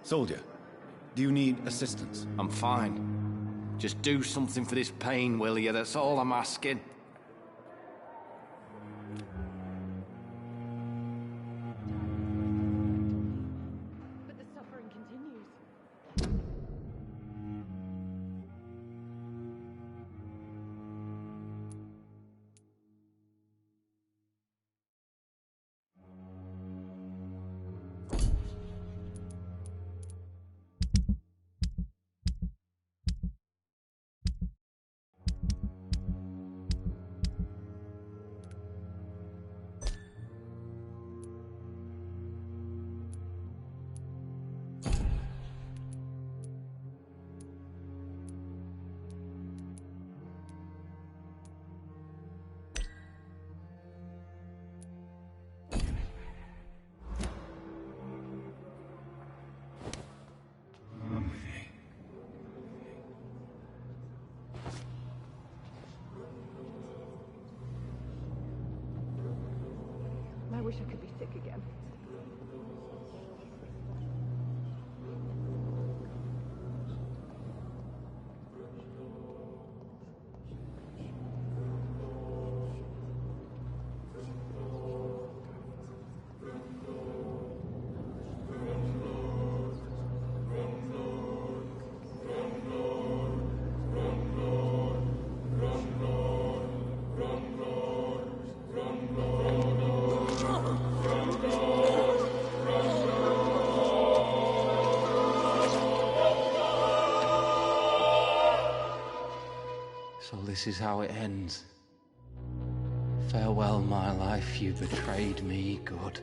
Soldier, do you need assistance? I'm fine. Just do something for this pain, will you? That's all I'm asking. But the suffering continues. I wish I could be sick again. So this is how it ends. Farewell, my life, you betrayed me, good.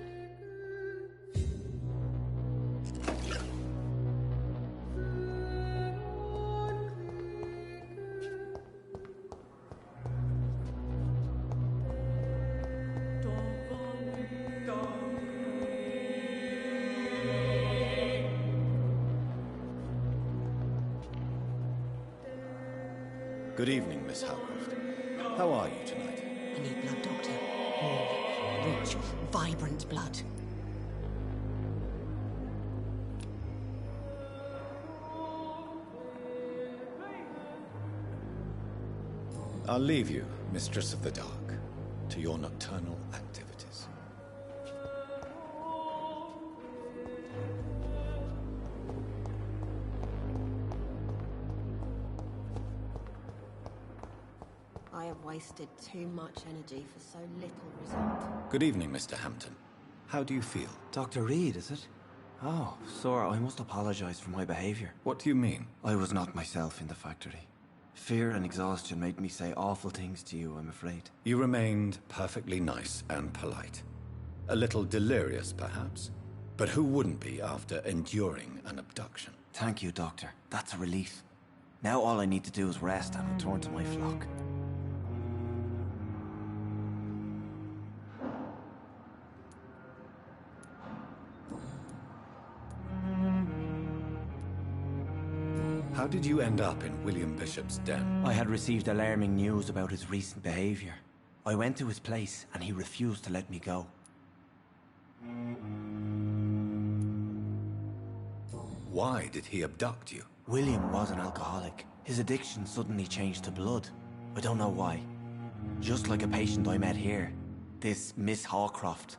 Good evening, Miss Howcroft. How are you tonight? I need blood, Doctor. Warm, rich, vibrant blood. I'll leave you, Mistress of the Dark, to your nocturnal activities. I have wasted too much energy for so little result. Good evening, Mr. Hampton. How do you feel? Dr. Reed, is it? Oh, sir, I must apologize for my behavior. What do you mean? I was not myself in the factory. Fear and exhaustion made me say awful things to you, I'm afraid. You remained perfectly nice and polite. A little delirious, perhaps. But who wouldn't be after enduring an abduction? Thank you, Doctor. That's a relief. Now all I need to do is rest and return to my flock. How did you end up in William Bishop's den? I had received alarming news about his recent behavior. I went to his place and he refused to let me go. Why did he abduct you? William was an alcoholic. His addiction suddenly changed to blood. I don't know why. Just like a patient I met here. This Miss Hawcroft.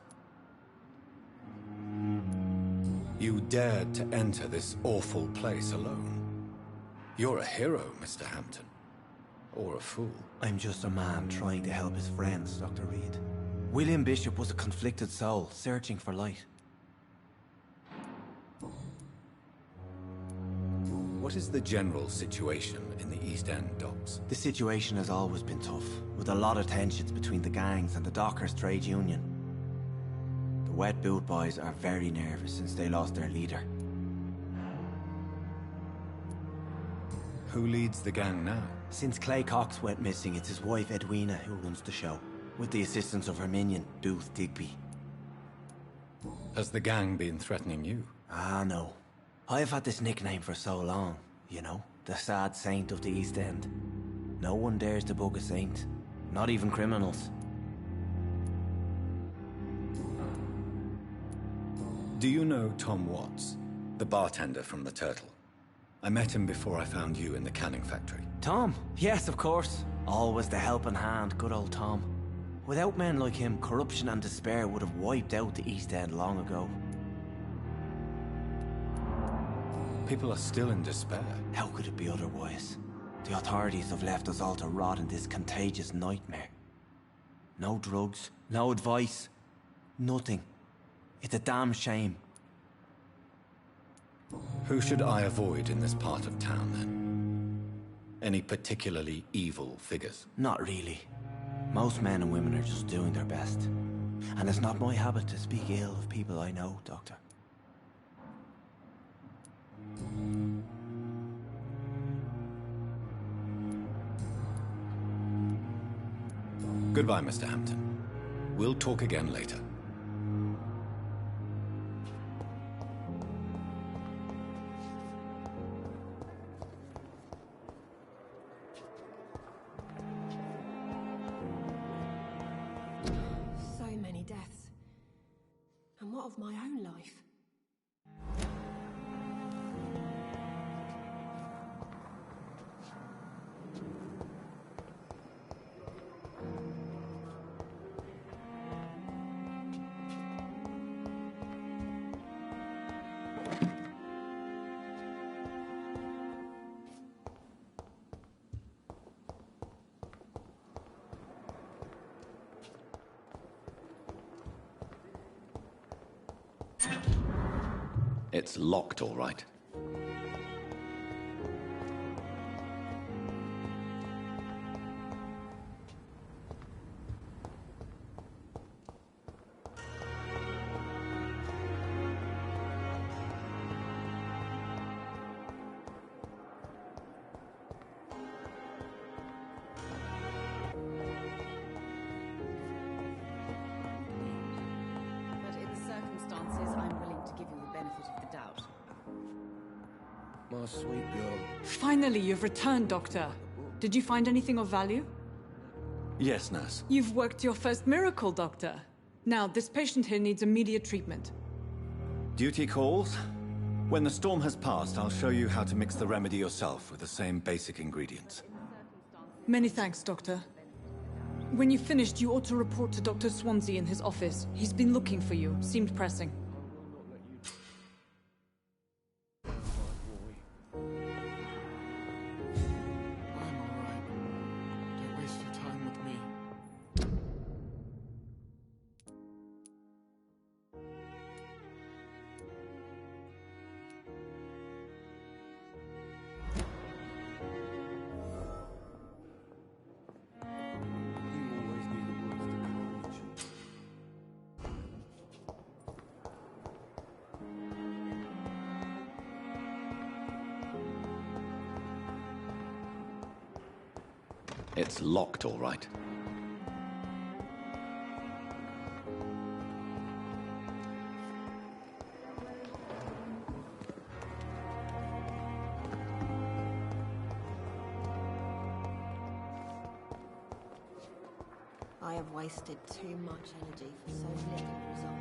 You dared to enter this awful place alone. You're a hero, Mr. Hampton. Or a fool. I'm just a man trying to help his friends, Dr. Reed. William Bishop was a conflicted soul, searching for light. What is the general situation in the East End docks? The situation has always been tough, with a lot of tensions between the gangs and the Dockers' trade union. The Wet Boot Boys are very nervous since they lost their leader. Who leads the gang now? Since Clay Cox went missing, it's his wife Edwina who runs the show, with the assistance of her minion, Booth Digby. Has the gang been threatening you? Ah, no. I've had this nickname for so long, you know, the sad saint of the East End. No one dares to bug a saint, not even criminals. Do you know Tom Watts? The bartender from the Turtle. I met him before I found you in the canning factory. Tom? Yes, of course. Always the helping hand, good old Tom. Without men like him, corruption and despair would have wiped out the East End long ago. People are still in despair. How could it be otherwise? The authorities have left us all to rot in this contagious nightmare. No drugs, no advice, nothing. It's a damn shame. Who should I avoid in this part of town, then? Any particularly evil figures? Not really. Most men and women are just doing their best. And it's not my habit to speak ill of people I know, Doctor. Goodbye, Mr. Hampton. We'll talk again later. So many deaths. And what of my own life? It's locked, all right. But in the circumstances, I'm willing to give you the benefit of the doubt. My sweet girl. Finally, you've returned, Doctor. Did you find anything of value? Yes, nurse. You've worked your first miracle, Doctor. Now, this patient here needs immediate treatment. Duty calls. When the storm has passed, I'll show you how to mix the remedy yourself with the same basic ingredients. Many thanks, Doctor. When you've finished, you ought to report to Dr. Swansea in his office. He's been looking for you. Seemed pressing. I'm alright. Don't waste your time with me. You always need the words to courage. It's locked, all right. I have wasted too much energy for so little result.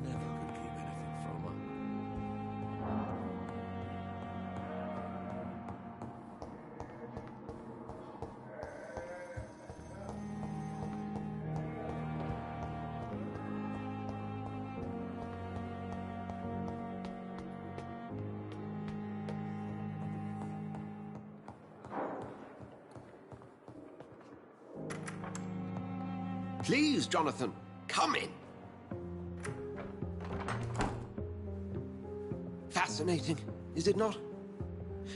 Never could keep anything from her. Please, Jonathan, come in. Fascinating, is it not?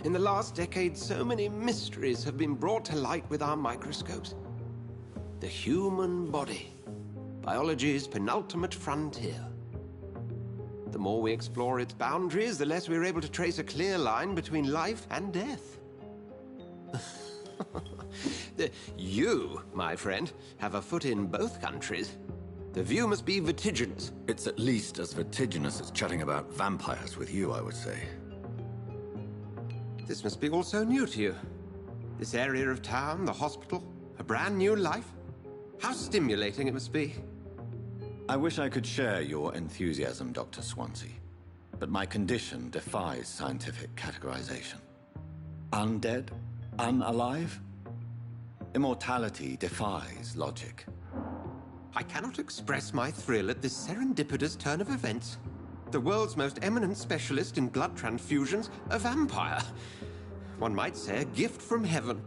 In the last decade, so many mysteries have been brought to light with our microscopes. The human body, biology's penultimate frontier. The more we explore its boundaries, the less we're able to trace a clear line between life and death. You, my friend, have a foot in both countries. The view must be vertiginous. It's at least as vertiginous as chatting about vampires with you, I would say. This must be all so new to you. This area of town, the hospital, a brand new life. How stimulating it must be. I wish I could share your enthusiasm, Dr. Swansea, but my condition defies scientific categorization. Undead? Unalive? Immortality defies logic. I cannot express my thrill at this serendipitous turn of events. The world's most eminent specialist in blood transfusions, a vampire. One might say a gift from heaven.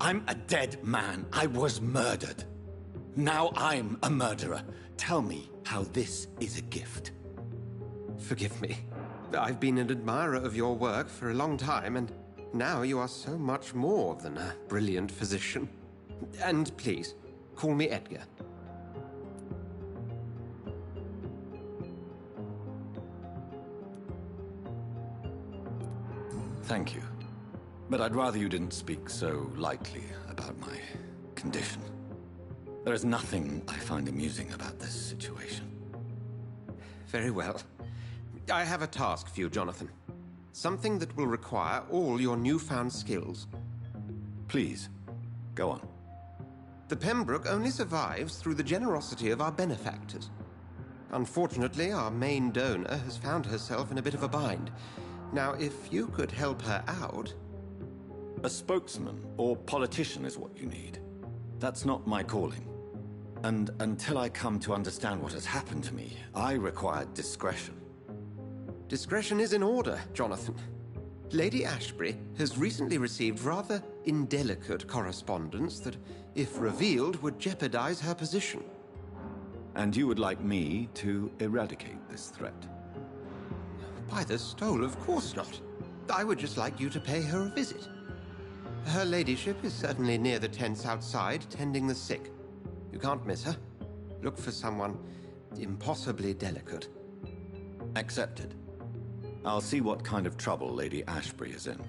I'm a dead man. I was murdered. Now I'm a murderer. Tell me how this is a gift. Forgive me. I've been an admirer of your work for a long time, and now you are so much more than a brilliant physician. And please, call me Edgar. Thank you. But I'd rather you didn't speak so lightly about my condition. There is nothing I find amusing about this situation. Very well. I have a task for you, Jonathan. Something that will require all your newfound skills. Please, go on. The Pembroke only survives through the generosity of our benefactors. Unfortunately, our main donor has found herself in a bit of a bind. Now, if you could help her out... A spokesman or politician is what you need. That's not my calling. And until I come to understand what has happened to me, I require discretion. Discretion is in order, Jonathan. Lady Ashbury has recently received rather indelicate correspondence that, if revealed, would jeopardize her position. And you would like me to eradicate this threat? By the stole, of course not. I would just like you to pay her a visit. Her ladyship is certainly near the tents outside, tending the sick. You can't miss her. Look for someone impossibly delicate. Accepted. I'll see what kind of trouble Lady Ashbury is in.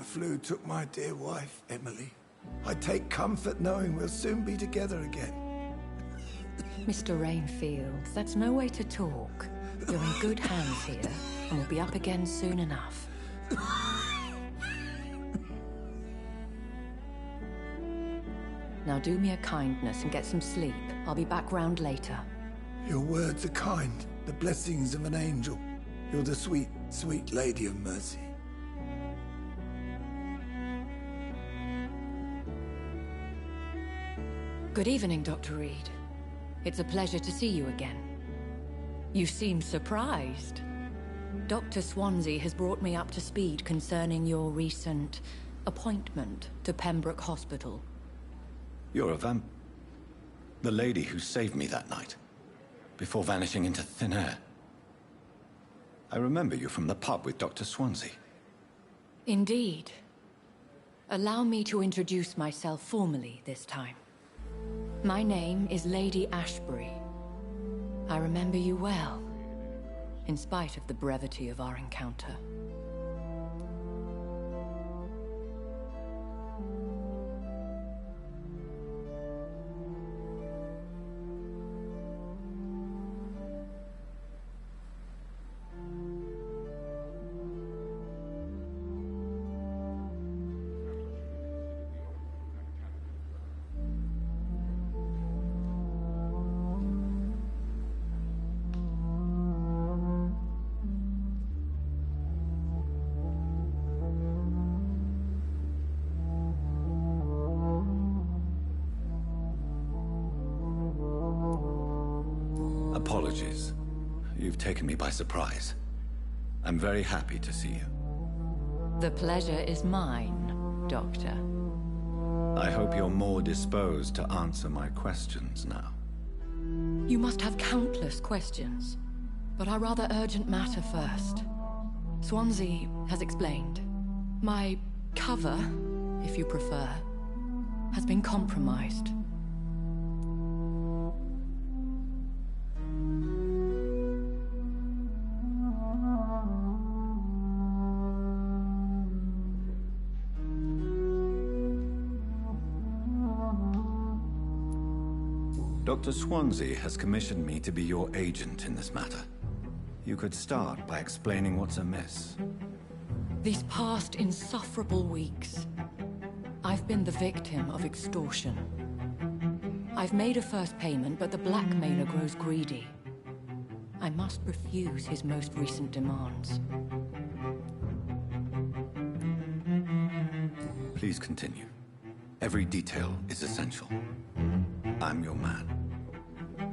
The flu took my dear wife, Emily. I take comfort knowing we'll soon be together again. Mr. Rainfield, that's no way to talk. You're in good hands here, and we'll be up again soon enough. Now do me a kindness and get some sleep. I'll be back round later. Your words are kind, the blessings of an angel. You're the sweet, sweet Lady of Mercy. Good evening, Dr. Reed. It's a pleasure to see you again. You seem surprised. Dr. Swansea has brought me up to speed concerning your recent appointment to Pembroke Hospital. You're a the lady who saved me that night, before vanishing into thin air. I remember you from the pub with Dr. Swansea. Indeed. Allow me to introduce myself formally this time. My name is Lady Ashbury. I remember you well, in spite of the brevity of our encounter. Apologies. You've taken me by surprise. I'm very happy to see you. The pleasure is mine, Doctor. I hope you're more disposed to answer my questions now. You must have countless questions, but our rather urgent matter first. Swansea has explained. My cover, if you prefer, has been compromised. Dr. Swansea has commissioned me to be your agent in this matter. You could start by explaining what's amiss. These past insufferable weeks, I've been the victim of extortion. I've made a first payment, but the blackmailer grows greedy. I must refuse his most recent demands. Please continue. Every detail is essential. I'm your man.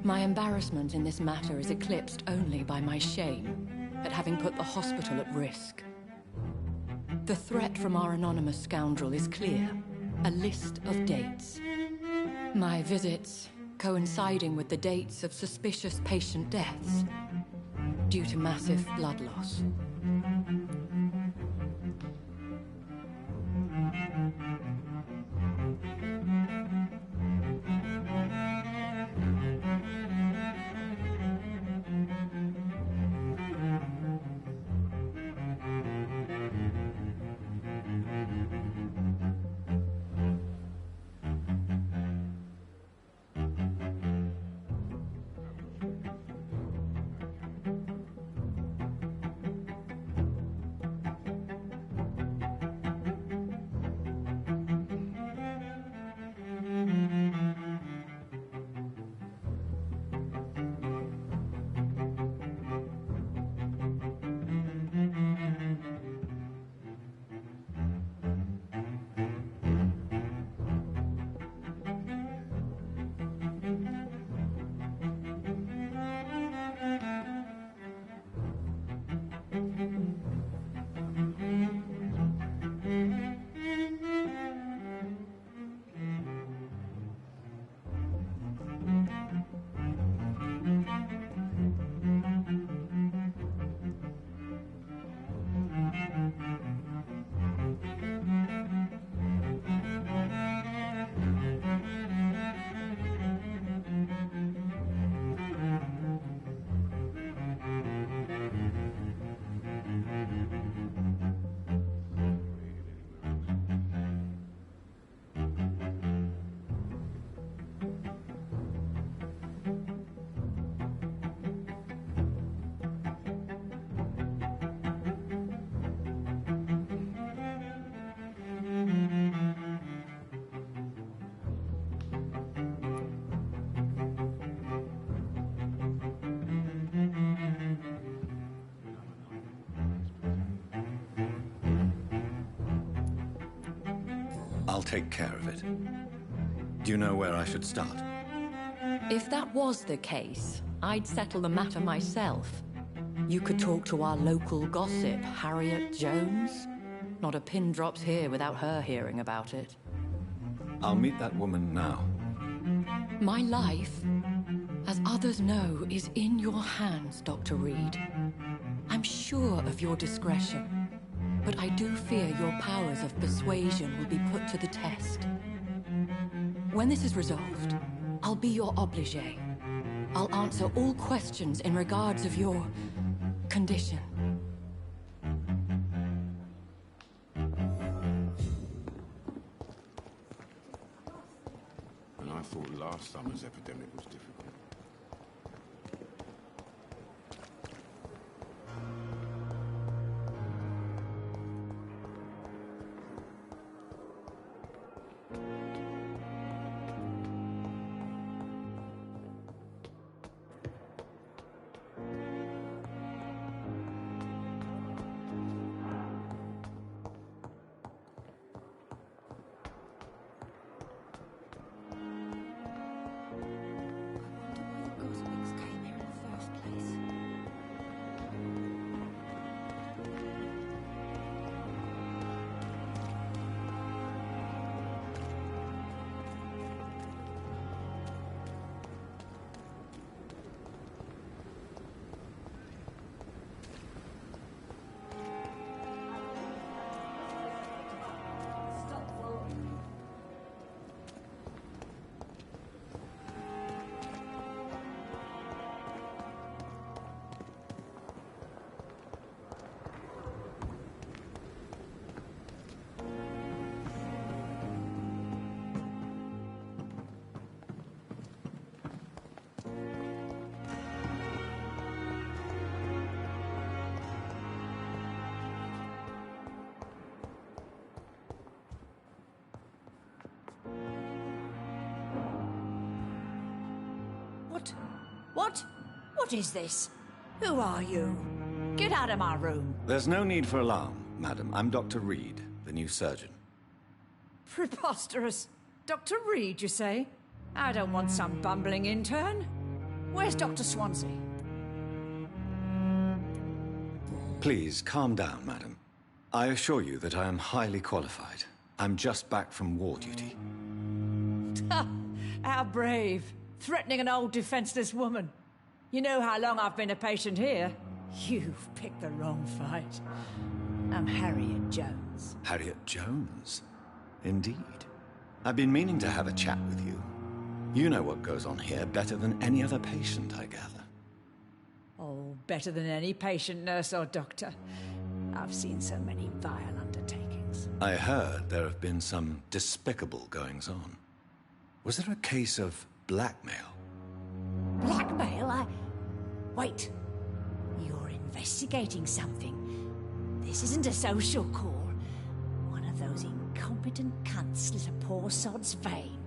My embarrassment in this matter is eclipsed only by my shame at having put the hospital at risk. The threat from our anonymous scoundrel is clear. A list of dates. My visits coinciding with the dates of suspicious patient deaths due to massive blood loss. I'll take care of it. Do you know where I should start? If that was the case, I'd settle the matter myself. You could talk to our local gossip, Harriet Jones. Not a pin drops here without her hearing about it. I'll meet that woman now. My life, as others know, is in your hands, Dr. Reed. I'm sure of your discretion, but I do fear your powers of persuasion will be put to the test. When this is resolved, I'll be your obligé. I'll answer all questions in regards of your condition. And I thought last summer's epidemic was difficult. What? What is this? Who are you? Get out of my room. There's no need for alarm, madam. I'm Dr. Reed, the new surgeon. Preposterous. Dr. Reed, you say? I don't want some bumbling intern. Where's Dr. Swansea? Please, calm down, madam. I assure you that I am highly qualified. I'm just back from war duty. How brave. Threatening an old defenseless woman. You know how long I've been a patient here? You've picked the wrong fight. I'm Harriet Jones. Harriet Jones? Indeed. I've been meaning to have a chat with you. You know what goes on here better than any other patient, I gather. Oh, better than any patient, nurse or doctor. I've seen so many vile undertakings. I heard there have been some despicable goings-on. Was there a case of blackmail? Blackmail? Wait. You're investigating something. This isn't a social call. One of those incompetent cunts slit a poor sod's vein.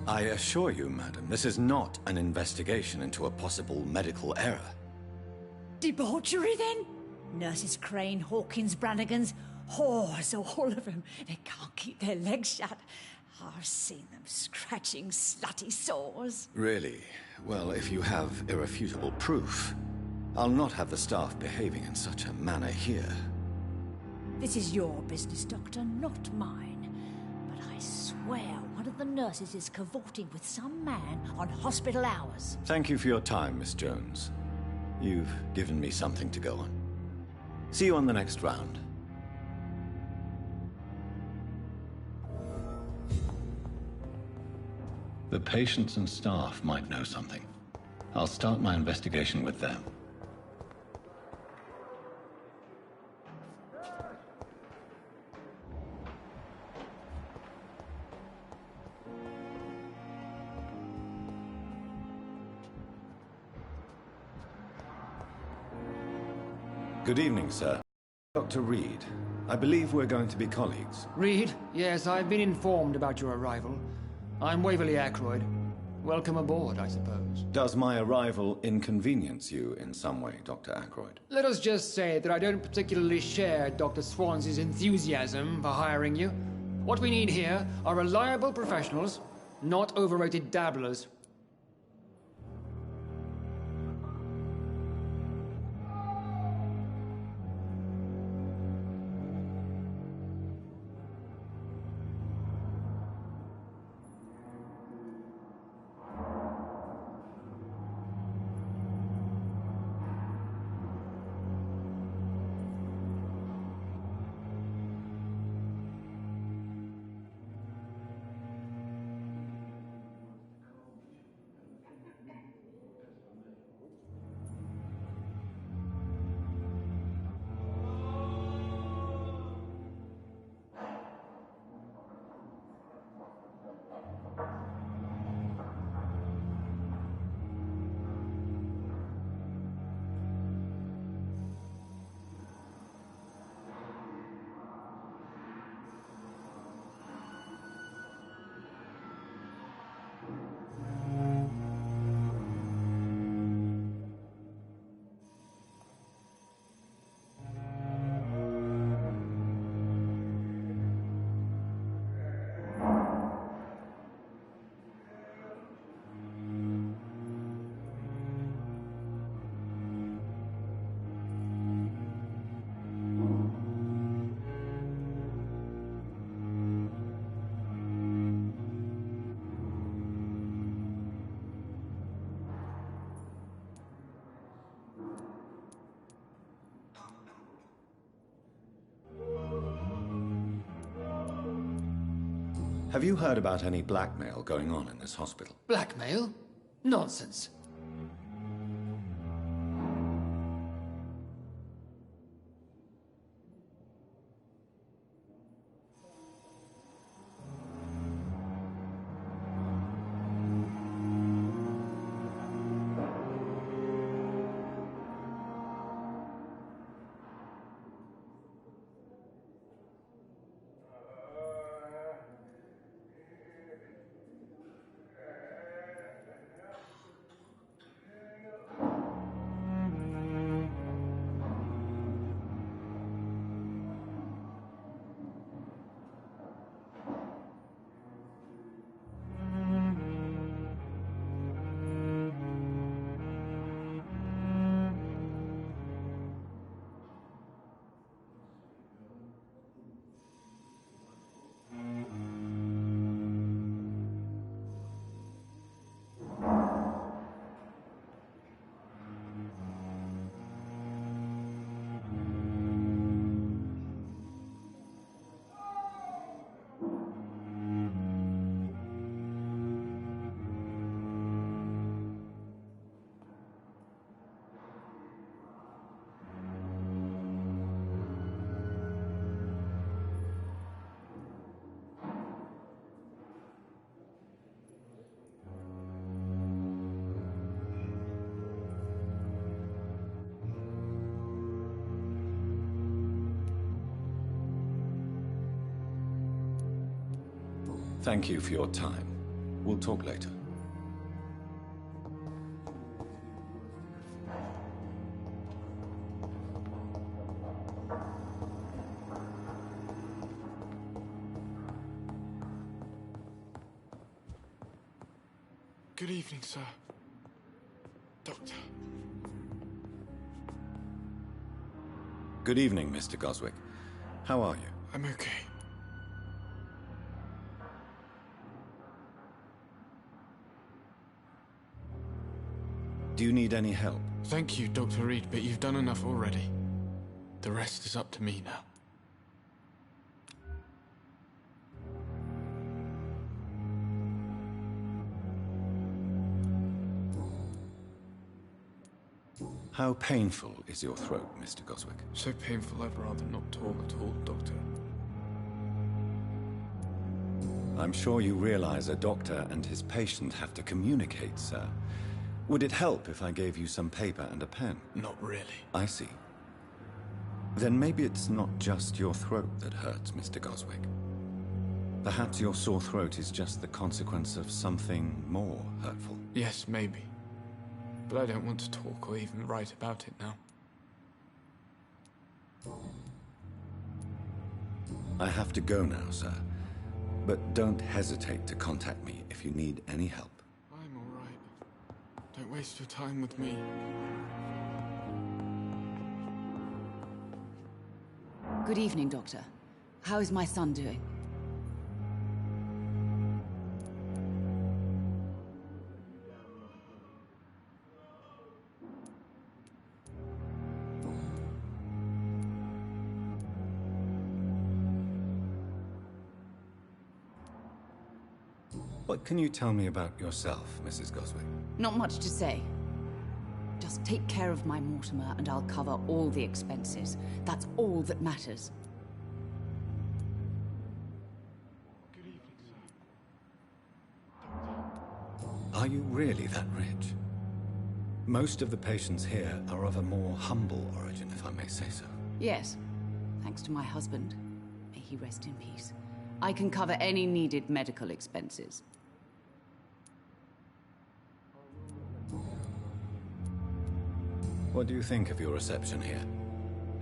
I assure you, madam, this is not an investigation into a possible medical error. Debauchery, then? Nurses Crane, Hawkins, Brannigans, whores, all of them. They can't keep their legs shut. I've seen them scratching slutty sores. Really? Well, if you have irrefutable proof, I'll not have the staff behaving in such a manner here. This is your business, Doctor, not mine. But I swear one of the nurses is cavorting with some man on hospital hours. Thank you for your time, Miss Jones. You've given me something to go on. See you on the next round. The patients and staff might know something. I'll start my investigation with them. Good evening, sir. Dr. Reed. I believe we're going to be colleagues. Reed? Yes, I've been informed about your arrival. I'm Waverly Ackroyd. Welcome aboard, I suppose. Does my arrival inconvenience you in some way, Dr. Ackroyd? Let us just say that I don't particularly share Dr. Swansea's enthusiasm for hiring you. What we need here are reliable professionals, not overrated dabblers. Have you heard about any blackmail going on in this hospital? Blackmail? Nonsense. Thank you for your time. We'll talk later. Good evening, sir. Doctor. Good evening, Mr. Goswick. How are you? I'm okay. Do you need any help? Thank you, Dr. Reed, but you've done enough already. The rest is up to me now. How painful is your throat, Mr. Goswick? So painful I'd rather not talk at all, Doctor. I'm sure you realize a doctor and his patient have to communicate, sir. Would it help if I gave you some paper and a pen? Not really. I see. Then maybe it's not just your throat that hurts, Mr. Goswick. Perhaps your sore throat is just the consequence of something more hurtful. Yes, maybe. But I don't want to talk or even write about it now. I have to go now, sir. But don't hesitate to contact me if you need any help. I'm all right. Don't waste your time with me. Good evening, Doctor. How is my son doing? What can you tell me about yourself, Mrs. Goswick? Not much to say. Just take care of my Mortimer and I'll cover all the expenses. That's all that matters. Good evening, sir. Are you really that rich? Most of the patients here are of a more humble origin, if I may say so. Yes. Thanks to my husband. May he rest in peace. I can cover any needed medical expenses. What do you think of your reception here?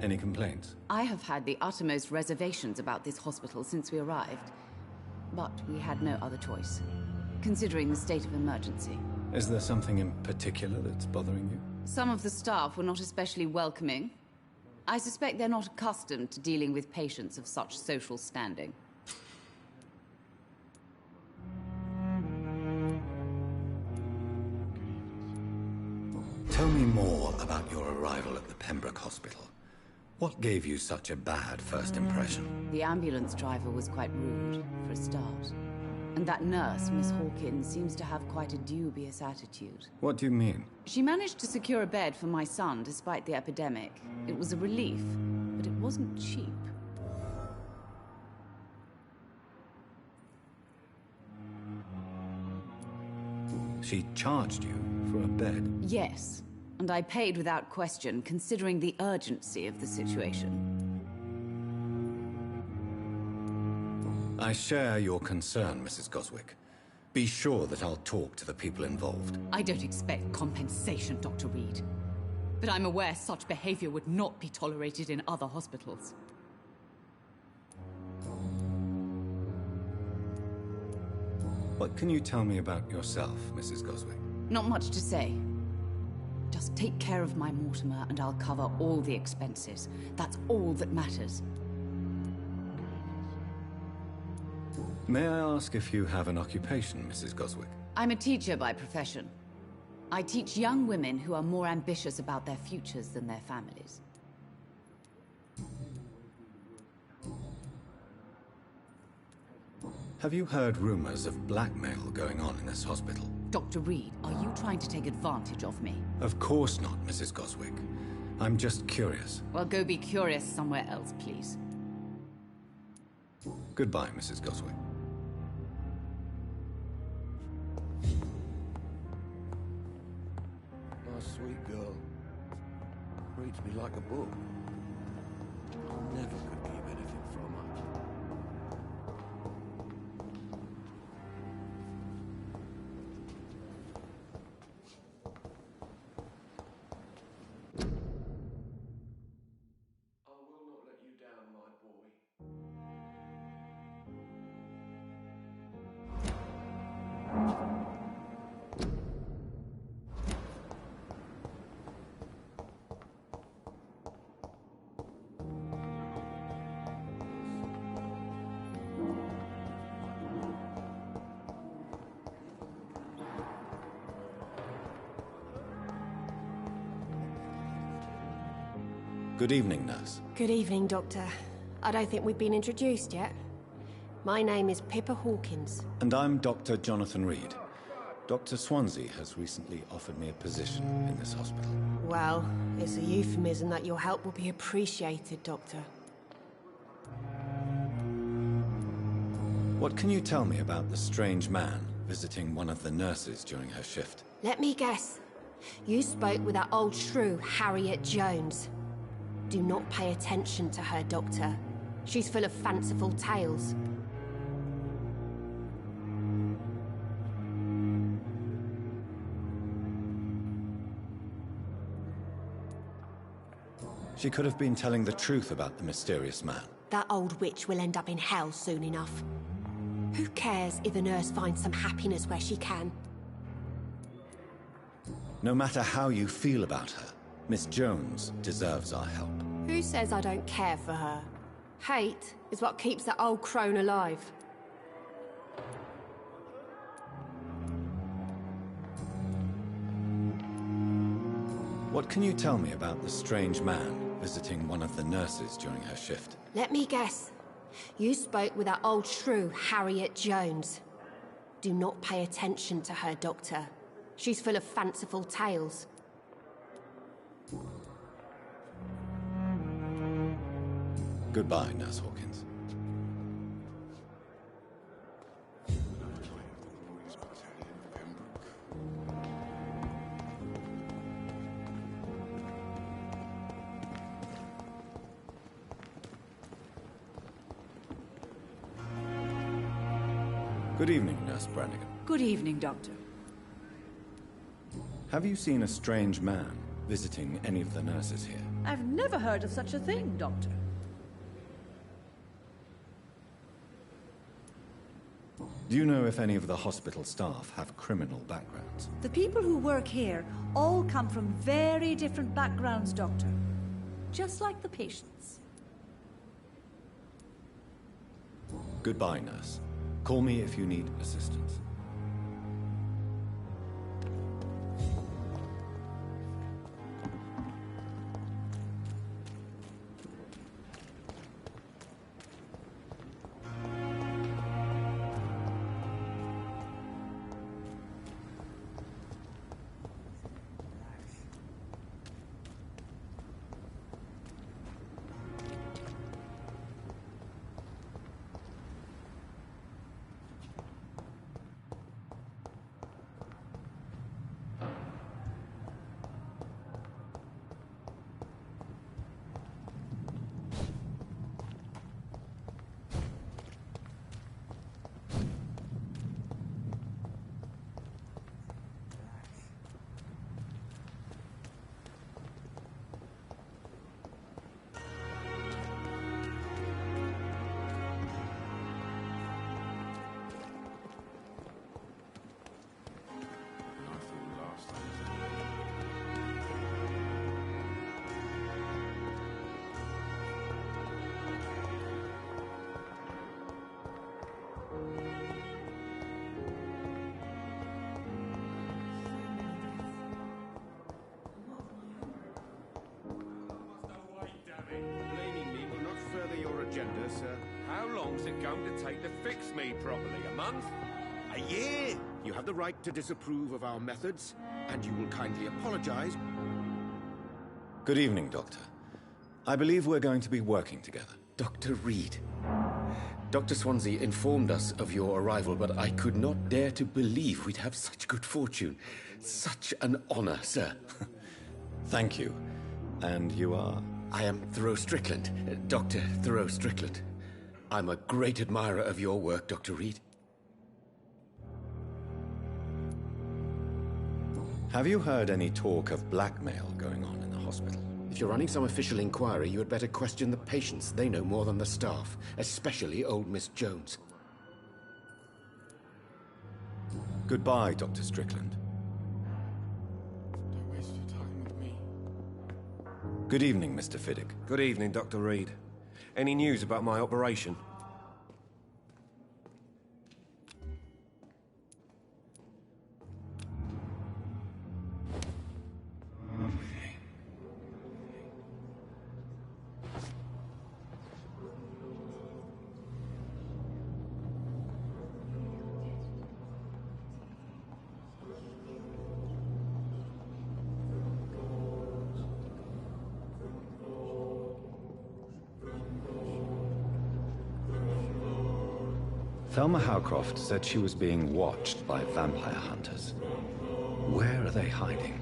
Any complaints? I have had the uttermost reservations about this hospital since we arrived. But we had no other choice, considering the state of emergency. Is there something in particular that's bothering you? Some of the staff were not especially welcoming. I suspect they're not accustomed to dealing with patients of such social standing. Tell me more about your arrival at the Pembroke Hospital. What gave you such a bad first impression? The ambulance driver was quite rude, for a start. And that nurse, Miss Hawkins, seems to have quite a dubious attitude. What do you mean? She managed to secure a bed for my son despite the epidemic. It was a relief, but it wasn't cheap. She charged you for a bed? Yes, and I paid without question, considering the urgency of the situation. I share your concern, Mrs. Goswick. Be sure that I'll talk to the people involved. I don't expect compensation, Dr. Reed. But I'm aware such behavior would not be tolerated in other hospitals. What can you tell me about yourself, Mrs. Goswick? Not much to say. Just take care of my Mortimer and I'll cover all the expenses. That's all that matters. May I ask if you have an occupation, Mrs. Goswick? I'm a teacher by profession. I teach young women who are more ambitious about their futures than their families. Have you heard rumors of blackmail going on in this hospital? Dr. Reed, are you trying to take advantage of me? Of course not, Mrs. Goswick. I'm just curious. Well, go be curious somewhere else, please. Goodbye, Mrs. Goswick. My sweet girl. Reads me like a book. I never could keep anything from her. Good evening, nurse. Good evening, Doctor. I don't think we've been introduced yet. My name is Pippa Hawkins. And I'm Dr. Jonathan Reed. Dr. Swansea has recently offered me a position in this hospital. Well, it's a euphemism that your help will be appreciated, Doctor. What can you tell me about the strange man visiting one of the nurses during her shift? Let me guess. You spoke with that old shrew, Harriet Jones. Do not pay attention to her, Doctor. She's full of fanciful tales. She could have been telling the truth about the mysterious man. That old witch will end up in hell soon enough. Who cares if a nurse finds some happiness where she can? No matter how you feel about her, Miss Jones deserves our help. Who says I don't care for her? Hate is what keeps that old crone alive. What can you tell me about the strange man visiting one of the nurses during her shift? Let me guess. You spoke with that old shrew, Harriet Jones. Do not pay attention to her, Doctor. She's full of fanciful tales. Goodbye, Nurse Hawkins. Good evening, Nurse Brannigan. Good evening, Doctor. Have you seen a strange man visiting any of the nurses here? I've never heard of such a thing, Doctor. Do you know if any of the hospital staff have criminal backgrounds? The people who work here all come from very different backgrounds, Doctor. Just like the patients. Goodbye, nurse. Call me if you need assistance. Agenda, sir. How long's it going to take to fix me properly? A month? A year? You have the right to disapprove of our methods, and you will kindly apologize. Good evening, Doctor. I believe we're going to be working together. Dr. Reed. Dr. Swansea informed us of your arrival, but I could not dare to believe we'd have such good fortune. Such an honor, sir. Thank you. And you are? I am Thoreau Strickland, Dr. Thoreau Strickland. I'm a great admirer of your work, Dr. Reed. Have you heard any talk of blackmail going on in the hospital? If you're running some official inquiry, you had better question the patients. They know more than the staff, especially old Miss Jones. Goodbye, Dr. Strickland. Don't waste your time with me. Good evening, Mr. Fiddick. Good evening, Dr. Reed. Any news about my operation? Thelma Howcroft said she was being watched by vampire hunters. Where are they hiding?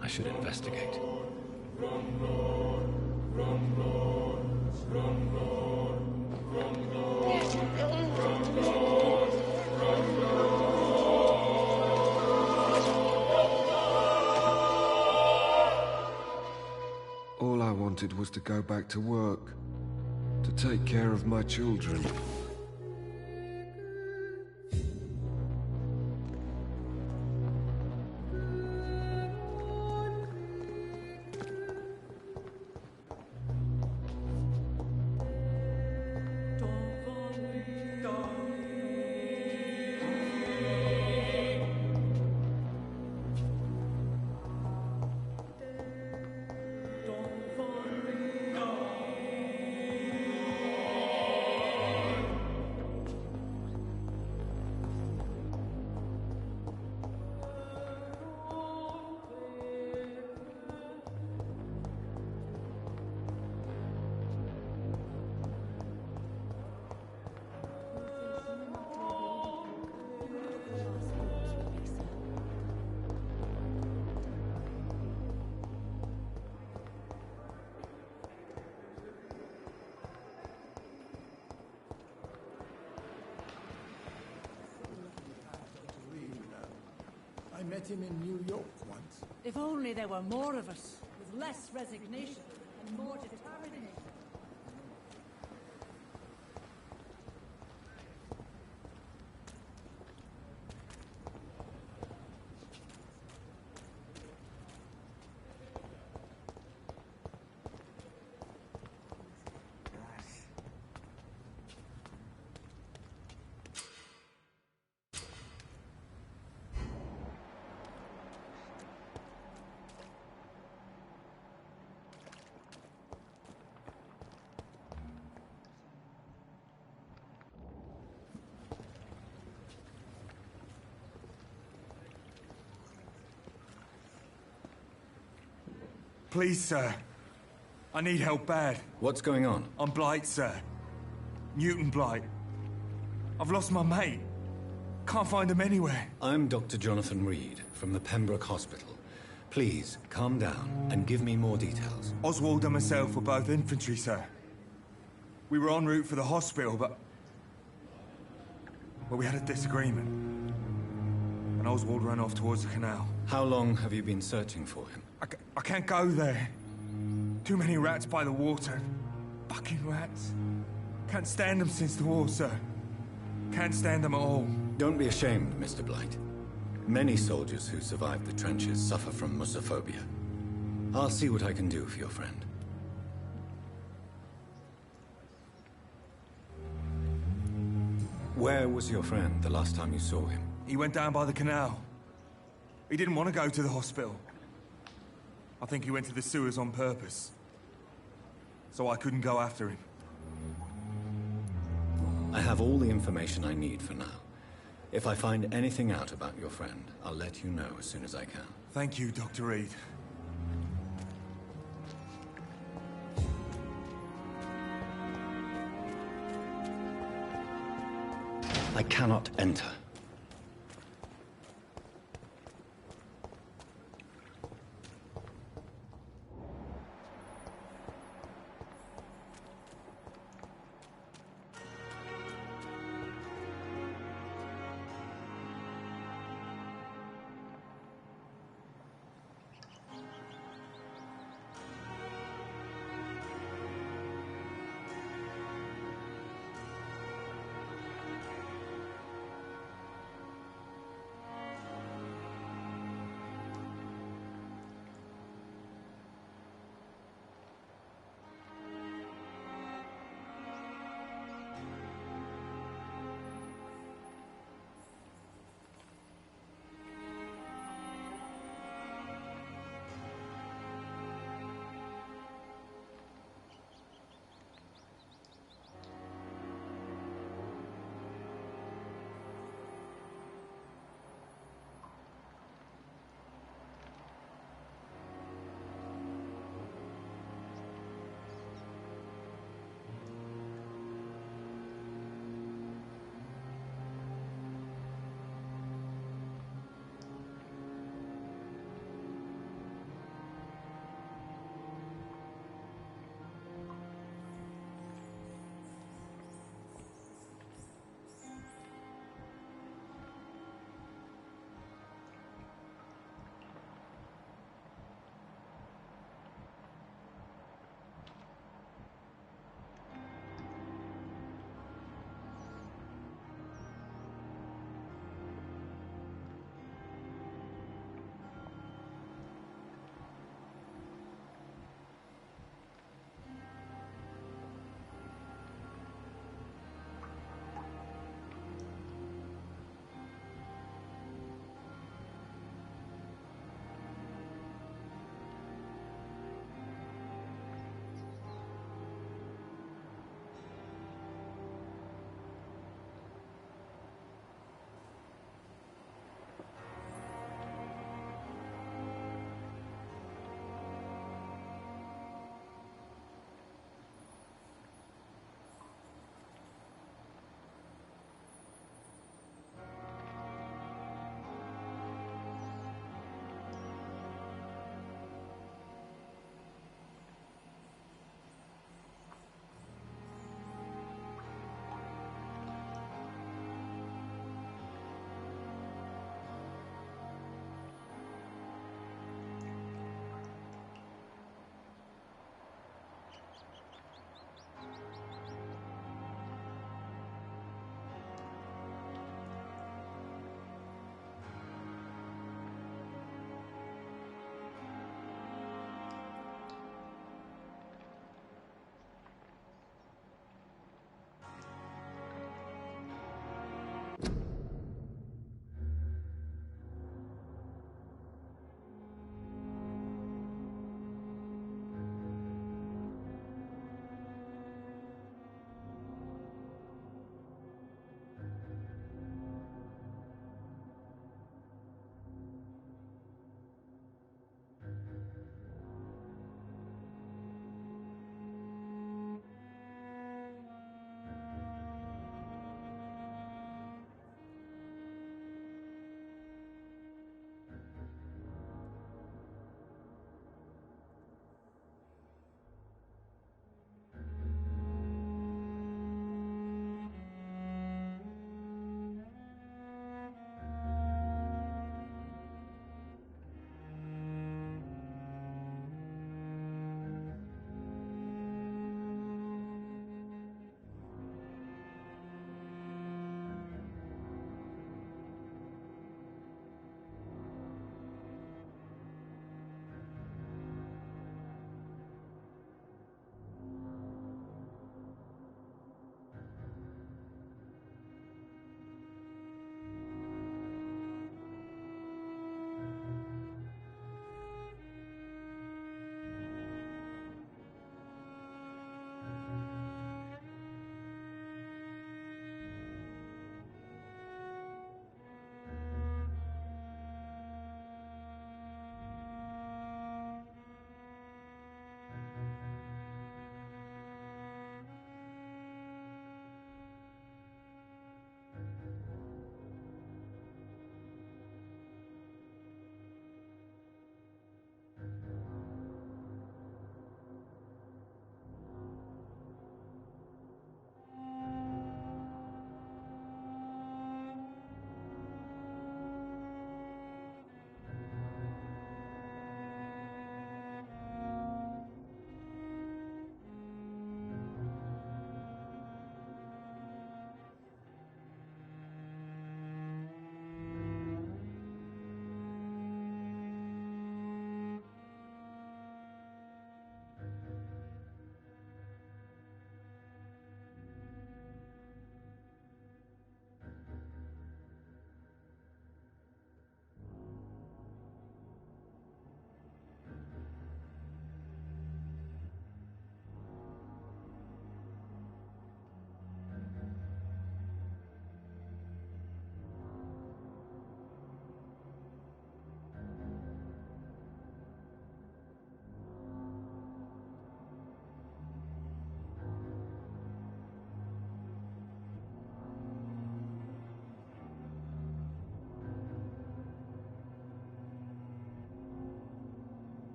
I should investigate. All I wanted was to go back to work, to take care of my children. I met him in New York once. If only there were more of us, with less resignation and more determination. Please, sir. I need help bad. What's going on? I'm Blight, sir. Newton Blight. I've lost my mate. Can't find him anywhere. I'm Dr. Jonathan Reed from the Pembroke Hospital. Please, calm down and give me more details. Oswald and myself were both infantry, sir. We were en route for the hospital, but we had a disagreement. And Oswald ran off towards the canal. How long have you been searching for him? I can't go there. Too many rats by the water. Fucking rats. Can't stand them since the war, sir. Can't stand them at all. Don't be ashamed, Mr. Blight. Many soldiers who survived the trenches suffer from musophobia. I'll see what I can do for your friend. Where was your friend the last time you saw him? He went down by the canal. He didn't want to go to the hospital. I think he went to the sewers on purpose. So I couldn't go after him. I have all the information I need for now. If I find anything out about your friend, I'll let you know as soon as I can. Thank you, Dr. Reed. I cannot enter.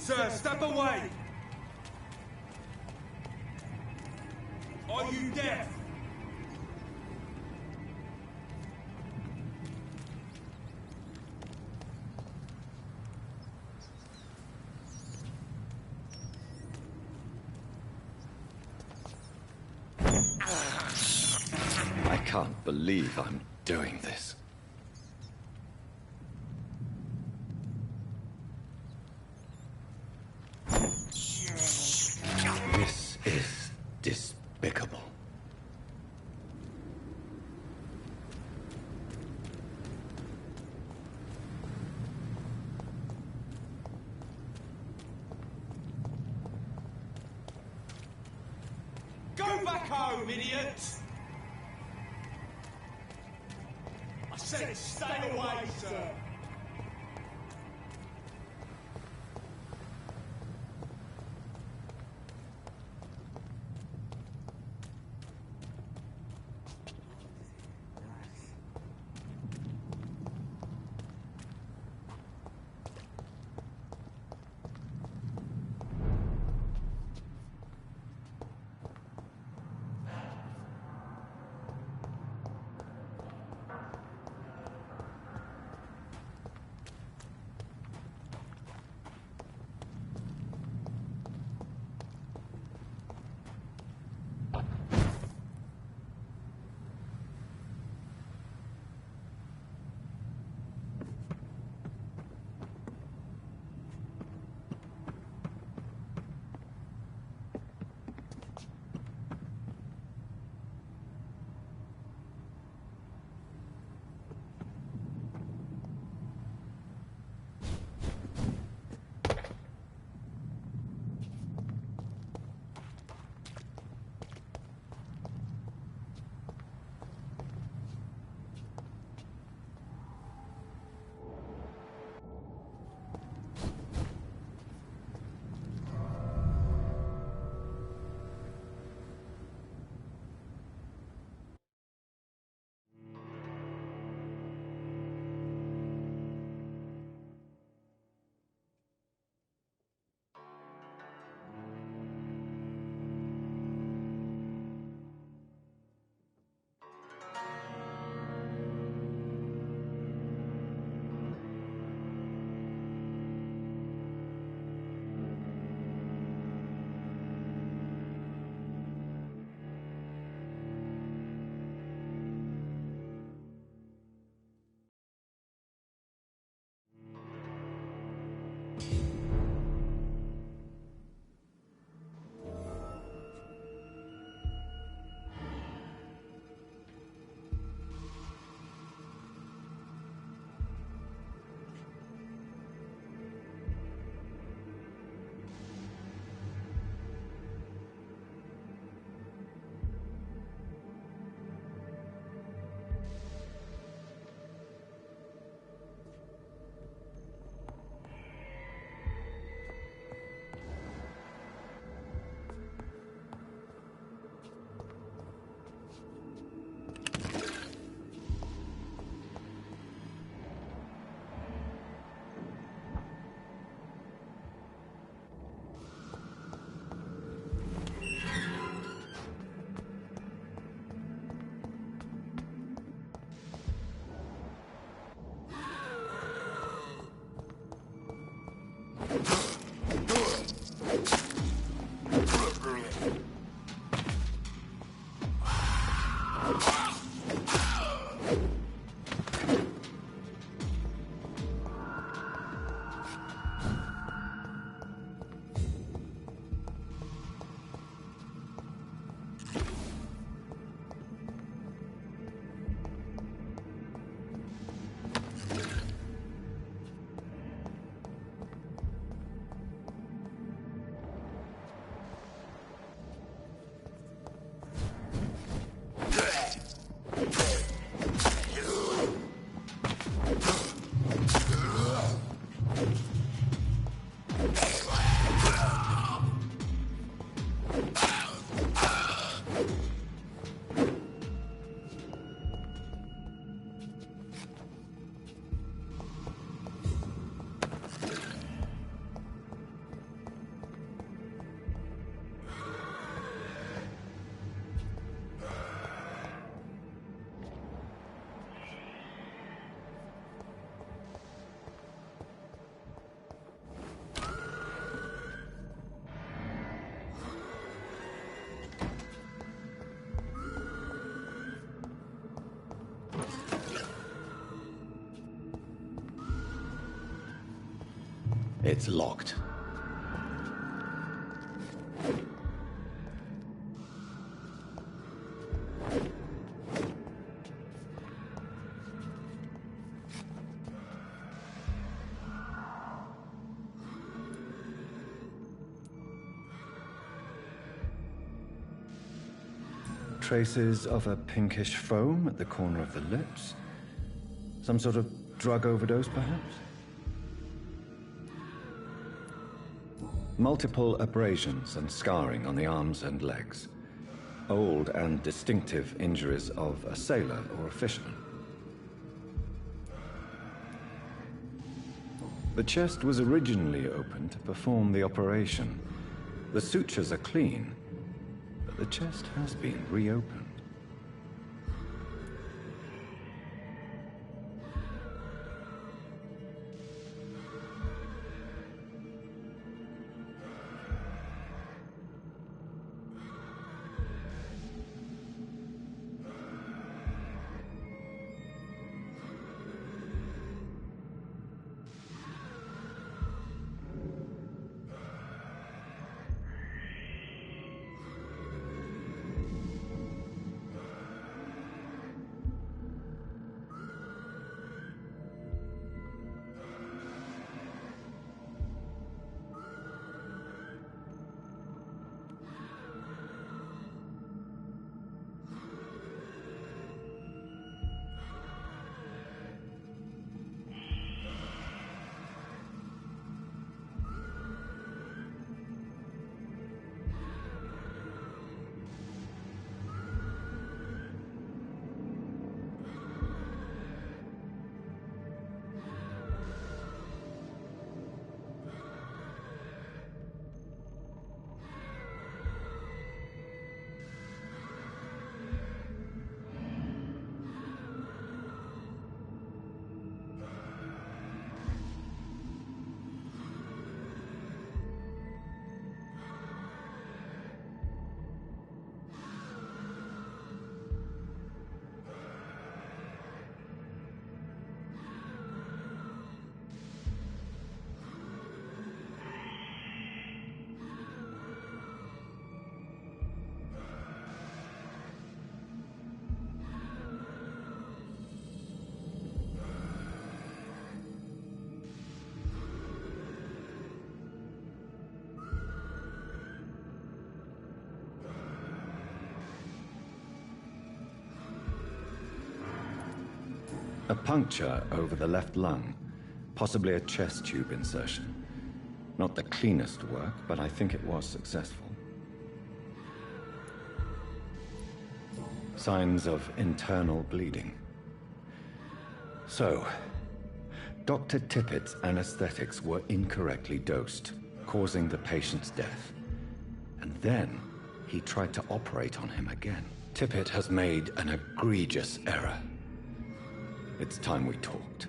Sir, step away! Are you deaf? I can't believe I'm doing this. This is despicable. Go back home, idiot! I said stay away, sir! It's locked. Traces of a pinkish foam at the corner of the lips. Some sort of drug overdose, perhaps? Multiple abrasions and scarring on the arms and legs. Old and distinctive injuries of a sailor or a fisherman. The chest was originally opened to perform the operation. The sutures are clean, but the chest has been reopened. A puncture over the left lung, possibly a chest tube insertion. Not the cleanest work, but I think it was successful. Signs of internal bleeding. So, Dr. Tippett's anesthetics were incorrectly dosed, causing the patient's death. And then, he tried to operate on him again. Tippett has made an egregious error. It's time we talked.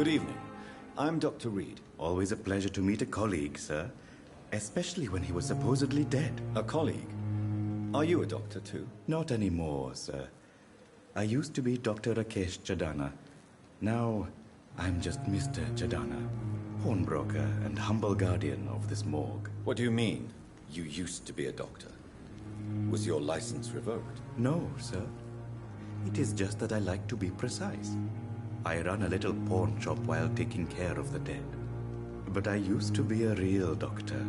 Good evening. I'm Dr. Reed. Always a pleasure to meet a colleague, sir. Especially when he was supposedly dead. A colleague? Are you a doctor too? Not anymore, sir. I used to be Dr. Rakesh Chadana. Now, I'm just Mr. Chadana, pawnbroker and humble guardian of this morgue. What do you mean, you used to be a doctor? Was your license revoked? No, sir. It is just that I like to be precise. I run a little pawn shop while taking care of the dead. But I used to be a real doctor.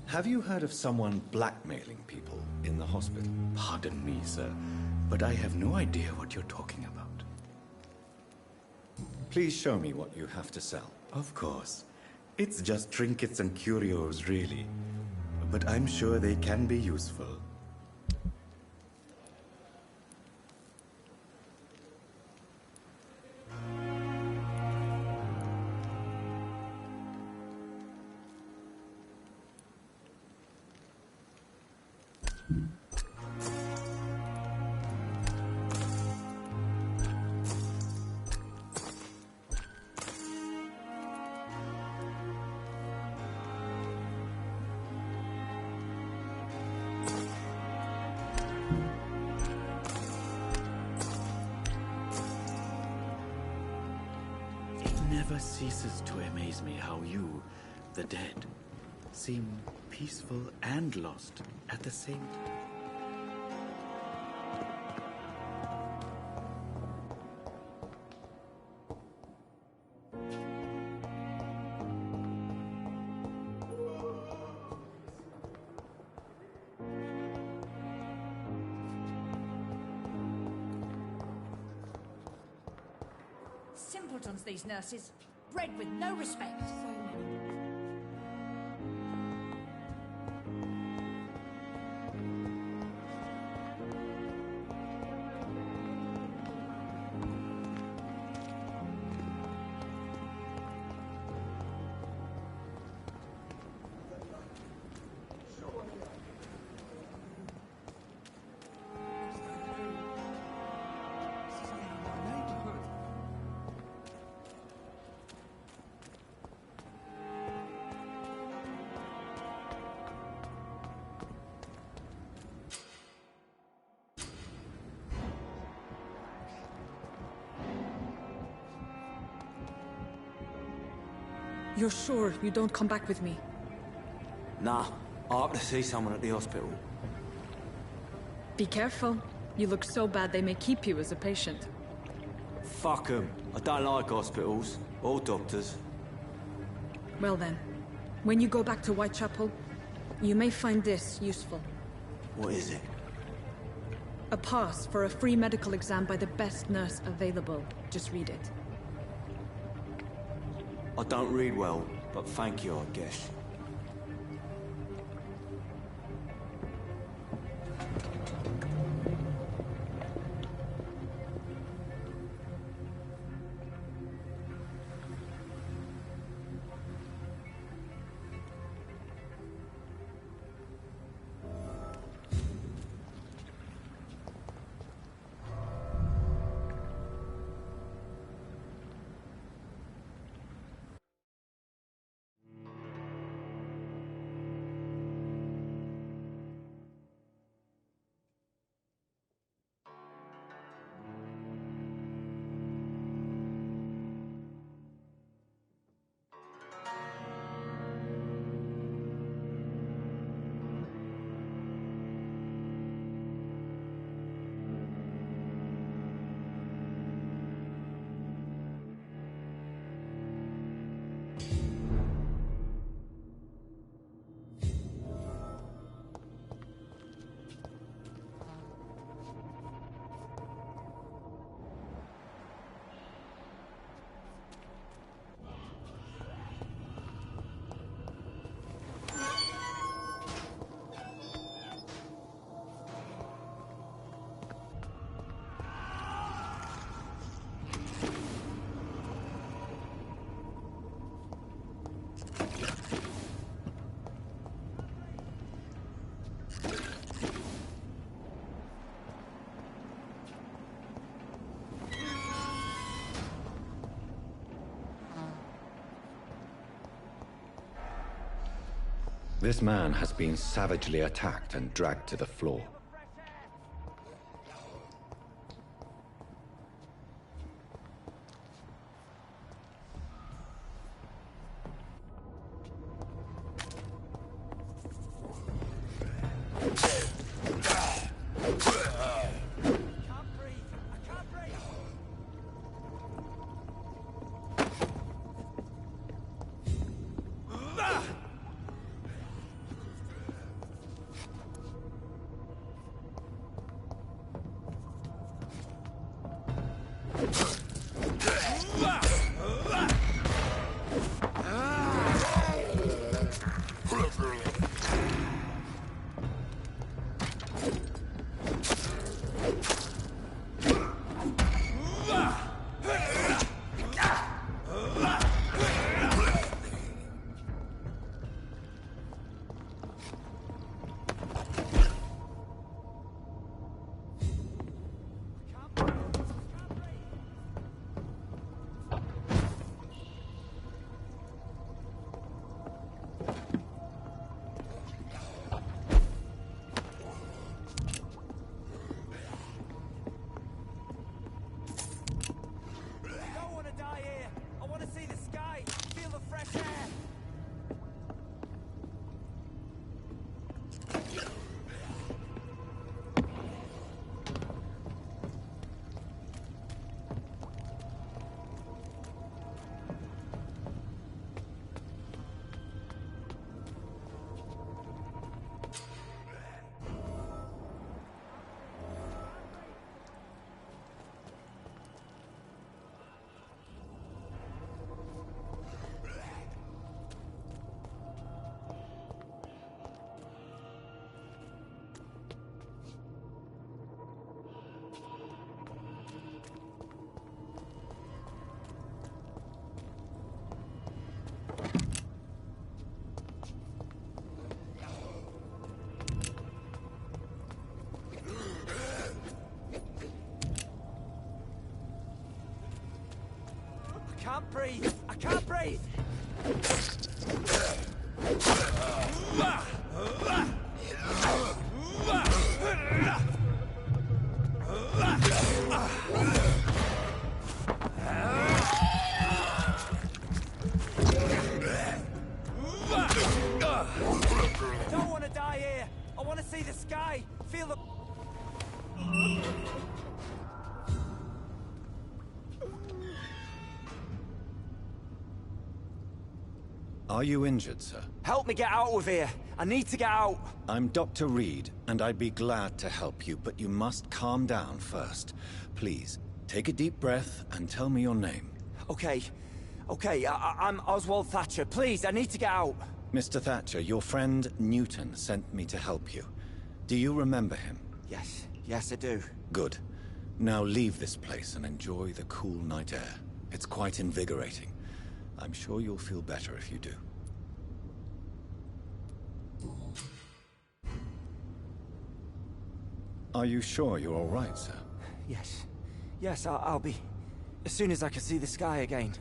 Have you heard of someone blackmailing people in the hospital? Pardon me, sir, but I have no idea what you're talking about. Please show me what you have to sell. Of course. It's just trinkets and curios, really. But I'm sure they can be useful. Never ceases to amaze me how you, the dead, seem peaceful and lost at the same time. Simpletons, these nurses. Bred with no respect. You're sure you don't come back with me? Nah, I have to see someone at the hospital. Be careful. You look so bad they may keep you as a patient. Fuck 'em. I don't like hospitals. Or doctors. Well then, when you go back to Whitechapel, you may find this useful. What is it? A pass for a free medical exam by the best nurse available. Just read it. I don't read well, but thank you, I guess. This man has been savagely attacked and dragged to the floor. I can't breathe! I can't breathe! I don't want to die here! I want to see the sky! Feel the... Are you injured, sir? Help me get out of here! I need to get out! I'm Dr. Reed, and I'd be glad to help you, but you must calm down first. Please, take a deep breath and tell me your name. Okay. I'm Oswald Thatcher. Please, I need to get out. Mr. Thatcher, your friend Newton sent me to help you. Do you remember him? Yes, I do. Good. Now leave this place and enjoy the cool night air. It's quite invigorating. I'm sure you'll feel better if you do. Are you sure you're all right, sir? Yes, I'll be... as soon as I can see the sky again.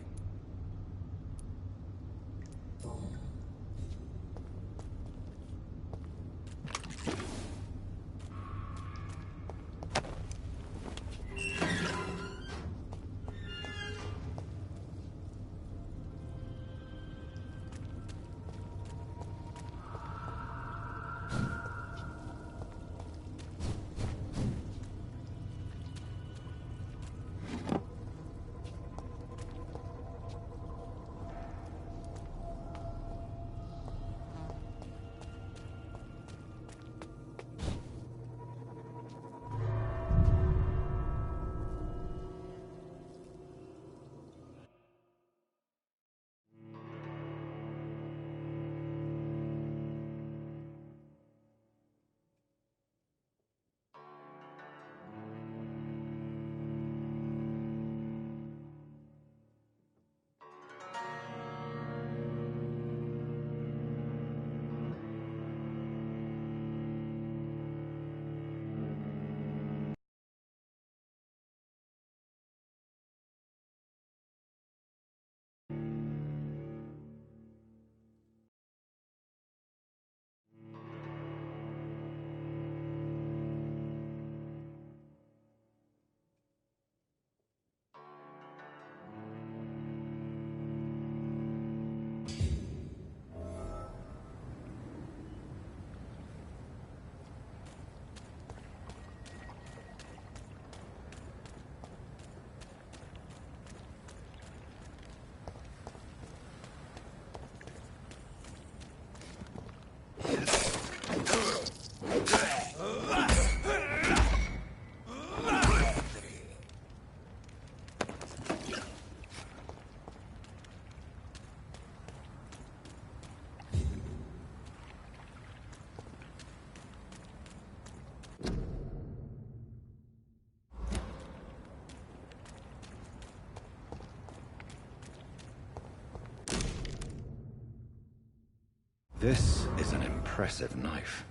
This is an impressive knife.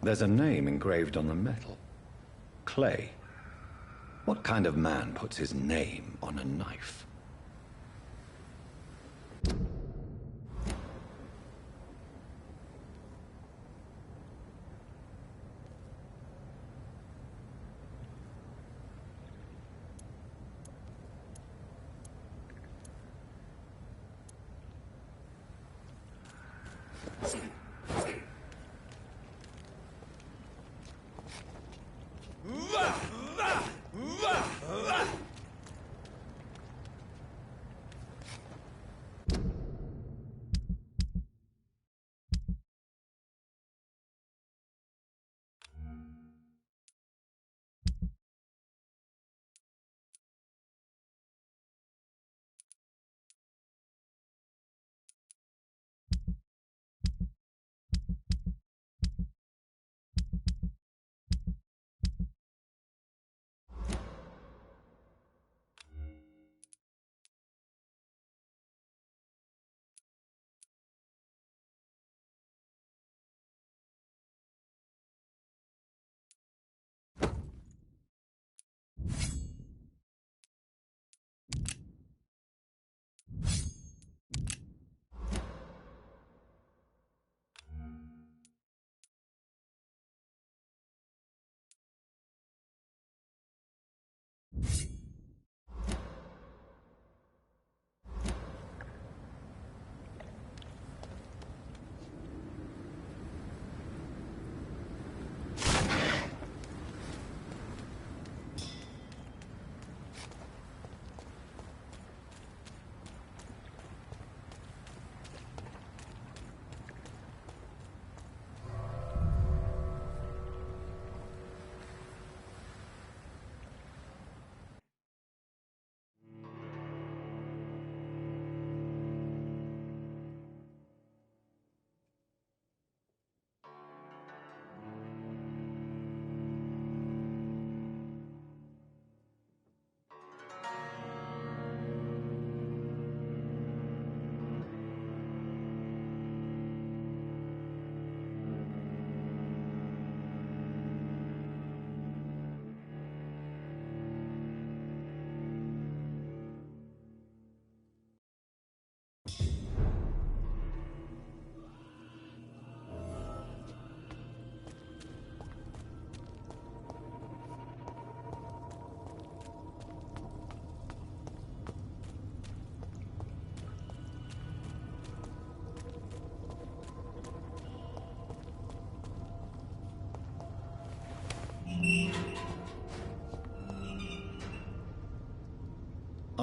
There's a name engraved on the metal. Clay. What kind of man puts his name on a knife?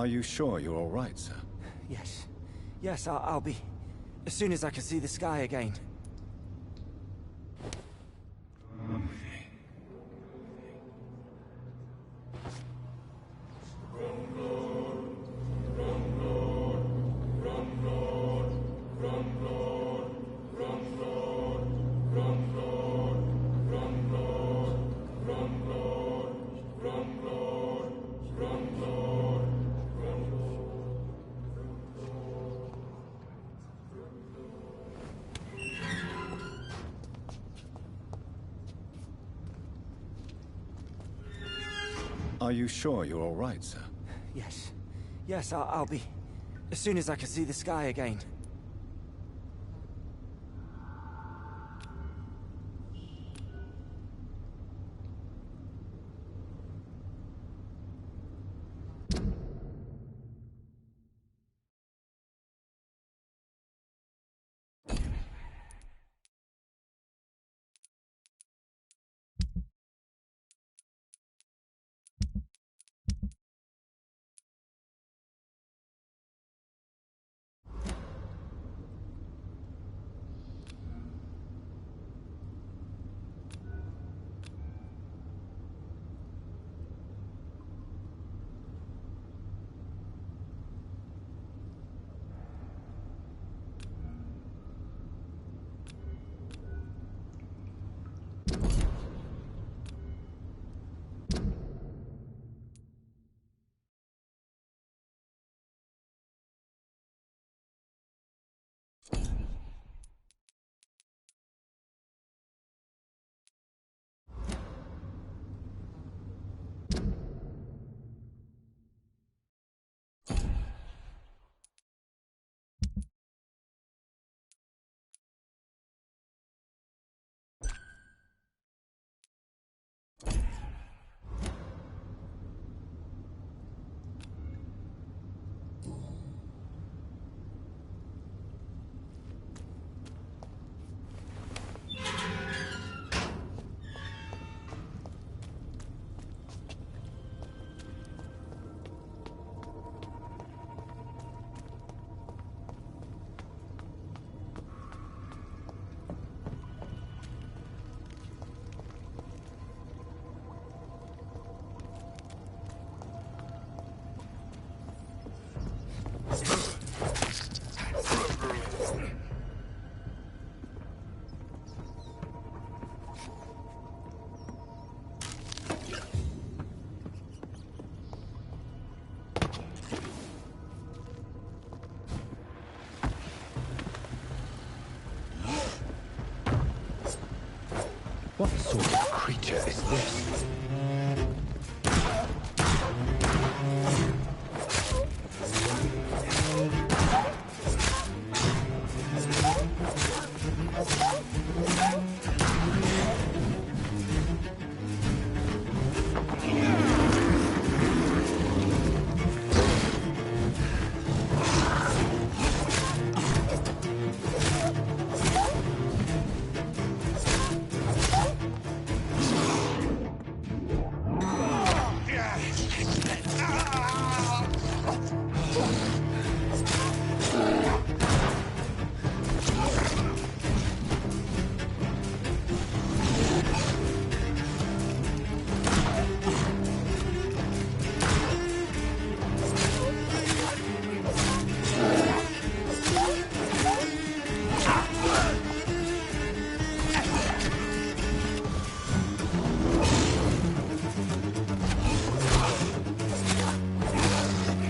Are you sure you're all right, sir? Yes. Yes, I'll be. As soon as I can see the sky again. Are you sure you're all right, sir? Yes. Yes, I'll be. As soon as I can see the sky again. What sort of creature is this?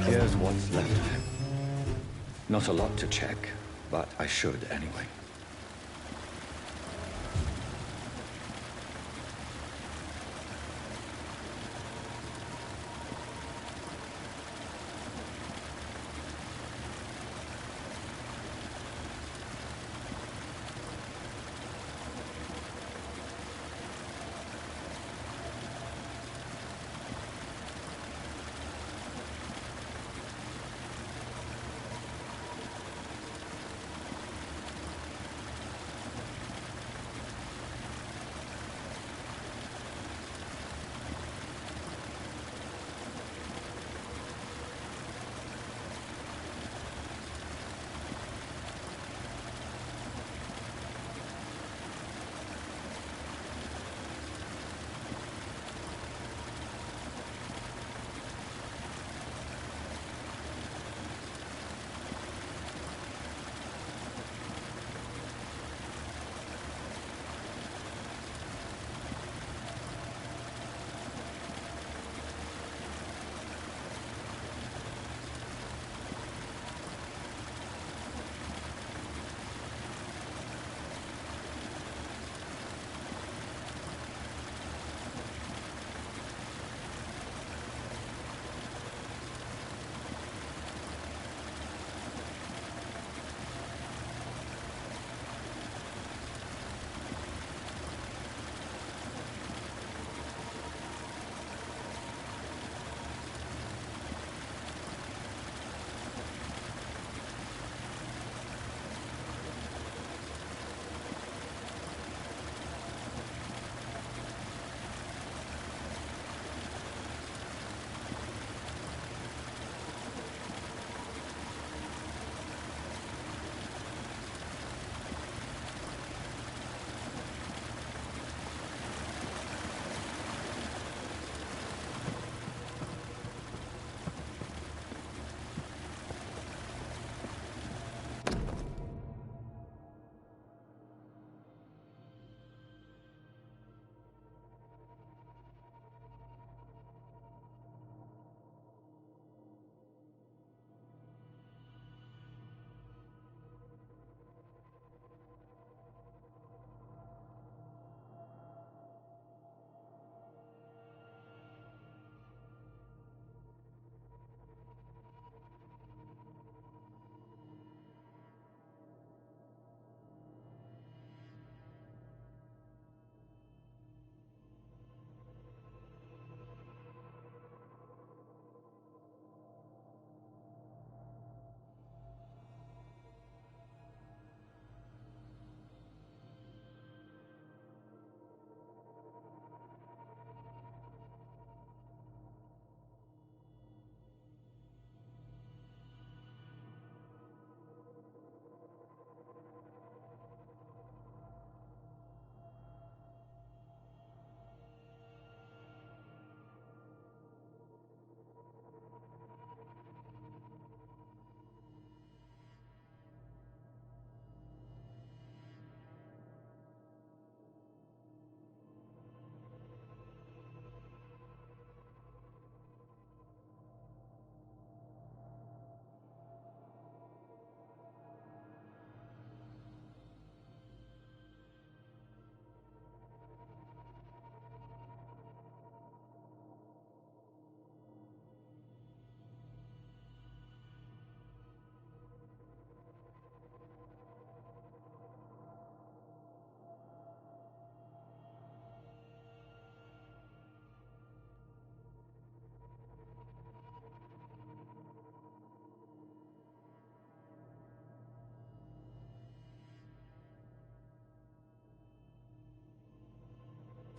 Here's what's left of him. Not a lot to check, but I should anyway.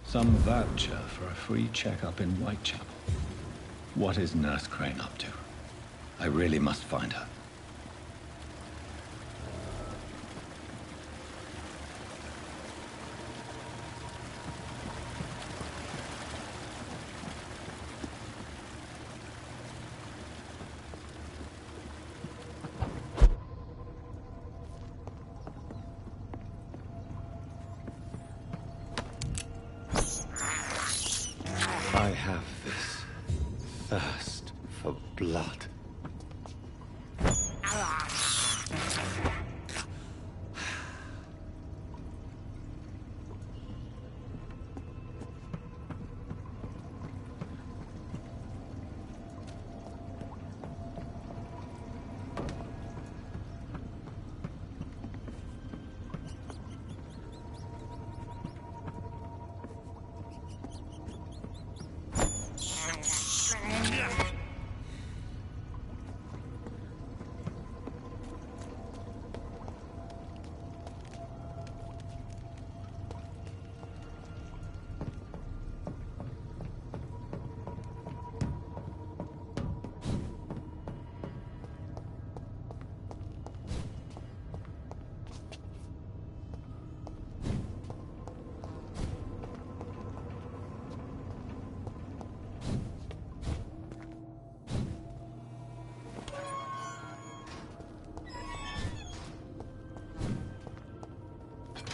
Some voucher for a free checkup in Whitechapel. What is Nurse Crane up to? I really must find her. I have this thirst for blood.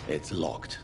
It's locked.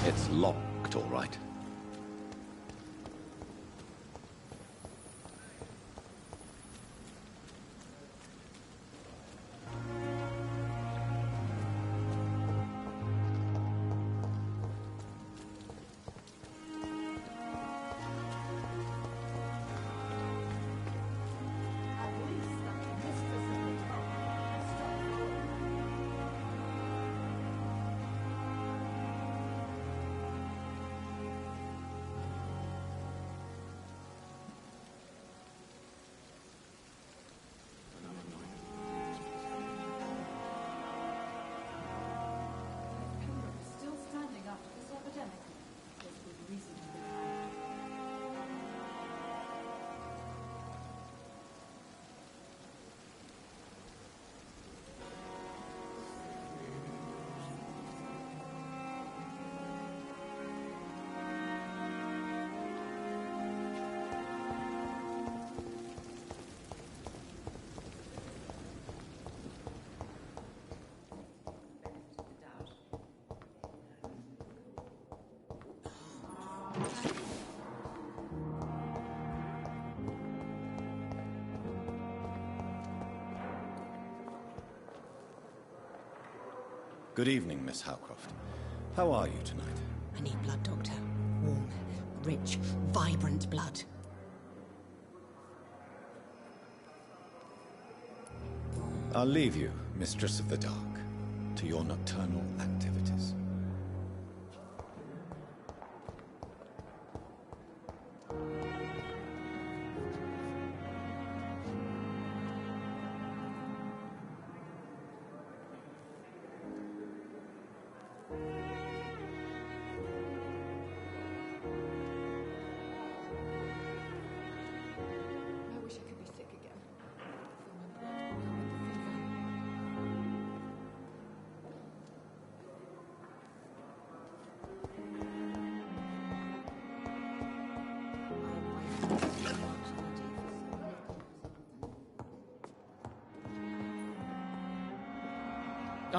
It's locked, all right. Good evening, Miss Howcroft. How are you tonight? I need blood, Doctor. Warm, rich, vibrant blood. I'll leave you, Mistress of the Dark, to your nocturnal activities.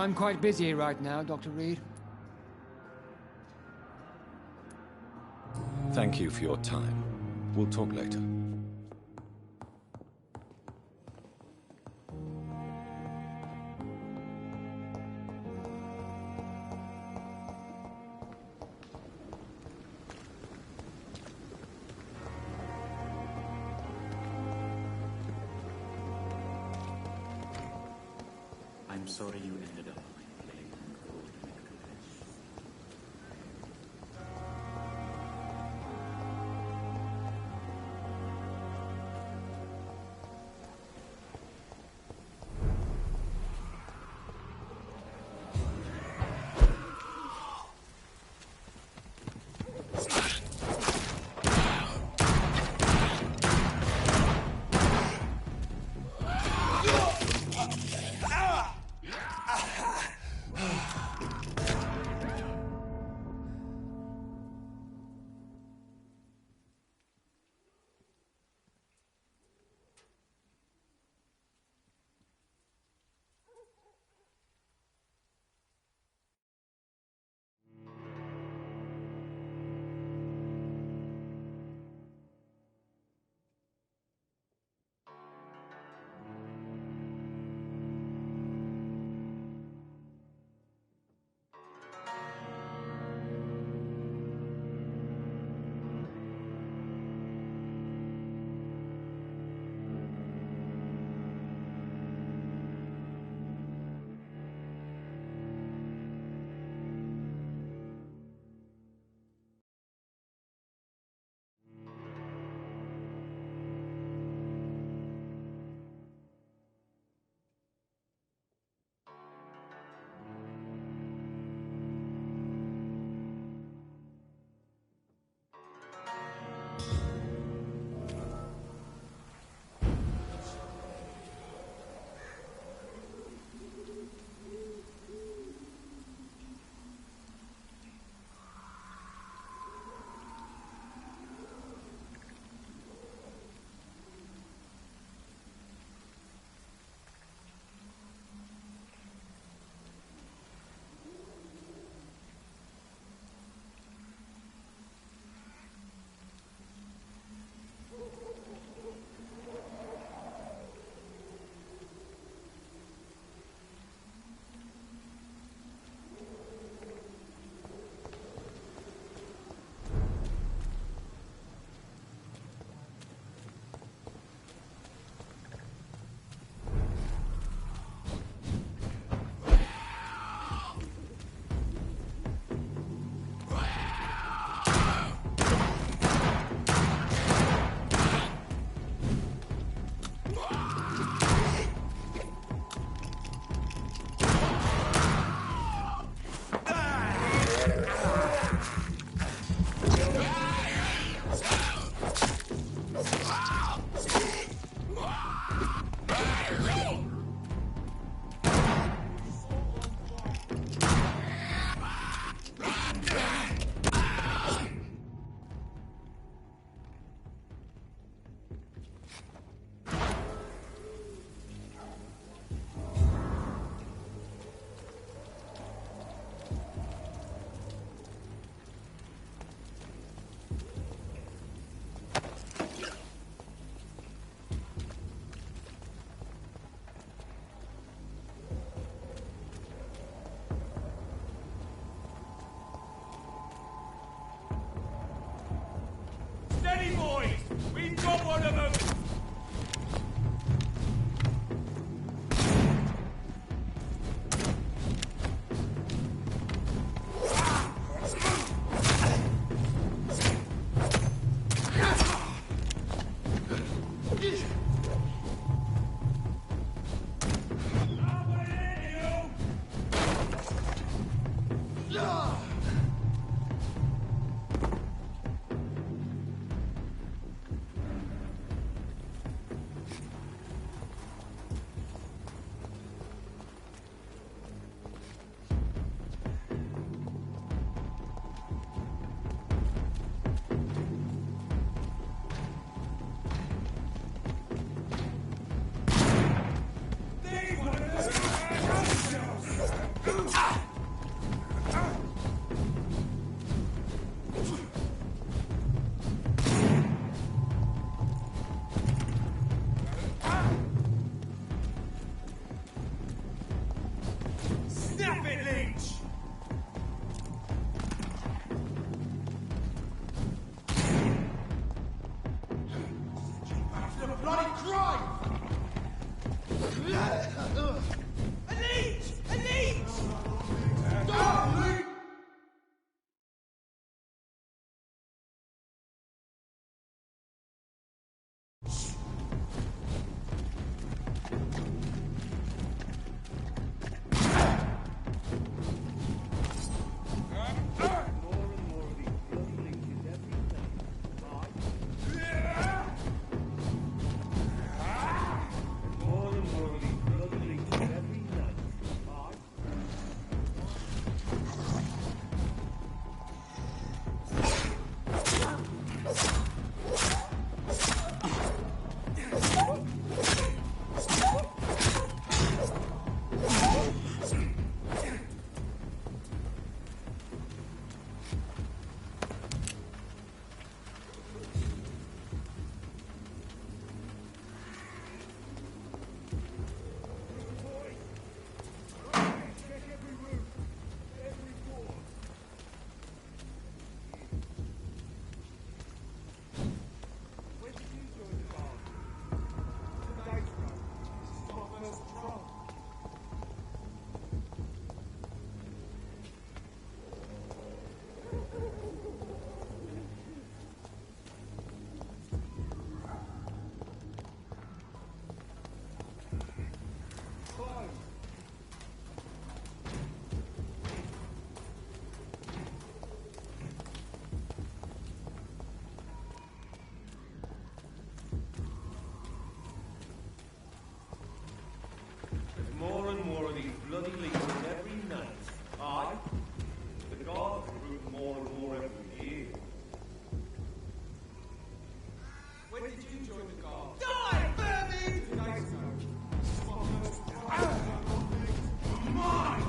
I'm quite busy right now, Dr. Reed. Thank you for your time. We'll talk later. I'm sorry you ended up playing road. got one of them! Snap it, Leech! After the bloody crime! A leech! A leech! Stop, Leech! More and more of these bloody legions every night. Aye. The guards recruit more and more every year. When did you join the guard? Die, vermin! 2 days ago. Mine!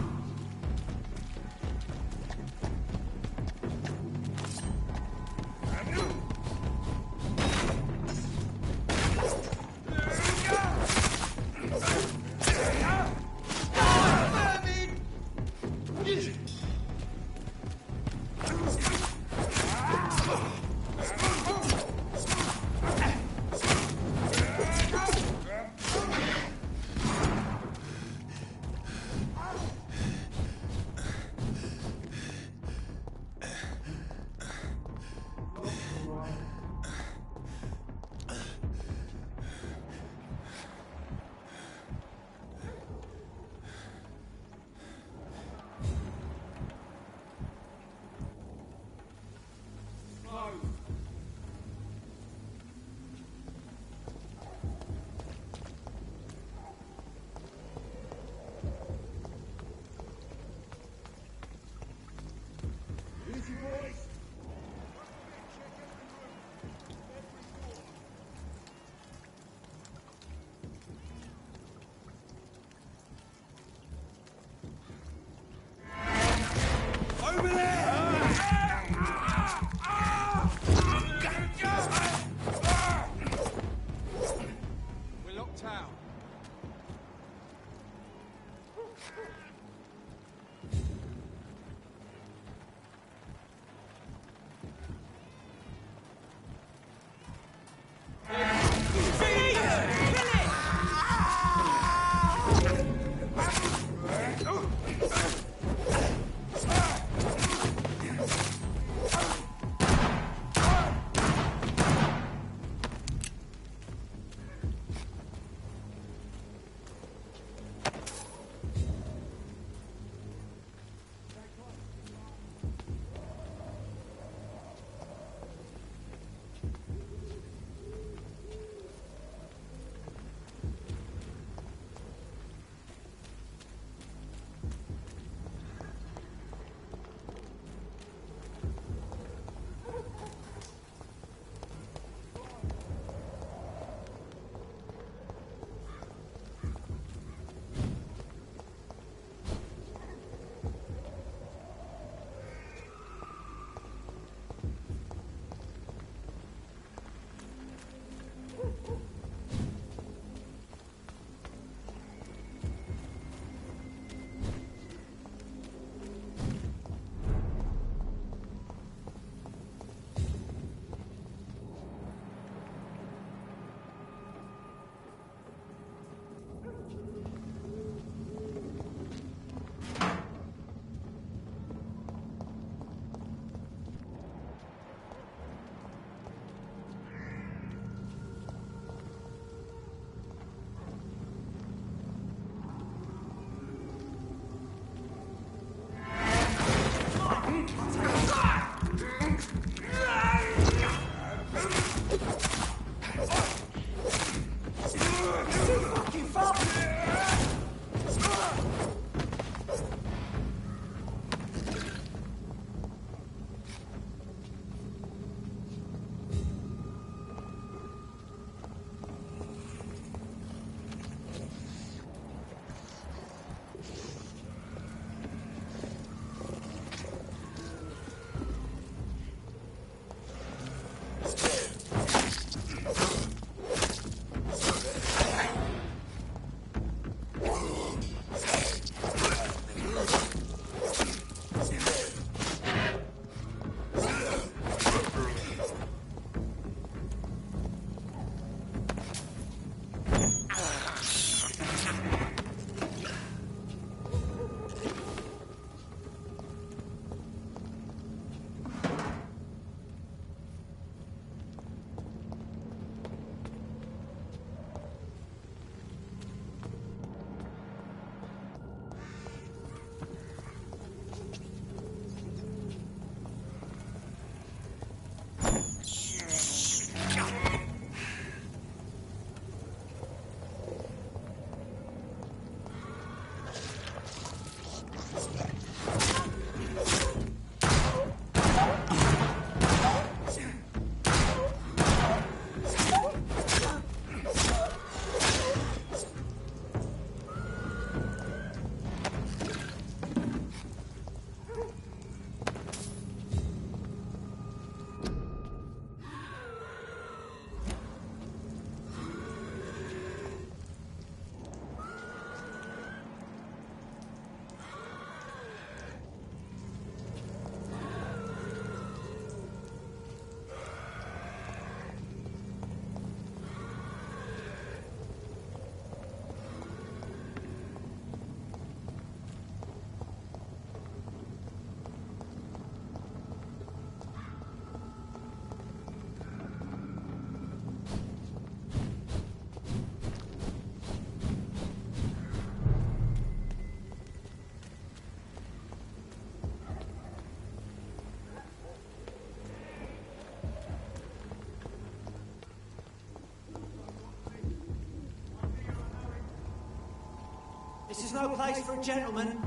This is no place for a gentleman.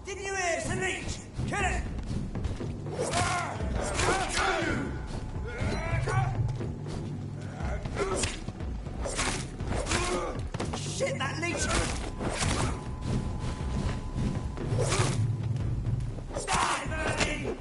Didn't you hear? It's a leech! Kill it! Shit, that leech! Die, Bernie!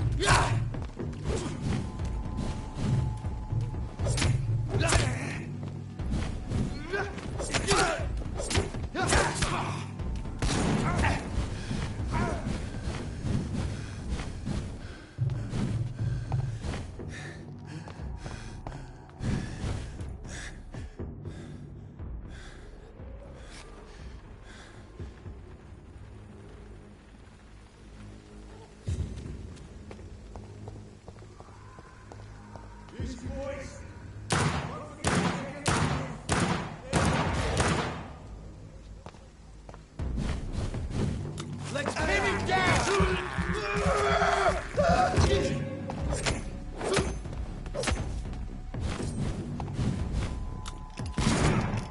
Let's pin him down!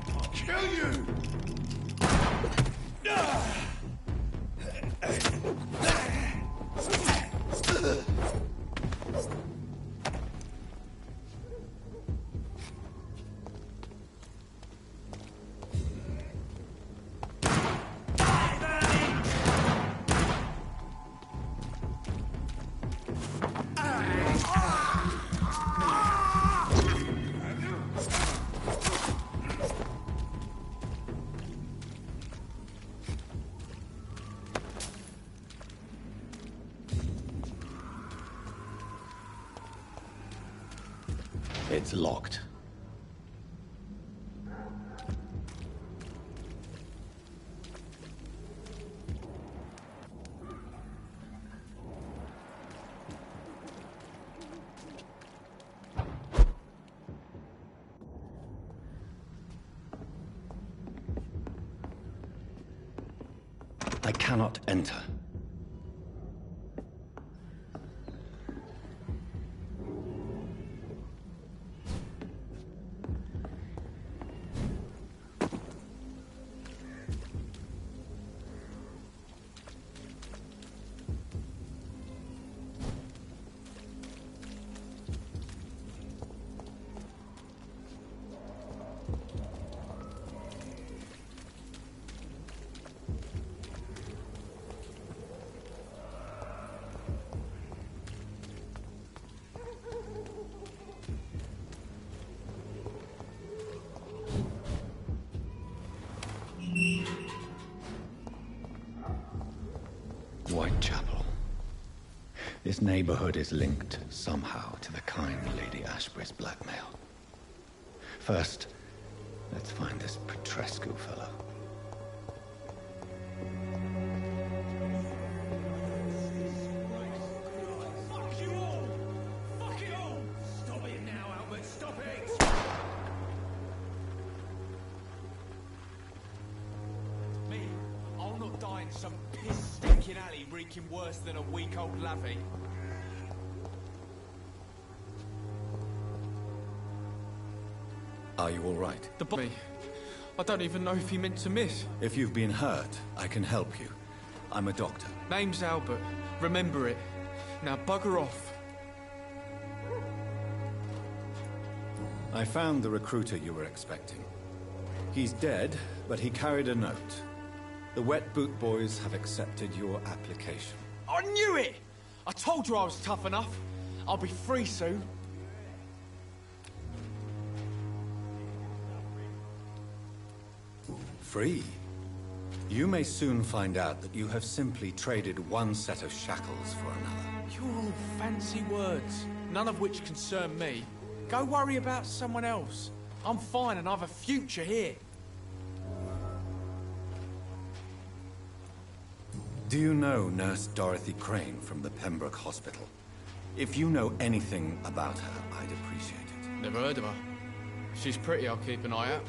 I'll kill you! It's locked. I cannot enter. Whitechapel. This neighborhood is linked somehow to the kind Lady Ashbury's blackmail. First, let's find this Petrescu fellow. Fuck you all! Fuck it all! Stop it now, Albert! Stop it! Me? I'll not die in some piss-stinking alley reeking worse than a week-old lavvy. Are you all right? The body. I don't even know if he meant to miss. If you've been hurt, I can help you. I'm a doctor. Name's Albert. Remember it. Now bugger off. I found the recruiter you were expecting. He's dead, but he carried a note. The Wet Boot Boys have accepted your application. I knew it! I told you I was tough enough. I'll be free soon. Free? You may soon find out that you have simply traded one set of shackles for another. You're all fancy words, none of which concern me. Go worry about someone else. I'm fine and I've a future here. Do you know Nurse Dorothy Crane from the Pembroke Hospital? If you know anything about her, I'd appreciate it. Never heard of her. She's pretty, I'll keep an eye out.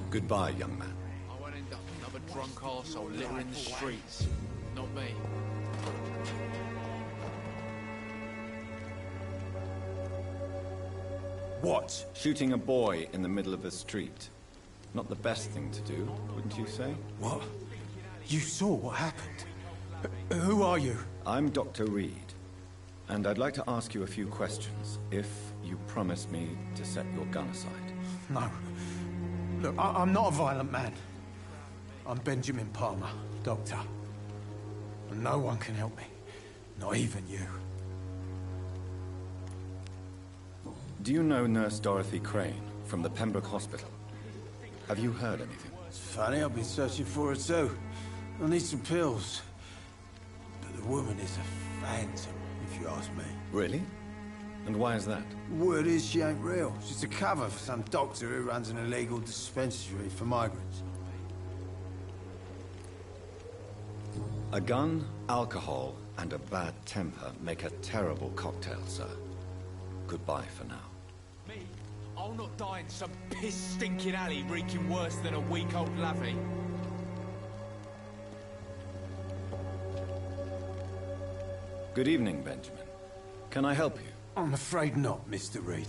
Goodbye, young man. I won't end up another drunk arsehole littering the streets. Not me. What? Shooting a boy in the middle of the street. Not the best thing to do, wouldn't you say? What? You saw what happened? Who are you? I'm Dr. Reed, and I'd like to ask you a few questions, if you promise me to set your gun aside. No. Look, I'm not a violent man. I'm Benjamin Palmer, doctor. And no one can help me. Not even you. Do you know Nurse Dorothy Crane from the Pembroke Hospital? Have you heard anything? It's funny, I've been searching for her too. I need some pills. But the woman is a phantom, if you ask me. Really? And why is that? Word is she ain't real. She's a cover for some doctor who runs an illegal dispensary for migrants. A gun, alcohol, and a bad temper make a terrible cocktail, sir. Goodbye for now. Me? I'll not die in some piss-stinking alley reeking worse than a week-old lavvy. Good evening, Benjamin. Can I help you? I'm afraid not, Mr. Reed.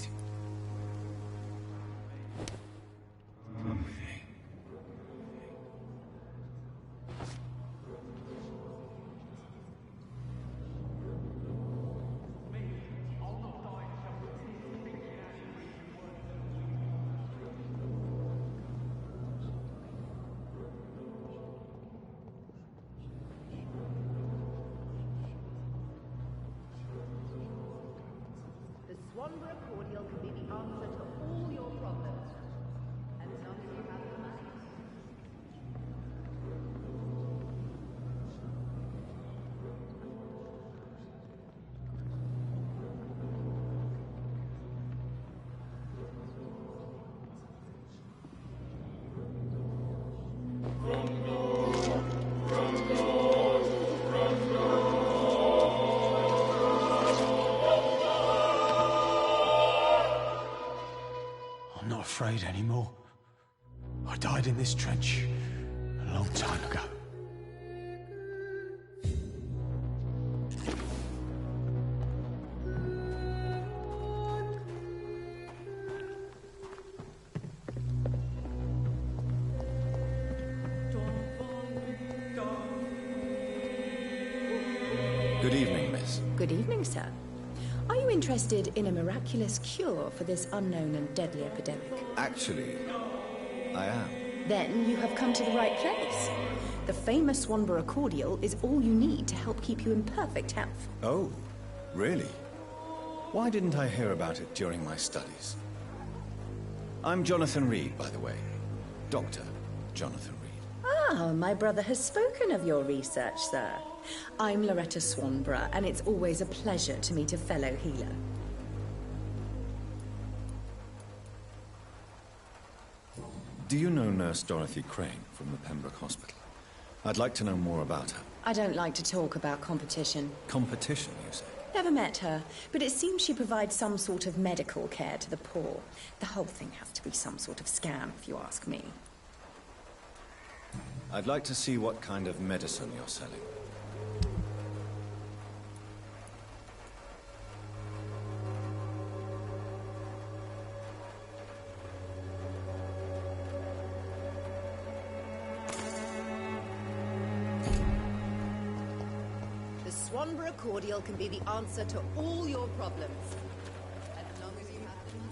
The Swanborough cordial can be the answer to all your problems. As long as you have the money. I'm not afraid anymore. I died in this trench a long time ago. Good evening, miss. Good evening, sir. Are you interested in a miraculous cure for this unknown and deadly epidemic? Actually, I am. Then you have come to the right place. The famous Swanborough cordial is all you need to help keep you in perfect health. Oh, really? Why didn't I hear about it during my studies? I'm Jonathan Reed, by the way. Dr. Jonathan Reed. Ah, my brother has spoken of your research, sir. I'm Loretta Swanborough, and it's always a pleasure to meet a fellow healer. Do you know Nurse Dorothy Crane from the Pembroke Hospital? I'd like to know more about her. I don't like to talk about competition. Competition, you say? Never met her, but it seems she provides some sort of medical care to the poor. The whole thing has to be some sort of scam, if you ask me. I'd like to see what kind of medicine you're selling. The Swanborough cordial can be the answer to all your problems. As long as you have the money.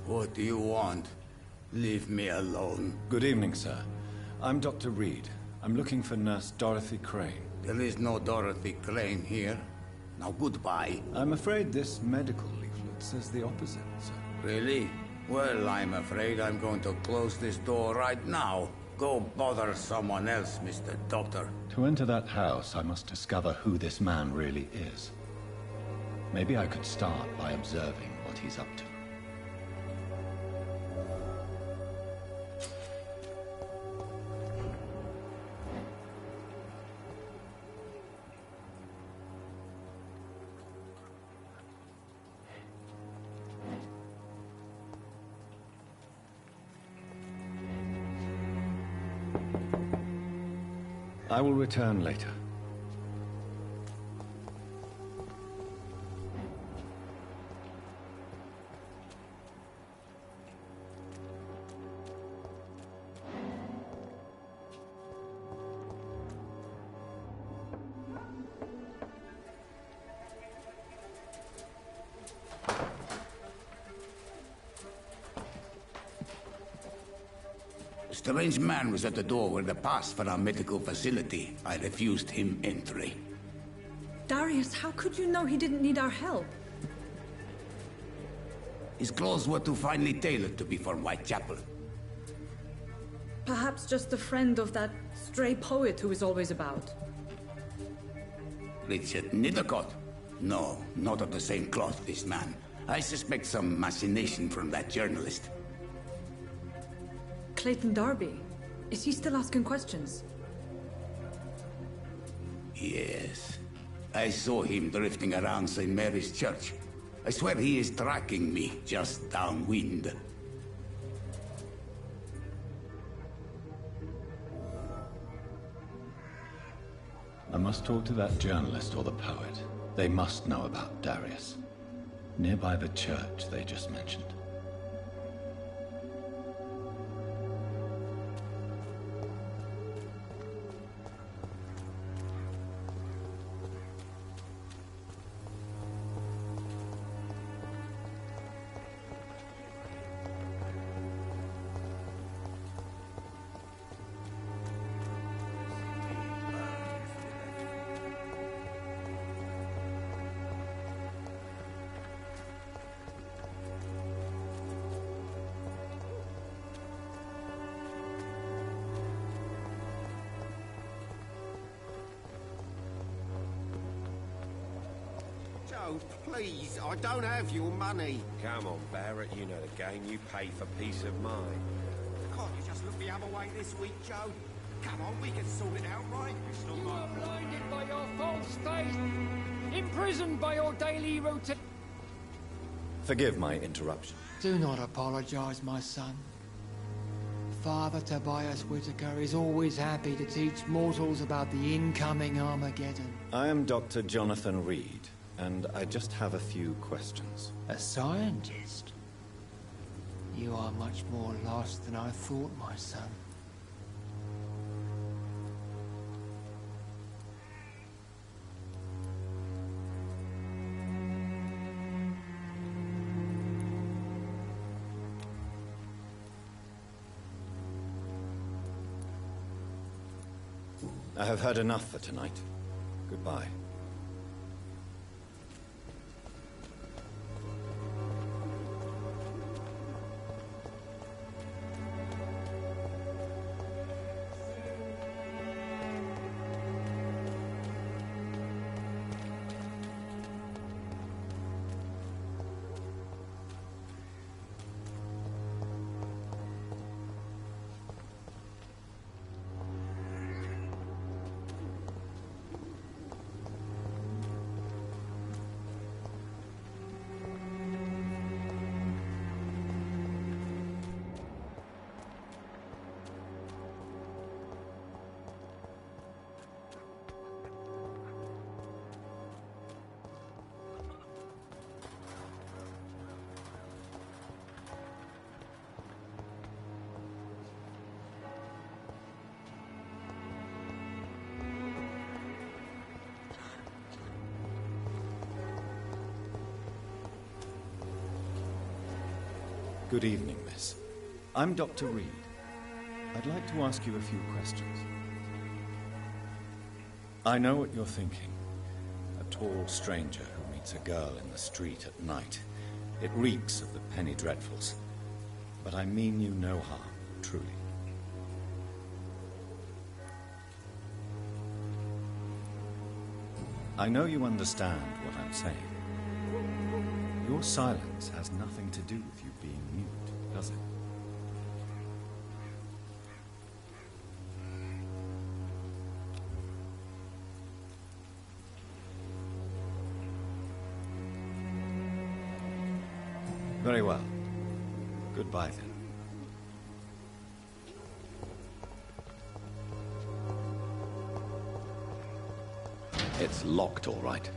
What do you want? Leave me alone. Good evening, sir. I'm Dr. Reed. I'm looking for Nurse Dorothy Crane. There is no Dorothy Crane here. Now goodbye. I'm afraid this medical leaflet says the opposite, sir. Really? Well, I'm afraid I'm going to close this door right now. Go bother someone else, Mr. Doctor. To enter that house, I must discover who this man really is. Maybe I could start by observing what he's up to. I will return later. A strange man was at the door with a pass for our medical facility. I refused him entry. Darius, how could you know he didn't need our help? His clothes were too finely tailored to be for Whitechapel. Perhaps just a friend of that stray poet who is always about. Richard Nethercott? No, not of the same cloth, this man. I suspect some machination from that journalist. Clayton Darby. Is he still asking questions? Yes. I saw him drifting around St. Mary's Church. I swear he is tracking me just downwind. I must talk to that journalist or the poet. They must know about Darius. Nearby the church they just mentioned. Joe, please, I don't have your money. Come on, Barrett, you know the game. You pay for peace of mind. Can't you just look the other way this week, Joe? Come on, we can sort it out, right? You are blinded by your false faith, imprisoned by your daily routine. Forgive my interruption. Do not apologize, my son. Father Tobias Whitaker is always happy to teach mortals about the incoming Armageddon. I am Dr. Jonathan Reed, and I just have a few questions. A scientist? You are much more lost than I thought, my son. I have heard enough for tonight. Goodbye. Good evening, miss. I'm Dr. Reed. I'd like to ask you a few questions. I know what you're thinking. A tall stranger who meets a girl in the street at night. It reeks of the penny dreadfuls. But I mean you no harm, truly. I know you understand what I'm saying. Your silence has nothing to do with you being mute, does it? Very well. Goodbye, then. It's locked, all right.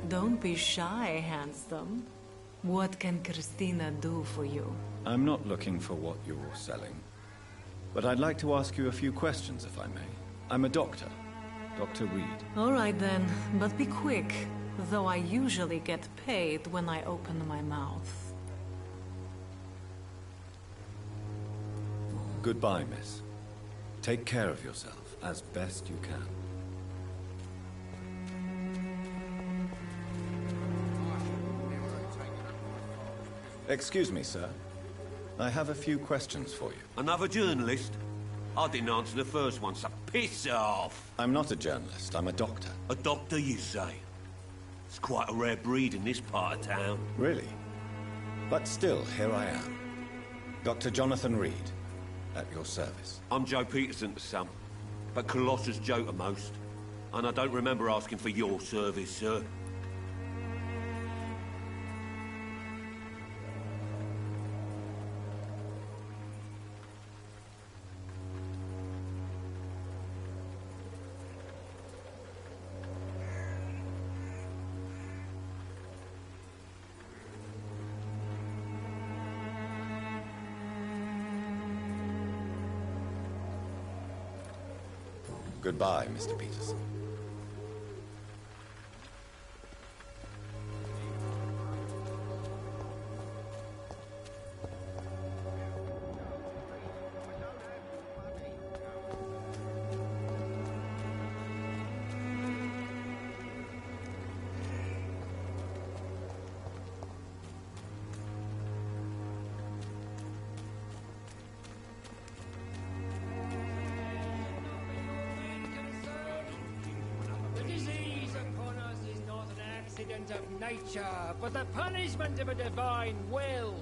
Don't be shy, handsome. What can Christina do for you? I'm not looking for what you're selling. But I'd like to ask you a few questions, if I may. I'm a doctor. Dr. Reed. All right then, but be quick. Though I usually get paid when I open my mouth. Goodbye, miss. Take care of yourself, as best you can. Excuse me, sir. I have a few questions for you. Another journalist? I didn't answer the first one, so piss off! I'm not a journalist, I'm a doctor. A doctor, you say? It's quite a rare breed in this part of town. Really? But still, here I am. Dr. Jonathan Reed, at your service. I'm Joe Peterson to some, but Colossus Joe to most. And I don't remember asking for your service, sir. Goodbye, Mr. Peterson. Of nature, but the punishment of a divine will.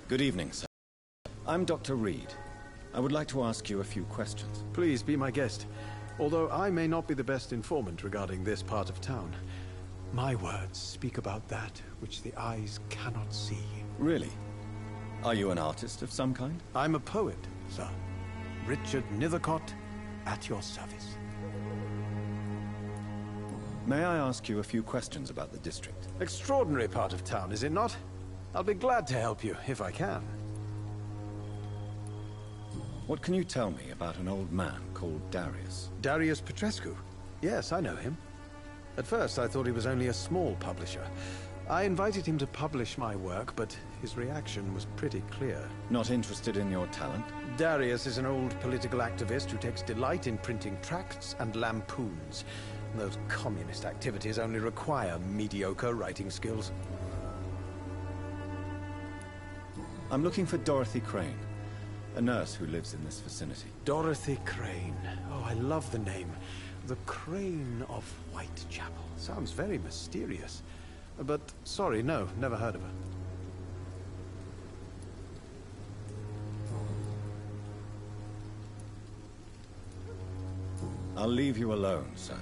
Good evening, sir. I'm Dr. Reed. I would like to ask you a few questions. Please be my guest. Although I may not be the best informant regarding this part of town, my words speak about that which the eyes cannot see. Really? Are you an artist of some kind? I'm a poet, sir. Richard Nethercott, at your service. May I ask you a few questions about the district? Extraordinary part of town, is it not? I'll be glad to help you, if I can. What can you tell me about an old man called Darius? Darius Petrescu? Yes, I know him. At first, I thought he was only a small publisher. I invited him to publish my work, but his reaction was pretty clear. Not interested in your talent? Darius is an old political activist who takes delight in printing tracts and lampoons. Those communist activities only require mediocre writing skills. I'm looking for Dorothy Crane, a nurse who lives in this vicinity. Dorothy Crane. Oh, I love the name. The Crane of Whitechapel. Sounds very mysterious. But, sorry, no, never heard of her. I'll leave you alone, sir.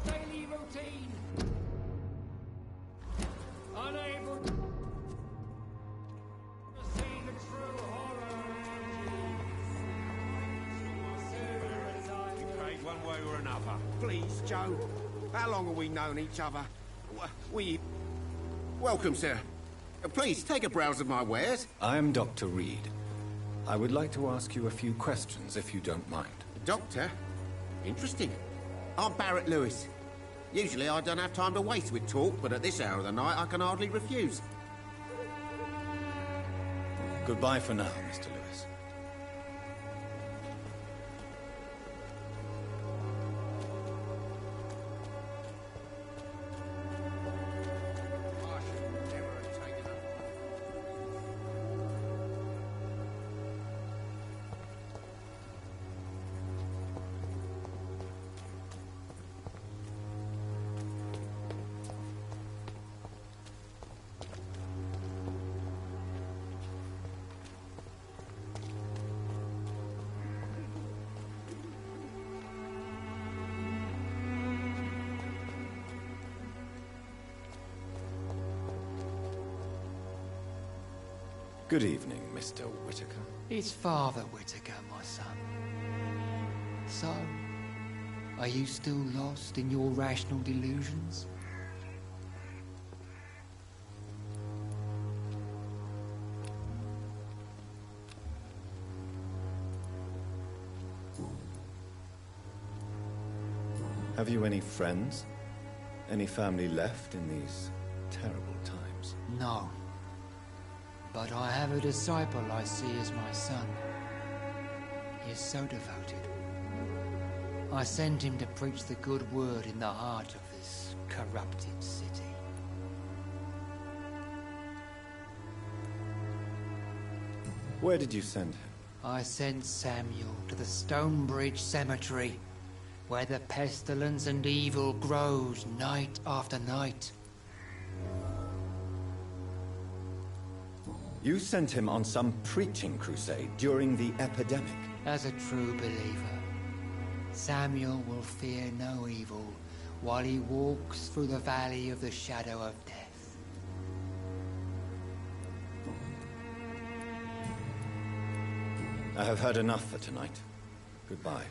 Daily routine. Unable to see the true horror. Craig, one way or another. Please, Joe. How long have we known each other? Welcome, sir. Please, take a browse of my wares. I'm Dr. Reed. I would like to ask you a few questions, if you don't mind. Doctor? Interesting. I'm Barrett Lewis. Usually I don't have time to waste with talk, but at this hour of the night I can hardly refuse. Goodbye for now, Mr. Lewis. Good evening, Mr. Whitaker. It's Father Whitaker, my son. So, are you still lost in your rational delusions? Have you any friends? Any family left in these terrible times? No. But I have a disciple I see as my son. He is so devoted. I send him to preach the good word in the heart of this corrupted city. Where did you send him? I sent Samuel to the Stonebridge Cemetery, where the pestilence and evil grows night after night. You sent him on some preaching crusade during the epidemic. As a true believer, Samuel will fear no evil while he walks through the valley of the shadow of death. I have heard enough for tonight. Goodbye.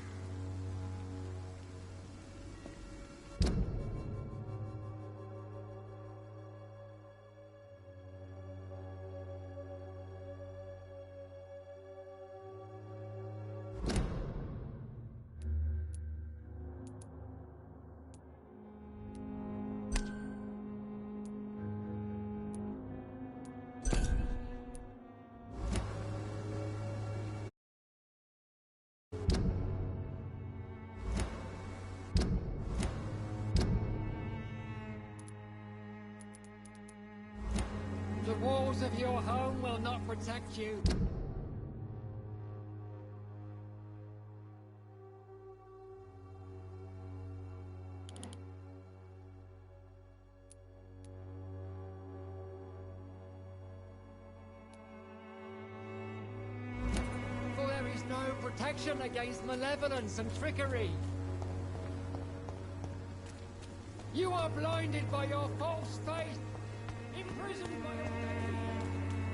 walls of your home will not protect you. For there is no protection against malevolence and trickery. You are blinded by your false faith, imprisoned by your...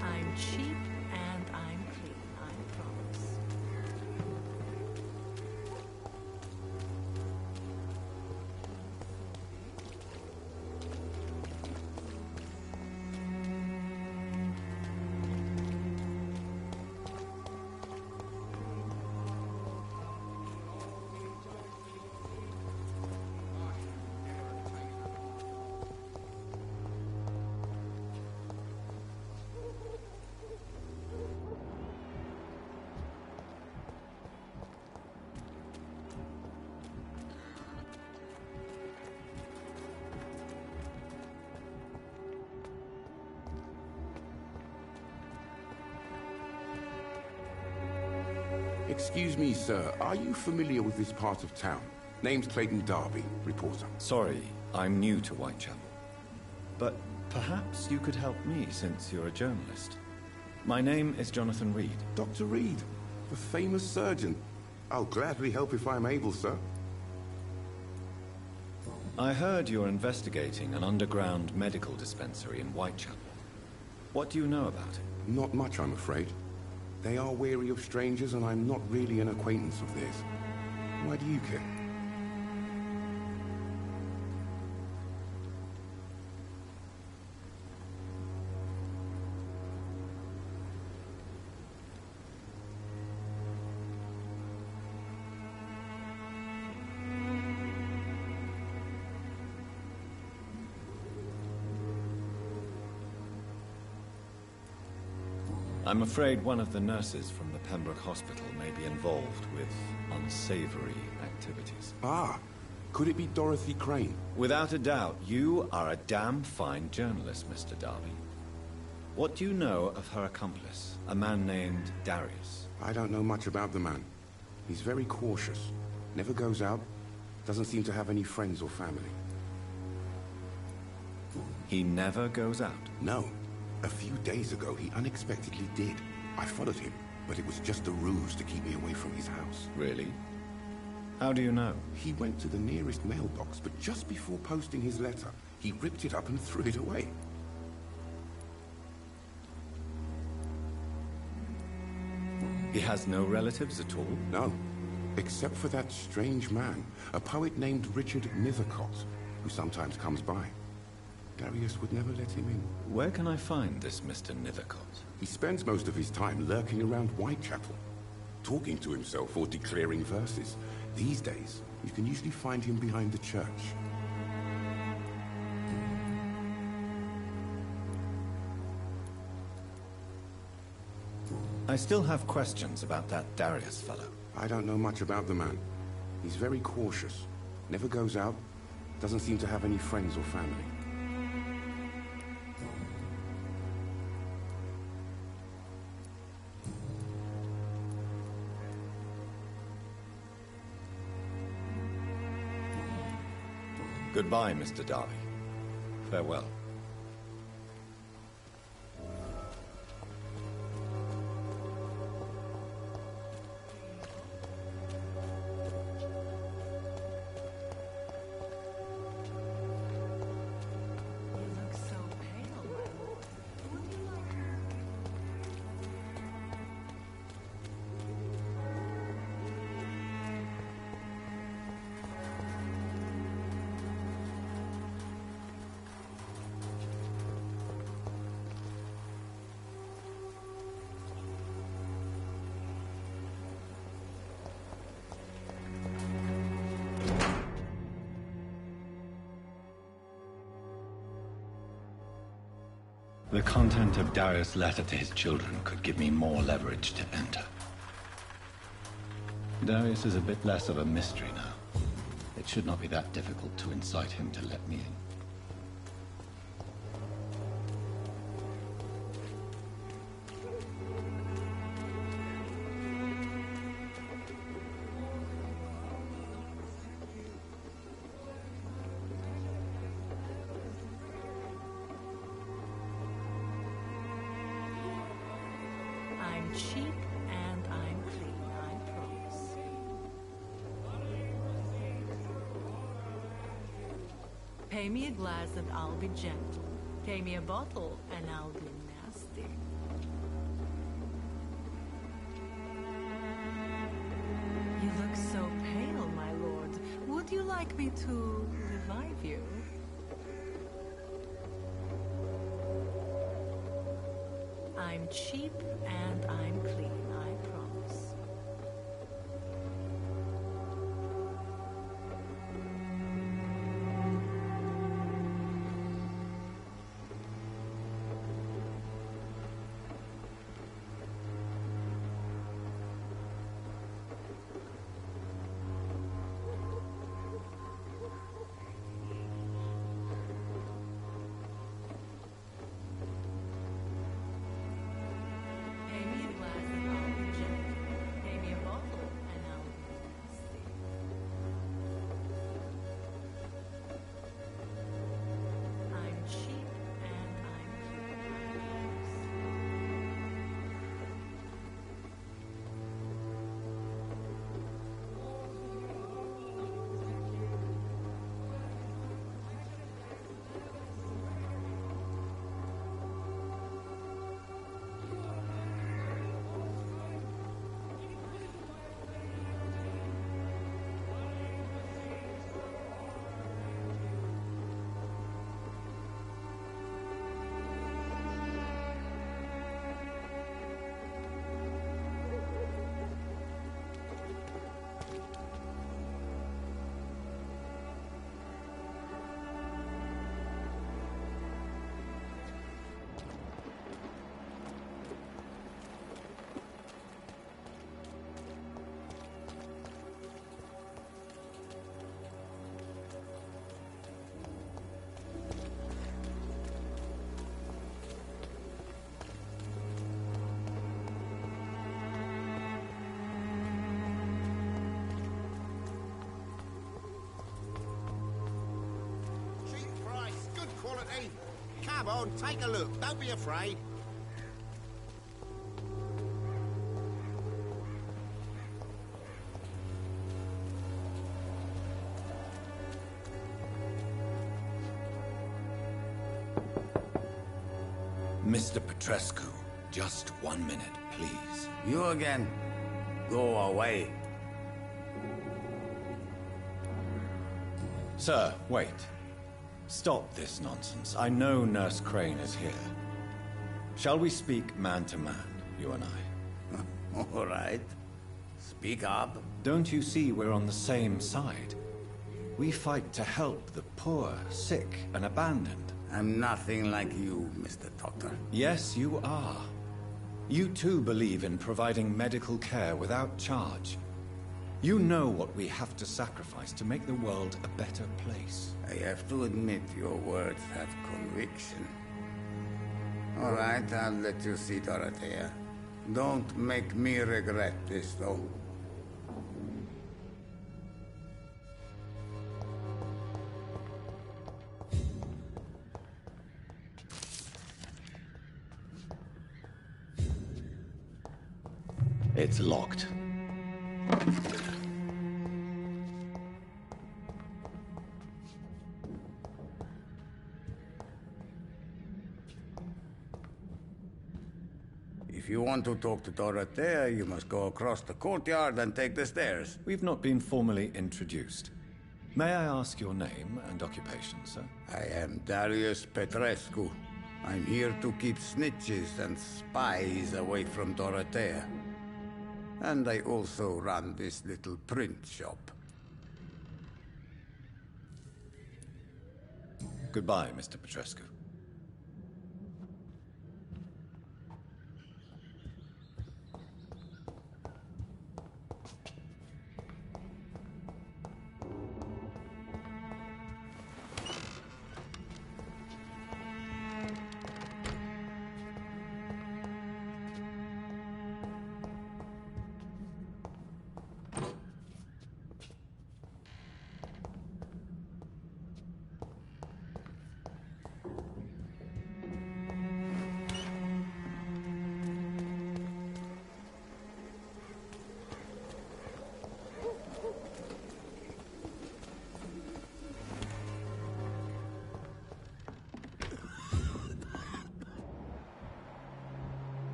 I'm cheap and I'm clean, I promise. Excuse me, sir. Are you familiar with this part of town? Name's Clayton Darby, reporter. Sorry, I'm new to Whitechapel. But perhaps you could help me since you're a journalist. My name is Jonathan Reed. Dr. Reed, the famous surgeon. I'll gladly help if I'm able, sir. I heard you're investigating an underground medical dispensary in Whitechapel. What do you know about it? Not much, I'm afraid. They are wary of strangers, and I'm not really an acquaintance of theirs. Why do you care? I'm afraid one of the nurses from the Pembroke Hospital may be involved with unsavory activities. Ah, could it be Dorothy Crane? Without a doubt, you are a damn fine journalist, Mr. Darby. What do you know of her accomplice, a man named Darius? I don't know much about the man. He's very cautious. Never goes out. Doesn't seem to have any friends or family. He never goes out? No. A few days ago, he unexpectedly did. I followed him, but it was just a ruse to keep me away from his house. Really? How do you know? He went to the nearest mailbox, but just before posting his letter, he ripped it up and threw it away. He has no relatives at all? No, except for that strange man, a poet named Richard Nethercott, who sometimes comes by. Darius would never let him in. Where can I find this Mr. Nethercott? He spends most of his time lurking around Whitechapel, talking to himself or declaring verses. These days, you can usually find him behind the church. I still have questions about that Darius fellow. I don't know much about the man. He's very cautious. Never goes out. Doesn't seem to have any friends or family. Goodbye, Mr. Darby. Farewell. The content of Darius' letter to his children could give me more leverage to enter. Darius is a bit less of a mystery now. It should not be that difficult to incite him to let me in. Pay me a glass and I'll be gentle. Pay me a bottle and I'll be nasty. You look so pale, my lord. Would you like me to revive you? I'm cheap and I'm clean, I promise. Quality. Come on, take a look. Don't be afraid. Mr. Petrescu, just 1 minute, please. You again? Go away. Sir, wait. Stop this nonsense. I know Nurse Crane is here. Shall we speak man to man, you and I? All right. Speak up. Don't you see we're on the same side? We fight to help the poor, sick, and abandoned. I'm nothing like you, Mr. Doctor. Yes, you are. You too believe in providing medical care without charge. You know what we have to sacrifice to make the world a better place. I have to admit your words have conviction. All right, I'll let you see Dorothea. Don't make me regret this, though. It's locked. If you want to talk to Dorothea, you must go across the courtyard and take the stairs. We've not been formally introduced. May I ask your name and occupation, sir? I am Darius Petrescu. I'm here to keep snitches and spies away from Dorothea. And I also run this little print shop. Goodbye, Mr. Petrescu.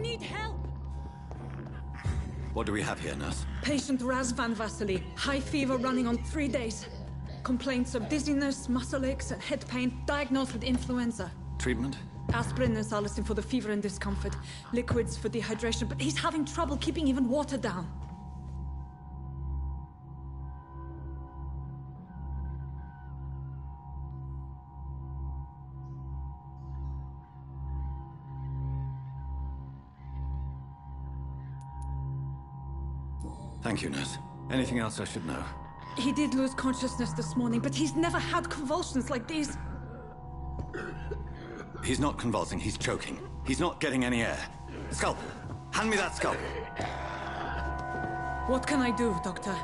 need help! What do we have here, nurse? Patient Raz Van Vasily. High fever running on 3 days. Complaints of dizziness, muscle aches, and head pain. Diagnosed with influenza. Treatment? Aspirin and salicin for the fever and discomfort. Liquids for dehydration, but he's having trouble keeping even water down. Thank you, nurse. Anything else I should know? He did lose consciousness this morning, but he's never had convulsions like these. He's not convulsing, he's choking. He's not getting any air. Scalpel! Hand me that scalpel! What can I do, Doctor?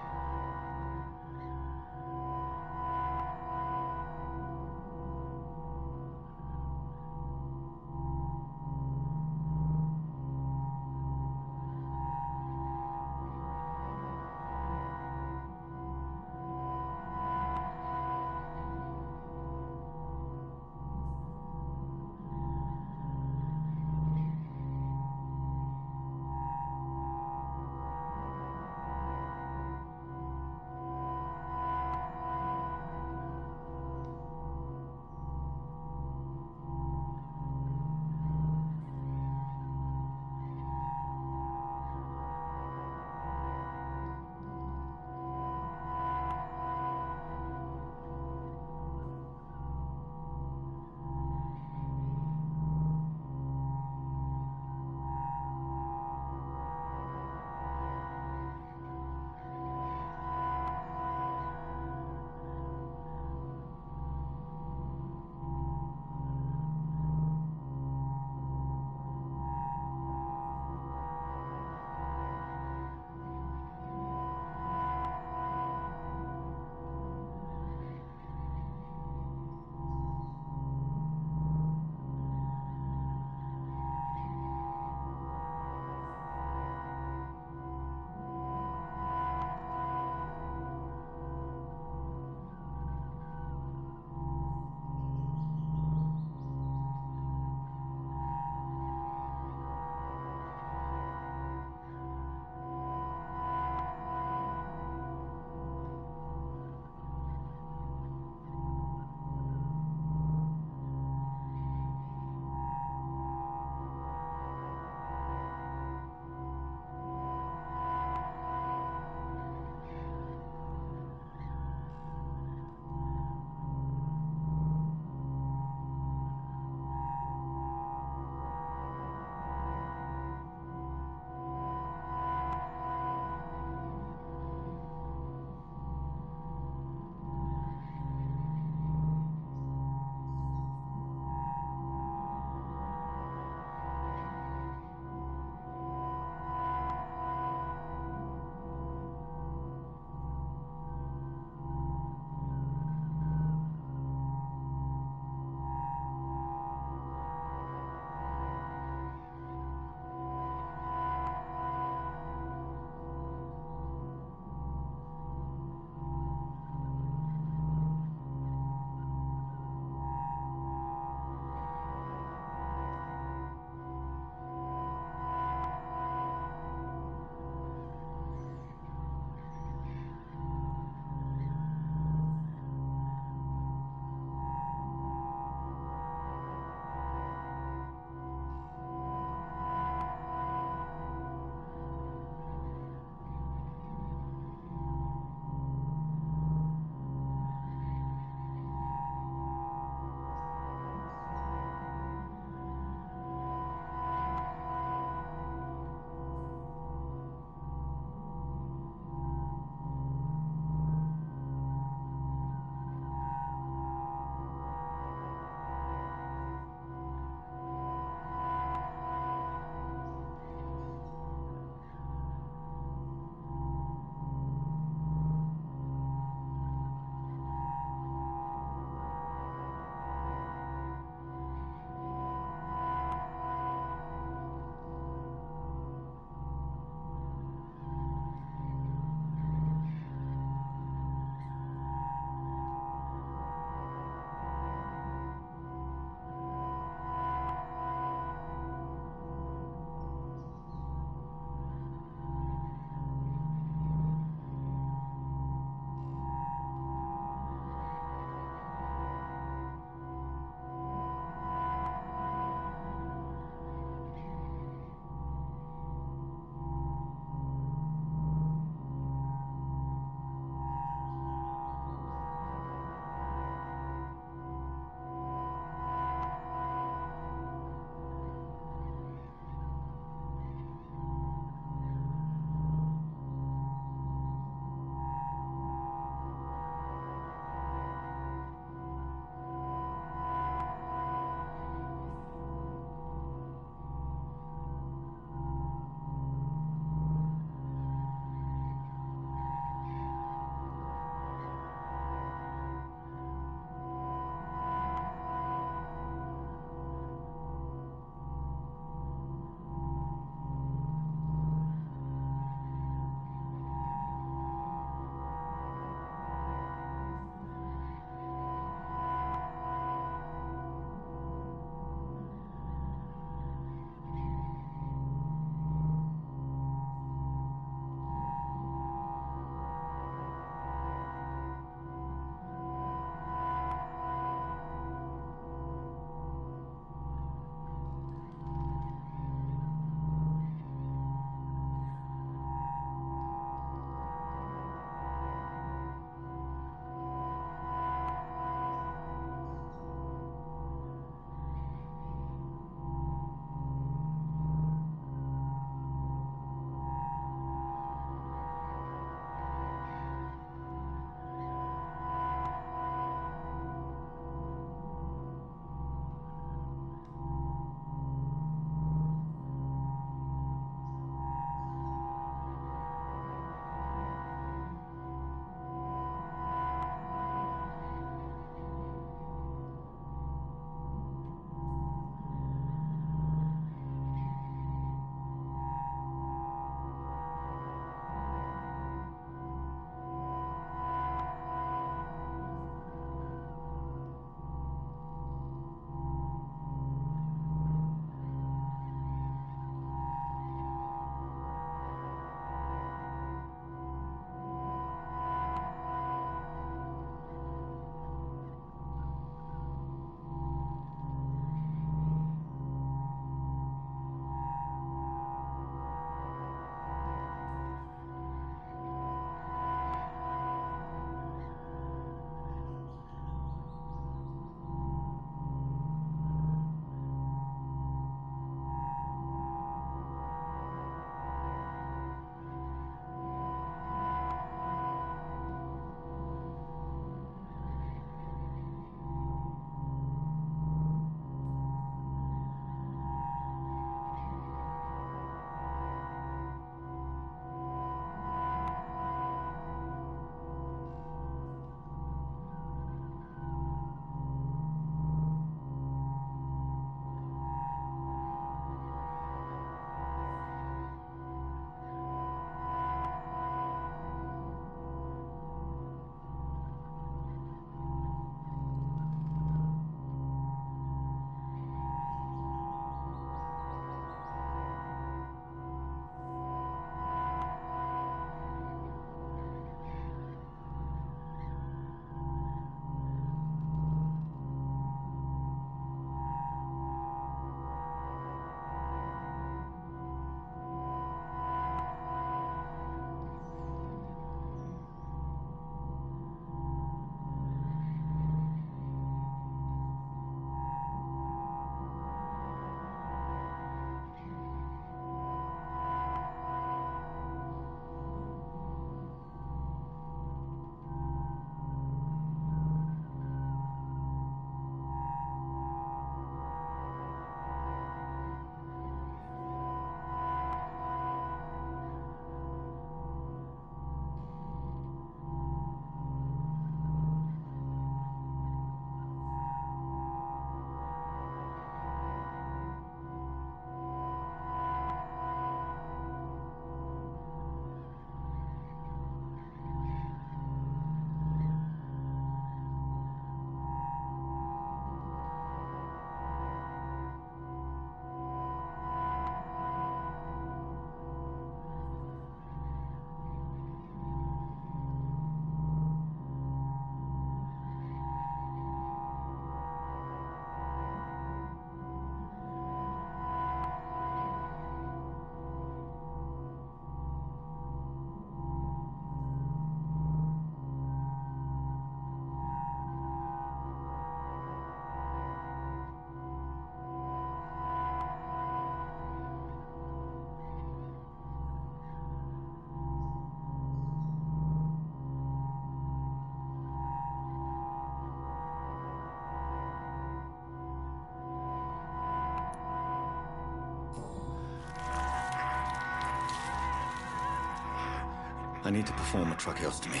I need to perform a tracheostomy.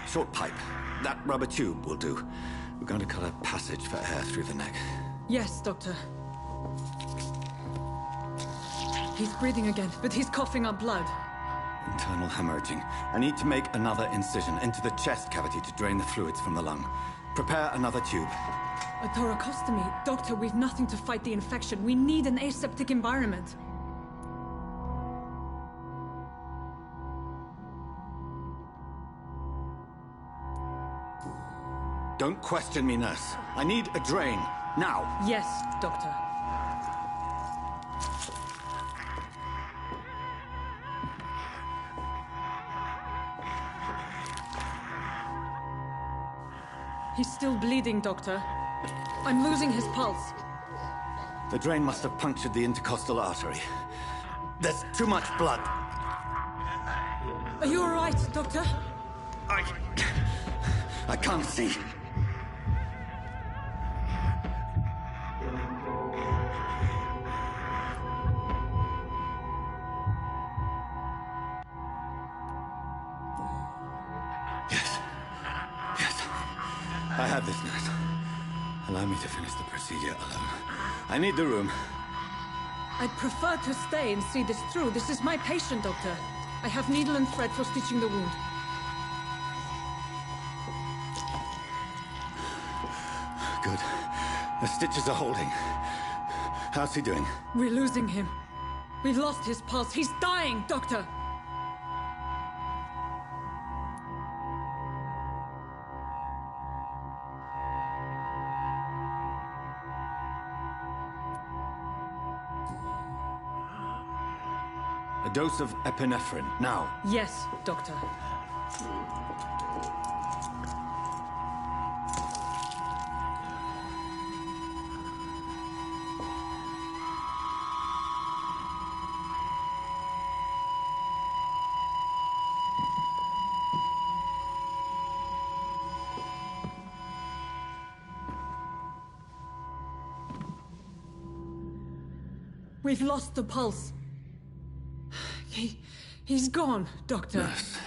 Short pipe. That rubber tube will do. We're going to cut a passage for air through the neck. Yes, Doctor. He's breathing again, but he's coughing up blood. Internal hemorrhaging. I need to make another incision into the chest cavity to drain the fluids from the lung. Prepare another tube. A thoracostomy? Doctor, we've nothing to fight the infection. We need an aseptic environment. Don't question me, nurse. I need a drain. Now. Yes, Doctor. He's still bleeding, Doctor. I'm losing his pulse. The drain must have punctured the intercostal artery. There's too much blood. Are you all right, Doctor? I can't see. I have this, nurse. Allow me to finish the procedure alone. I need the room. I'd prefer to stay and see this through. This is my patient, Doctor. I have needle and thread for stitching the wound. Good. The stitches are holding. How's he doing? We're losing him. We've lost his pulse. He's dying, Doctor! A dose of epinephrine, now. Yes, Doctor. We've lost the pulse. He's gone, Doctor. Nurse,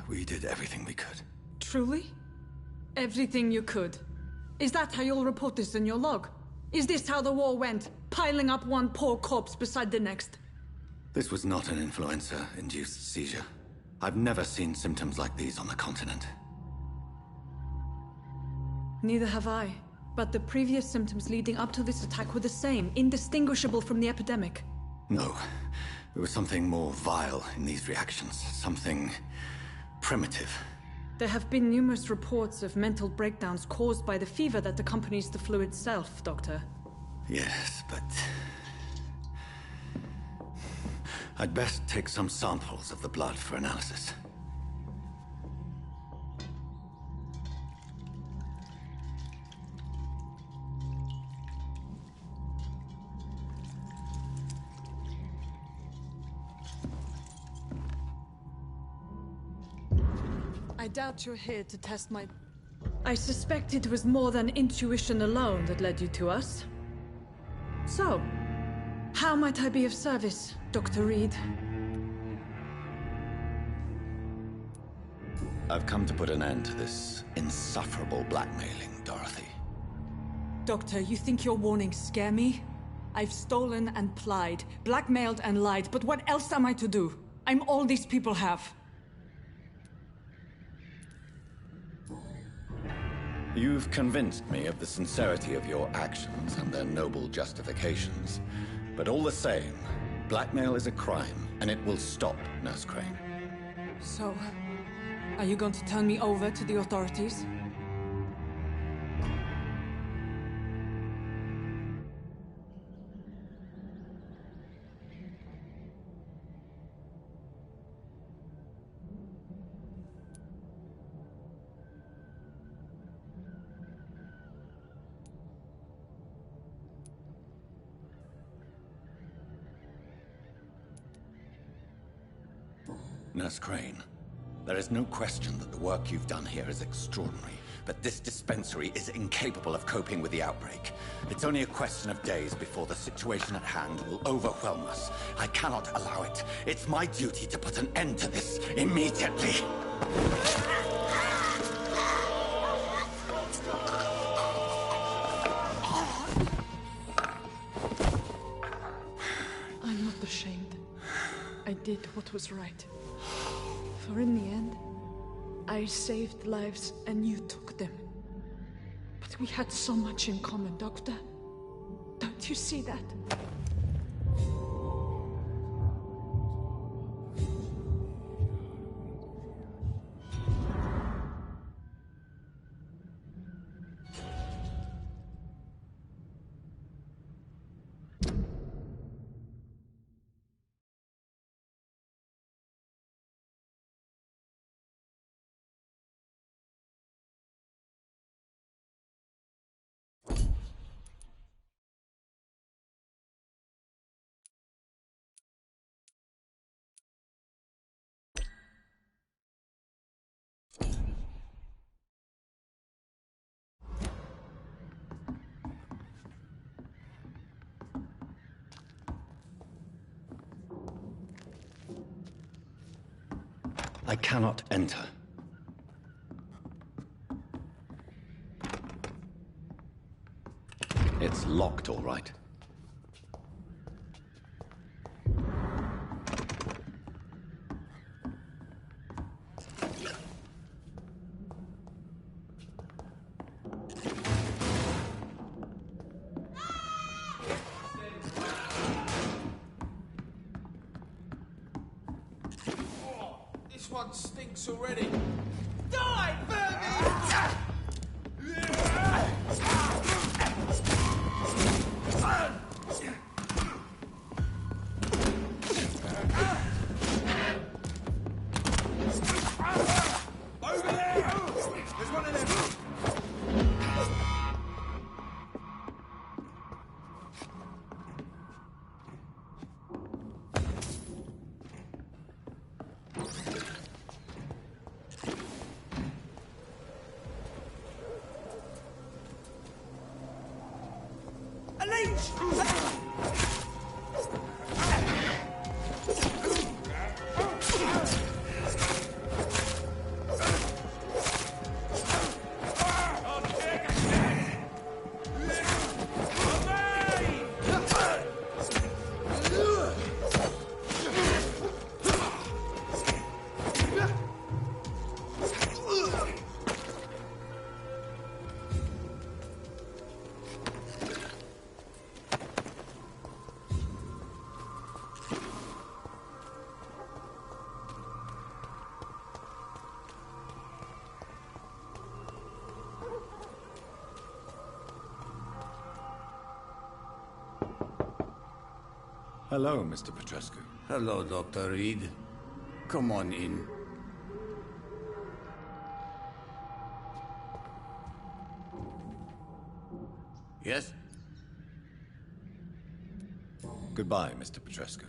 we did everything we could. Truly? Everything you could? Is that how you'll report this in your log? Is this how the war went? Piling up one poor corpse beside the next? This was not an influenza-induced seizure. I've never seen symptoms like these on the continent. Neither have I. But the previous symptoms leading up to this attack were the same, indistinguishable from the epidemic. No. There was something more vile in these reactions. Something primitive. There have been numerous reports of mental breakdowns caused by the fever that accompanies the flu itself, Doctor. Yes, but... I'd best take some samples of the blood for analysis. I doubt you're here to test my... I suspect it was more than intuition alone that led you to us. So, how might I be of service, Dr. Reed? I've come to put an end to this insufferable blackmailing, Dorothy. Doctor, you think your warnings scare me? I've stolen and plied, blackmailed and lied, but what else am I to do? I'm all these people have. You've convinced me of the sincerity of your actions and their noble justifications. But all the same, blackmail is a crime, and it will stop, Nurse Crane. So, are you going to turn me over to the authorities? Nurse Crane, there is no question that the work you've done here is extraordinary. but this dispensary is incapable of coping with the outbreak. It's only a question of days before the situation at hand will overwhelm us. I cannot allow it. It's my duty to put an end to this immediately. I'm not ashamed. I did what was right. For in the end, I saved lives and you took them. But we had so much in common, Doctor. Don't you see that? I cannot enter. It's locked, all right. This one stinks already. Die, Over there! There's one of them. A leech! Hello, Mr. Petrescu. Hello, Dr. Reed. Come on in. Yes? Goodbye, Mr. Petrescu.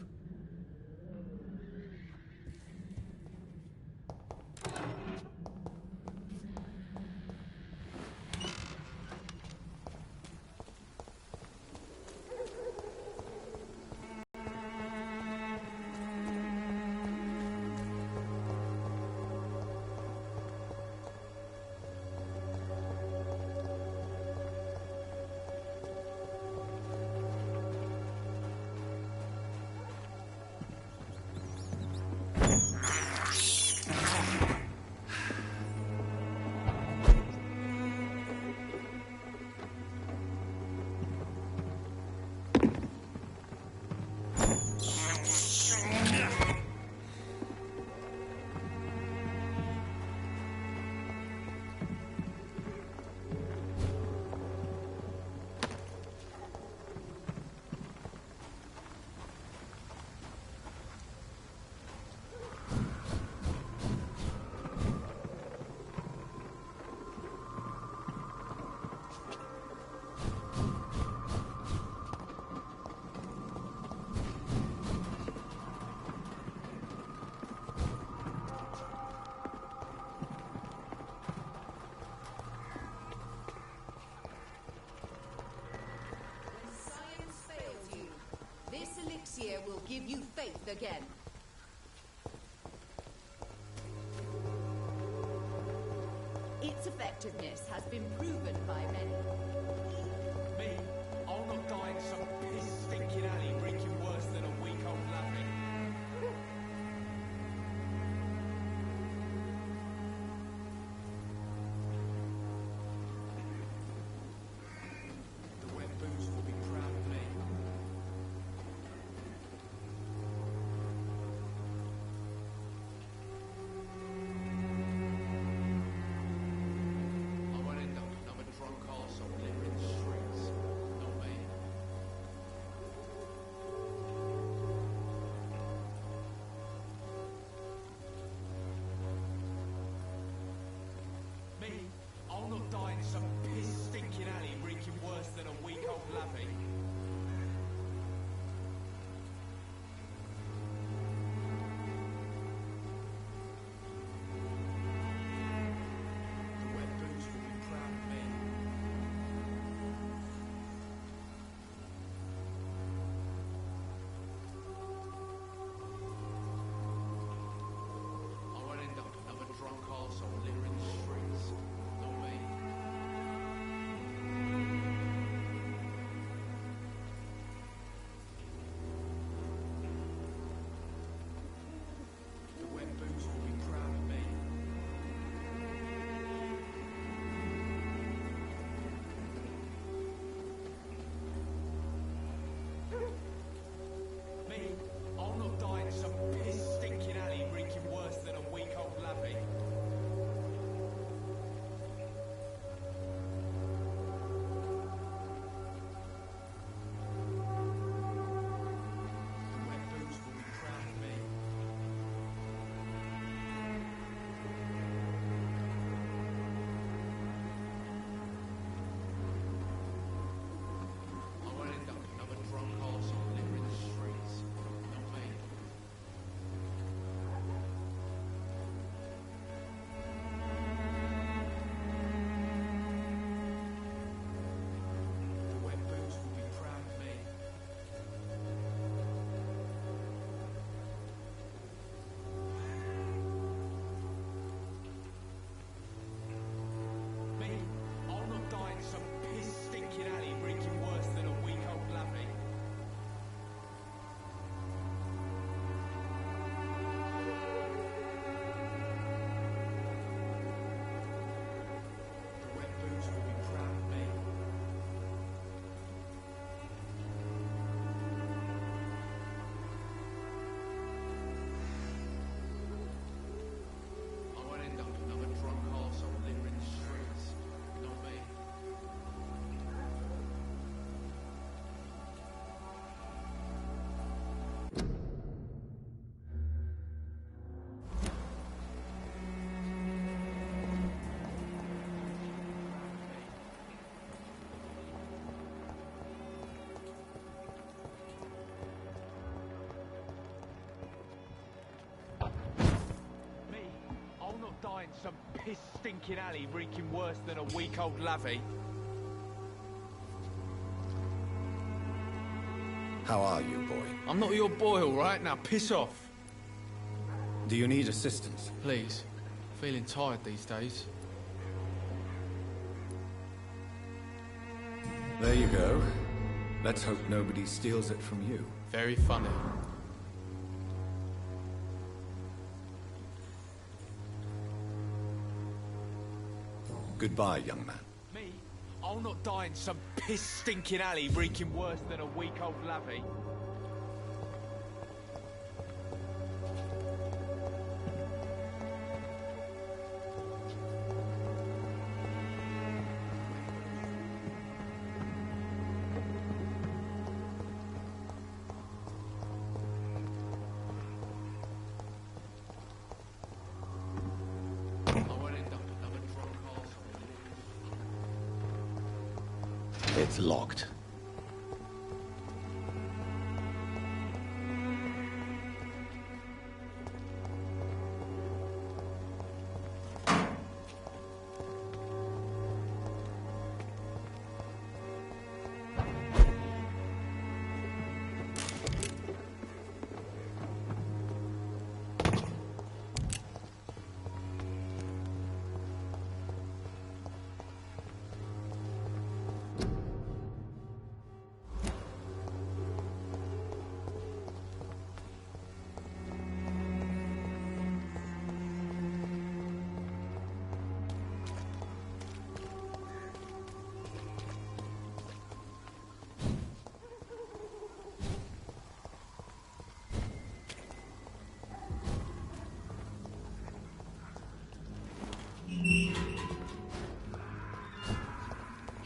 faith again. Its effectiveness has been proven by many. Me, I'll not die in some piss-stinking alley reeking worse than a week-old lavvy. The wet boots will be proud of me. I won't end up another drunk arsehole littering the streets. Not me. Me, I'll not die in some piss-stinking alley reeking worse than a week-old lavvy. The wet boots will be proud of me. I won't end up another drunk arsehole littering the streets. Not me. The wet boots will be proud of me. Me, I'll not die in some piss-stinking alley reeking worse than a week-old lavvy. The wet boots will be proud of me. I won't end up another drunk arsehole littering the streets. Not me. The wet boots will be proud of me. Me, I'll not die in some piss-stinking alley reeking worse than a week-old lavvy. The wet boots will be proud of me. I won't end up another drunk arsehole littering the streets. Not me. Me, I'll not die in some piss-stinking alley reeking worse than a week-old lavvy. How are you, boy? I'm not your boy, all right? Now piss off. Do you need assistance? Please. Feeling tired these days. There you go. Let's hope nobody steals it from you. Very funny. Goodbye, young man. Me, I'll not die in some piss-stinking alley reeking worse than a week-old lavvy. It's locked.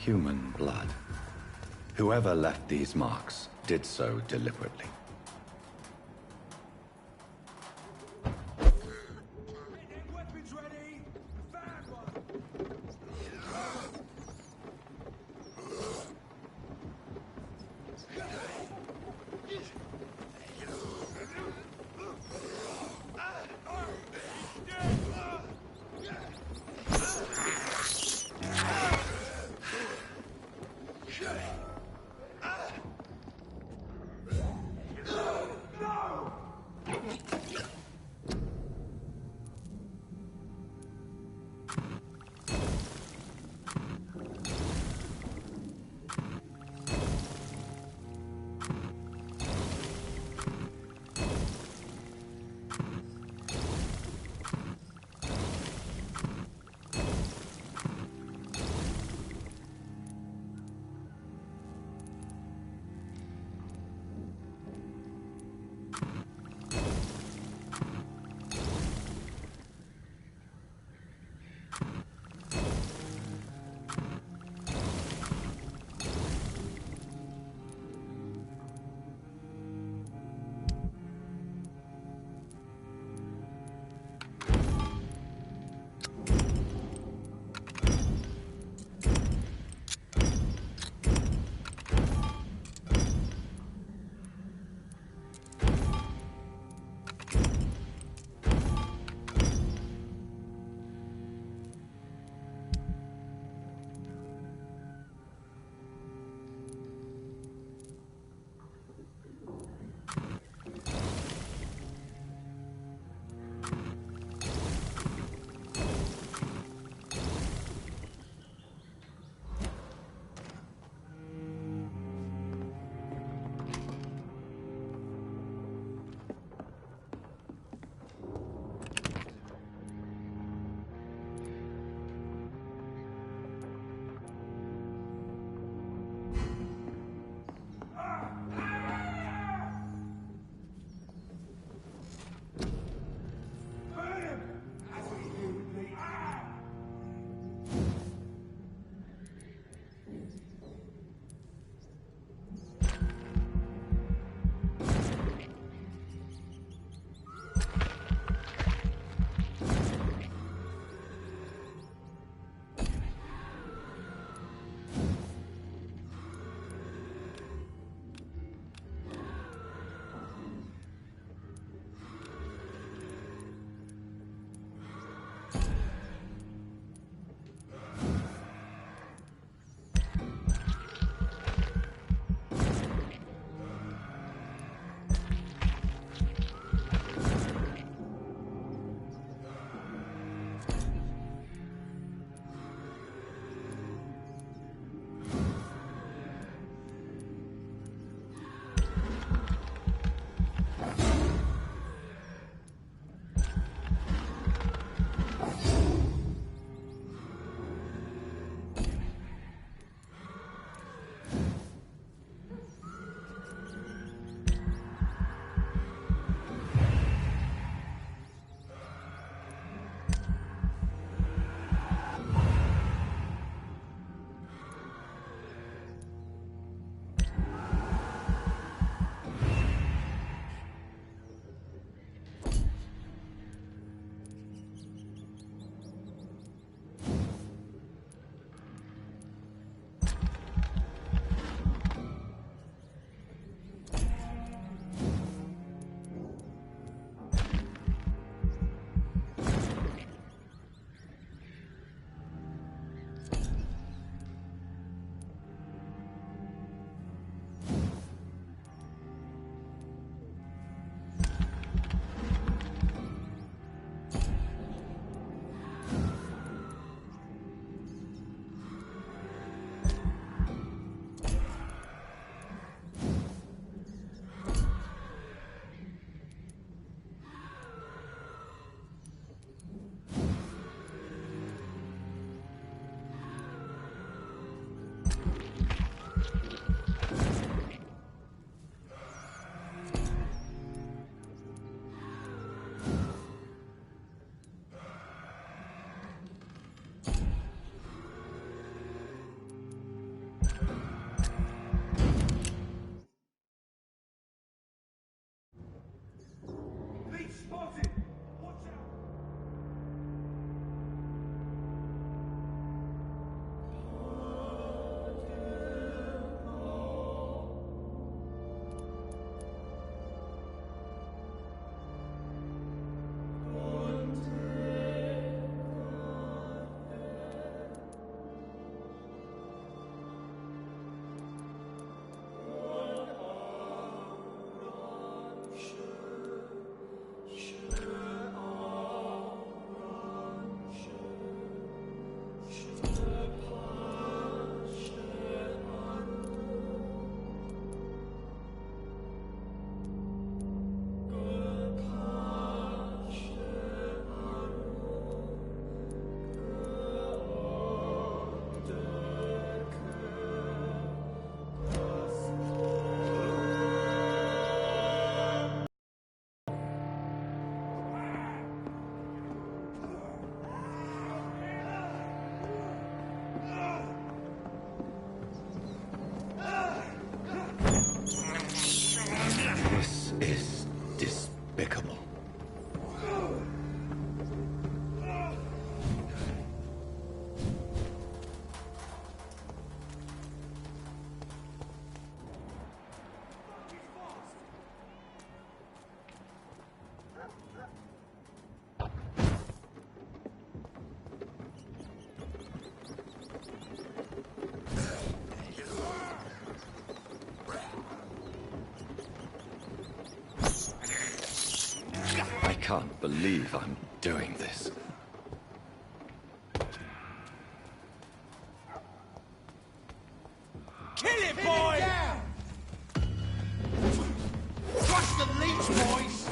human blood. Whoever left these marks did so deliberately. can't believe I'm doing this. Kill it, boy! Crush the leech, boys!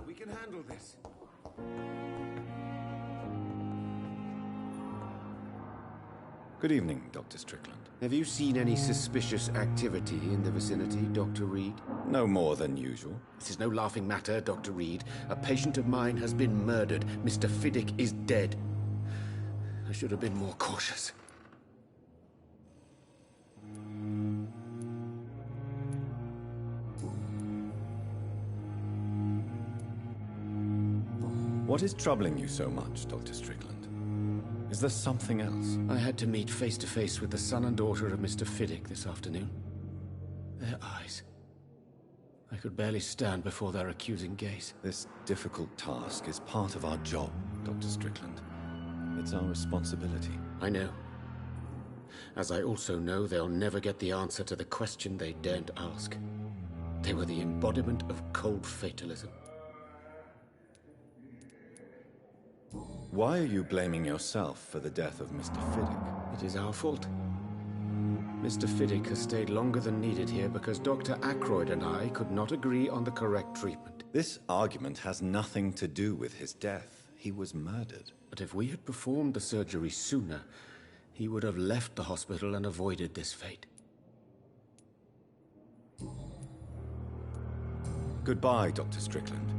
We can handle this. Good evening, Dr. Strickland. Have you seen any suspicious activity in the vicinity, Dr. Reed? No more than usual. This is no laughing matter, Dr. Reed. A patient of mine has been murdered. Mr. Fiddick is dead. I should have been more cautious. What is troubling you so much, Dr. Strickland? Is there something else? I had to meet face to face with the son and daughter of Mr. Fiddick this afternoon. Their eyes. I could barely stand before their accusing gaze. This difficult task is part of our job, Dr. Strickland. It's our responsibility. I know. As I also know they'll never get the answer to the question they daren't ask. They were the embodiment of cold fatalism. Why are you blaming yourself for the death of Mr. Fiddick? It is our fault. Mr. Fiddick has stayed longer than needed here because Dr. Ackroyd and I could not agree on the correct treatment. This argument has nothing to do with his death. He was murdered. But if we had performed the surgery sooner, he would have left the hospital and avoided this fate. Goodbye, Dr. Strickland.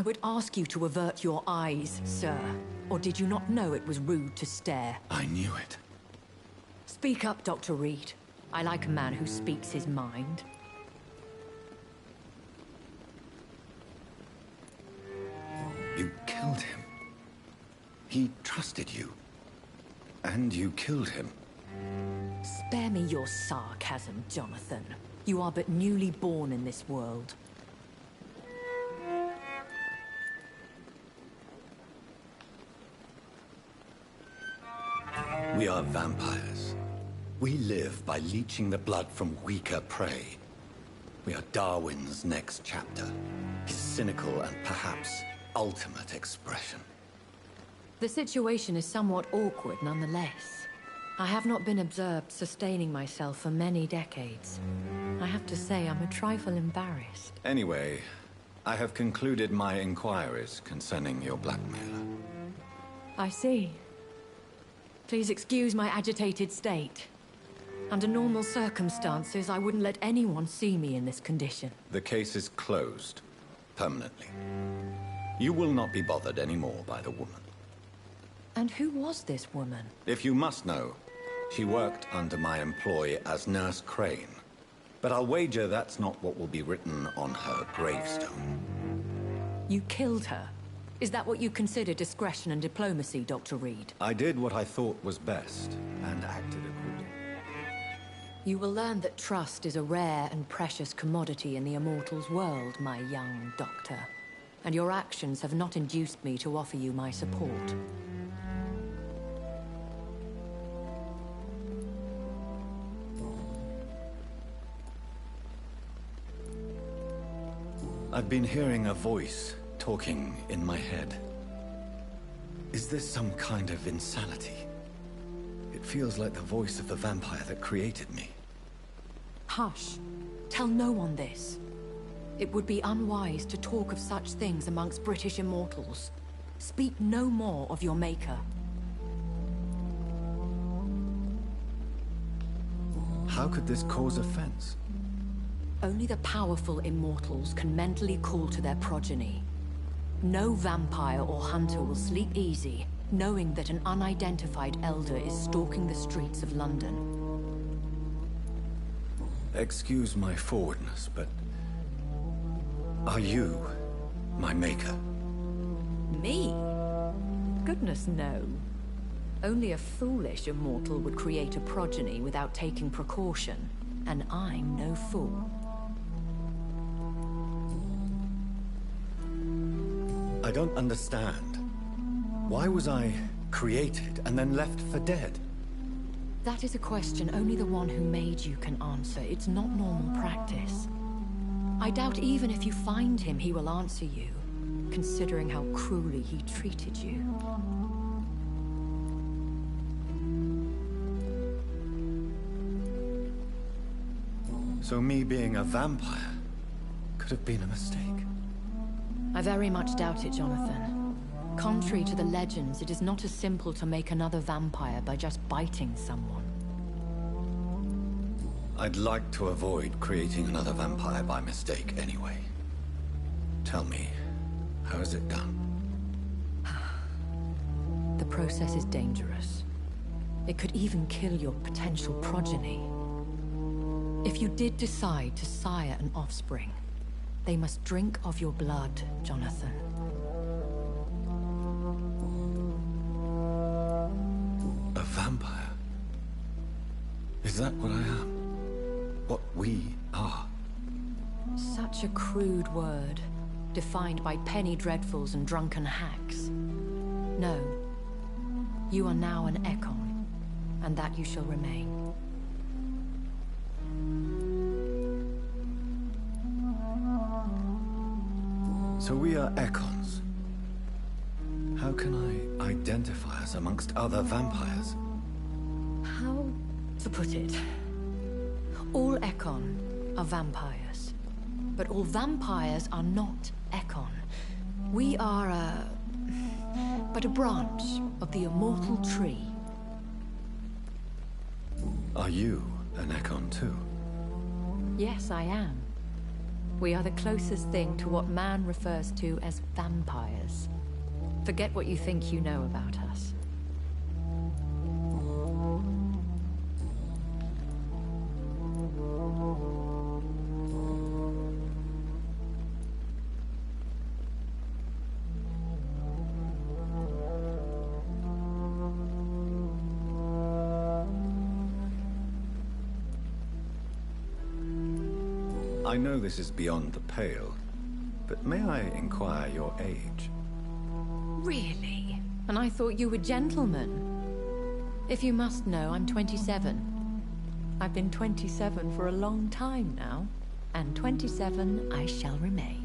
I would ask you to avert your eyes, sir. Or did you not know it was rude to stare? I knew it. Speak up, Dr. Reed. I like a man who speaks his mind. killed him. He trusted you. And you killed him. Spare me your sarcasm, Jonathan. You are but newly born in this world. We are vampires. We live by leeching the blood from weaker prey. We are Darwin's next chapter. His cynical and perhaps ultimate expression. The situation is somewhat awkward nonetheless. I have not been observed sustaining myself for many decades. I have to say I'm a trifle embarrassed. Anyway, I have concluded my inquiries concerning your blackmailer. I see. Please excuse my agitated state. Under normal circumstances, I wouldn't let anyone see me in this condition. The case is closed. Permanently. You will not be bothered anymore by the woman. And who was this woman? If you must know, she worked under my employ as Nurse Crane. But I'll wager that's not what will be written on her gravestone. You killed her? Is that what you consider discretion and diplomacy, Dr. Reed? I did what I thought was best, and acted accordingly. You will learn that trust is a rare and precious commodity in the Immortals' world, my young doctor. And your actions have not induced me to offer you my support. I've been hearing a voice talking in my head. Is this some kind of insanity? It feels like the voice of the vampire that created me. Hush. Tell no one this. It would be unwise to talk of such things amongst British immortals. Speak no more of your maker. How could this cause offense? Only the powerful immortals can mentally call to their progeny. No vampire or hunter will sleep easy, knowing that an unidentified elder is stalking the streets of London. Excuse my forwardness, but... are you my maker? Me? Goodness, no. Only a foolish immortal would create a progeny without taking precaution, and I'm no fool. I don't understand. Why was I created and then left for dead? That is a question only the one who made you can answer. It's not normal practice. I doubt even if you find him, he will answer you, considering how cruelly he treated you. So me being a vampire could have been a mistake. I very much doubt it, Jonathan. Contrary to the legends, it is not as simple to make another vampire by just biting someone. I'd like to avoid creating another vampire by mistake anyway. Tell me, how is it done? The process is dangerous. It could even kill your potential progeny. If you did decide to sire an offspring, they must drink of your blood, Jonathan. A vampire? Is that what I am? What we are? Such a crude word, defined by penny dreadfuls and drunken hacks. No. You are now an Ekon, and that you shall remain. So we are Ekons. How can I identify us amongst other vampires? How to put it? All Ekon are vampires. But all vampires are not Ekon. We are but a branch of the immortal tree. Are you an Ekon too? Yes, I am. We are the closest thing to what man refers to as vampires. Forget what you think you know about us. I know this is beyond the pale, but may I inquire your age? Really? And I thought you were gentlemen. If you must know, I'm 27. I've been 27 for a long time now, and 27 I shall remain.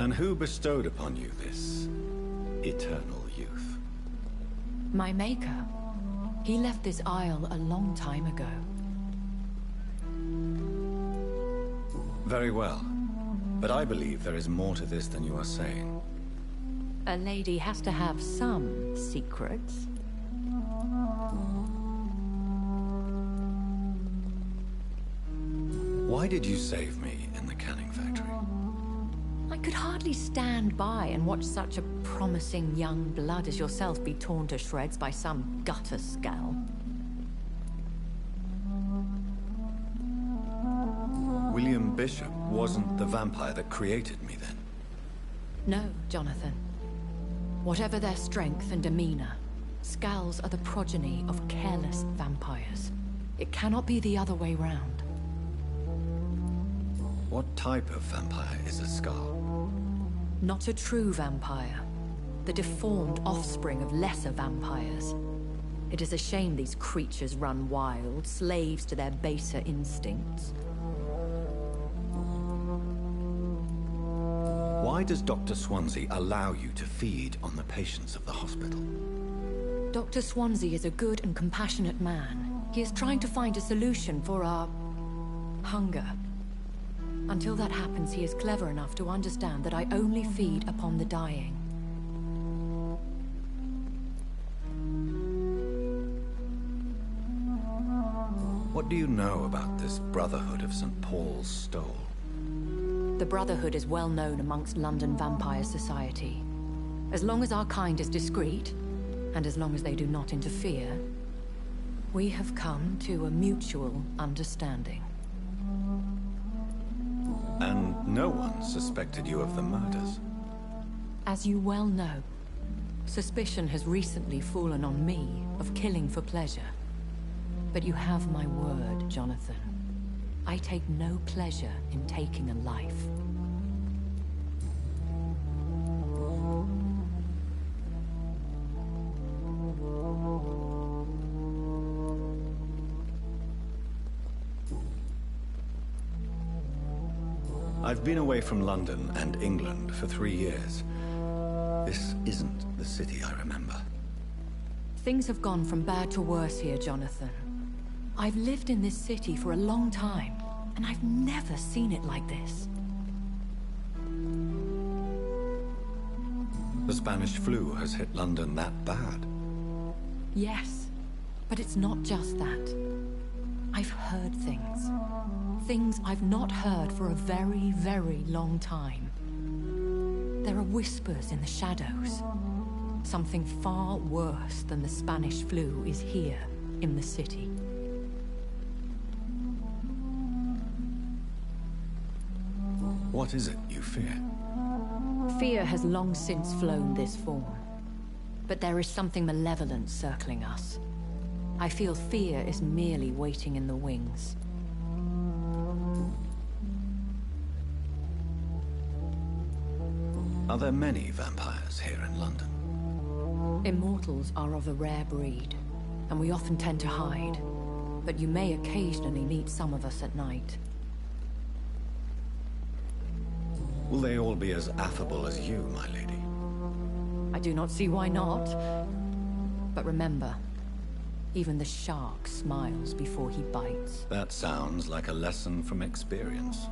And who bestowed upon you this eternal youth? My maker. He left this isle a long time ago. Very well. But I believe there is more to this than you are saying. A lady has to have some secrets. Why did you save me in the canning factory? I could hardly stand by and watch such a promising young blood as yourself be torn to shreds by some gutter scowl. William Bishop wasn't the vampire that created me then? No, Jonathan. Whatever their strength and demeanor, Scowls are the progeny of careless vampires. It cannot be the other way round. What type of vampire is a Skull? Not a true vampire. The deformed offspring of lesser vampires. It is a shame these creatures run wild, slaves to their baser instincts. Why does Dr. Swansea allow you to feed on the patients of the hospital? Dr. Swansea is a good and compassionate man. He is trying to find a solution for our hunger. Until that happens, he is clever enough to understand that I only feed upon the dying. What do you know about this Brotherhood of St. Paul's Stole? The Brotherhood is well known amongst London Vampire Society. As long as our kind is discreet, and as long as they do not interfere, we have come to a mutual understanding. And no one suspected you of the murders? As you well know, suspicion has recently fallen on me of killing for pleasure. But you have my word, Jonathan. I take no pleasure in taking a life. I've been away from London and England for 3 years. This isn't the city I remember. Things have gone from bad to worse here, Jonathan. I've lived in this city for a long time, and I've never seen it like this. The Spanish flu has hit London that bad. Yes, but it's not just that. I've heard things. Things I've not heard for a very, very long time. There are whispers in the shadows. Something far worse than the Spanish flu is here in the city. What is it you fear? Fear has long since flown this form. But there is something malevolent circling us. I feel fear is merely waiting in the wings. Are there many vampires here in London? Immortals are of a rare breed, and we often tend to hide. But you may occasionally meet some of us at night. Will they all be as affable as you, my lady? I do not see why not. But remember, even the shark smiles before he bites. That sounds like a lesson from experience.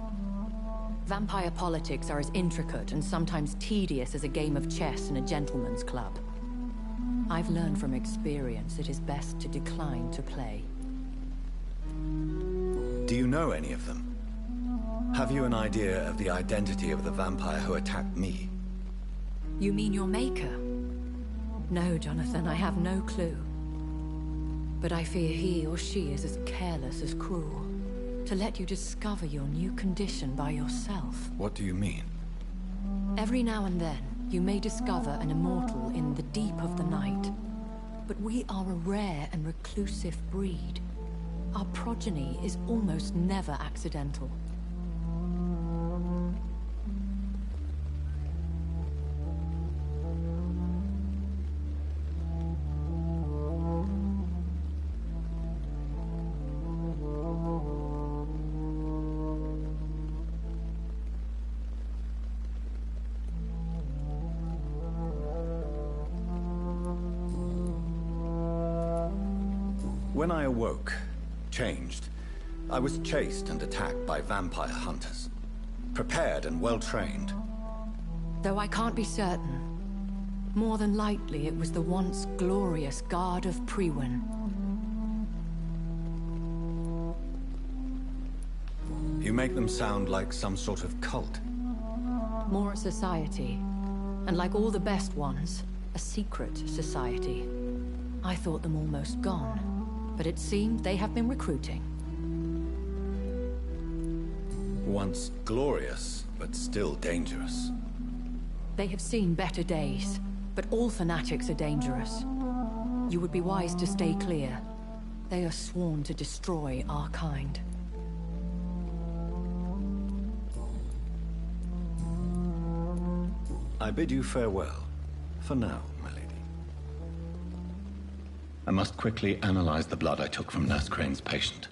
Vampire politics are as intricate and sometimes tedious as a game of chess in a gentleman's club. I've learned from experience it is best to decline to play. Do you know any of them? Have you an idea of the identity of the vampire who attacked me? You mean your maker? No, Jonathan, I have no clue. But I fear he or she is as careless as cruel. To let you discover your new condition by yourself. What do you mean? Every now and then, you may discover an immortal in the deep of the night. But we are a rare and reclusive breed. Our progeny is almost never accidental. When I awoke, changed, I was chased and attacked by vampire hunters. Prepared and well-trained. Though I can't be certain, more than likely it was the once glorious Guard of Priwen. You make them sound like some sort of cult. More a society, and like all the best ones, a secret society. I thought them almost gone, but it seemed they have been recruiting. Once glorious, but still dangerous. They have seen better days, but all fanatics are dangerous. You would be wise to stay clear. They are sworn to destroy our kind. I bid you farewell, for now, my lady. I must quickly analyze the blood I took from Nurse Crane's patient.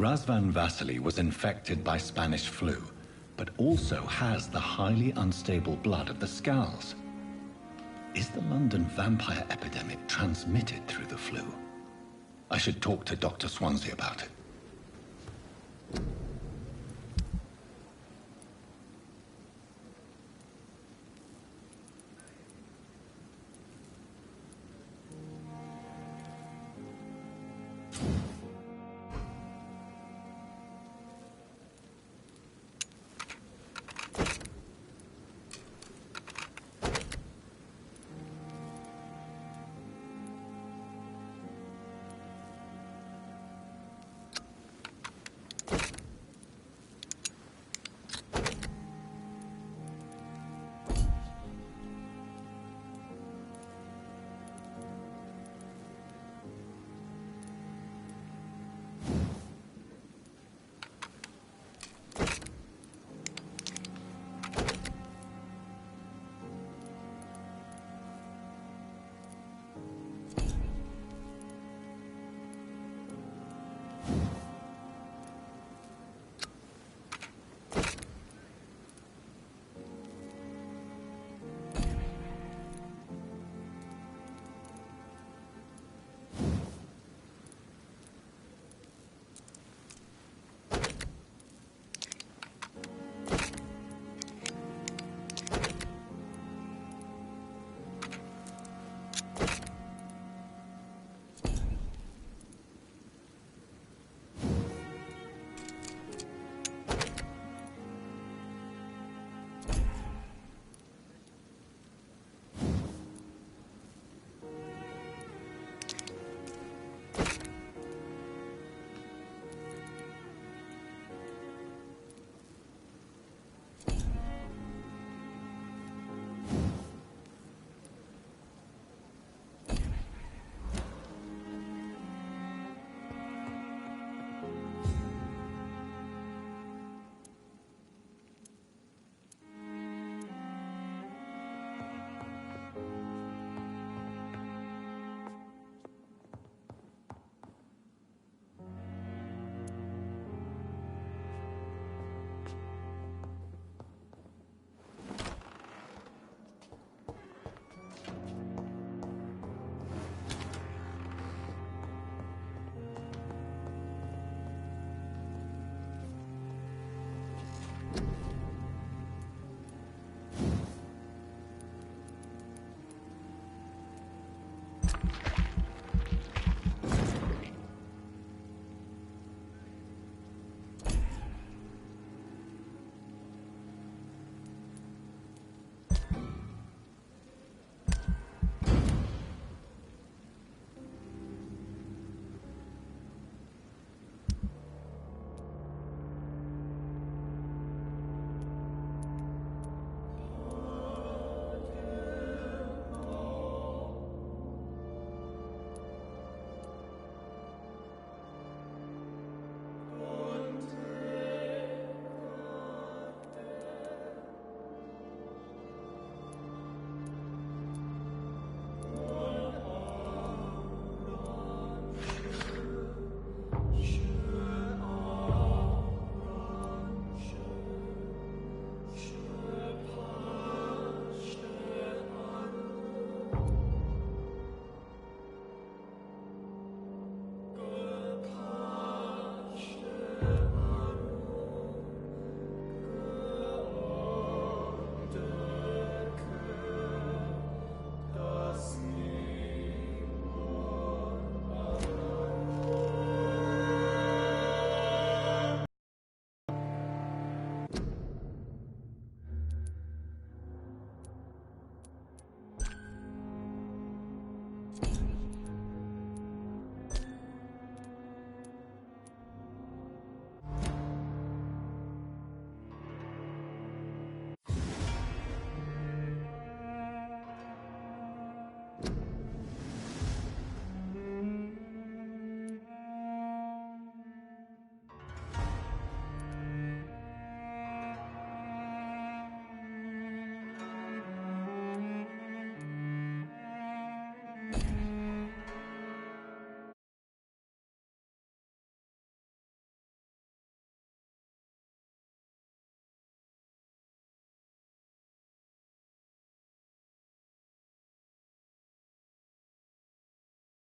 Razvan Vasily was infected by Spanish flu, but also has the highly unstable blood of the Skulls. Is the London vampire epidemic transmitted through the flu? I should talk to Dr. Swansea about it.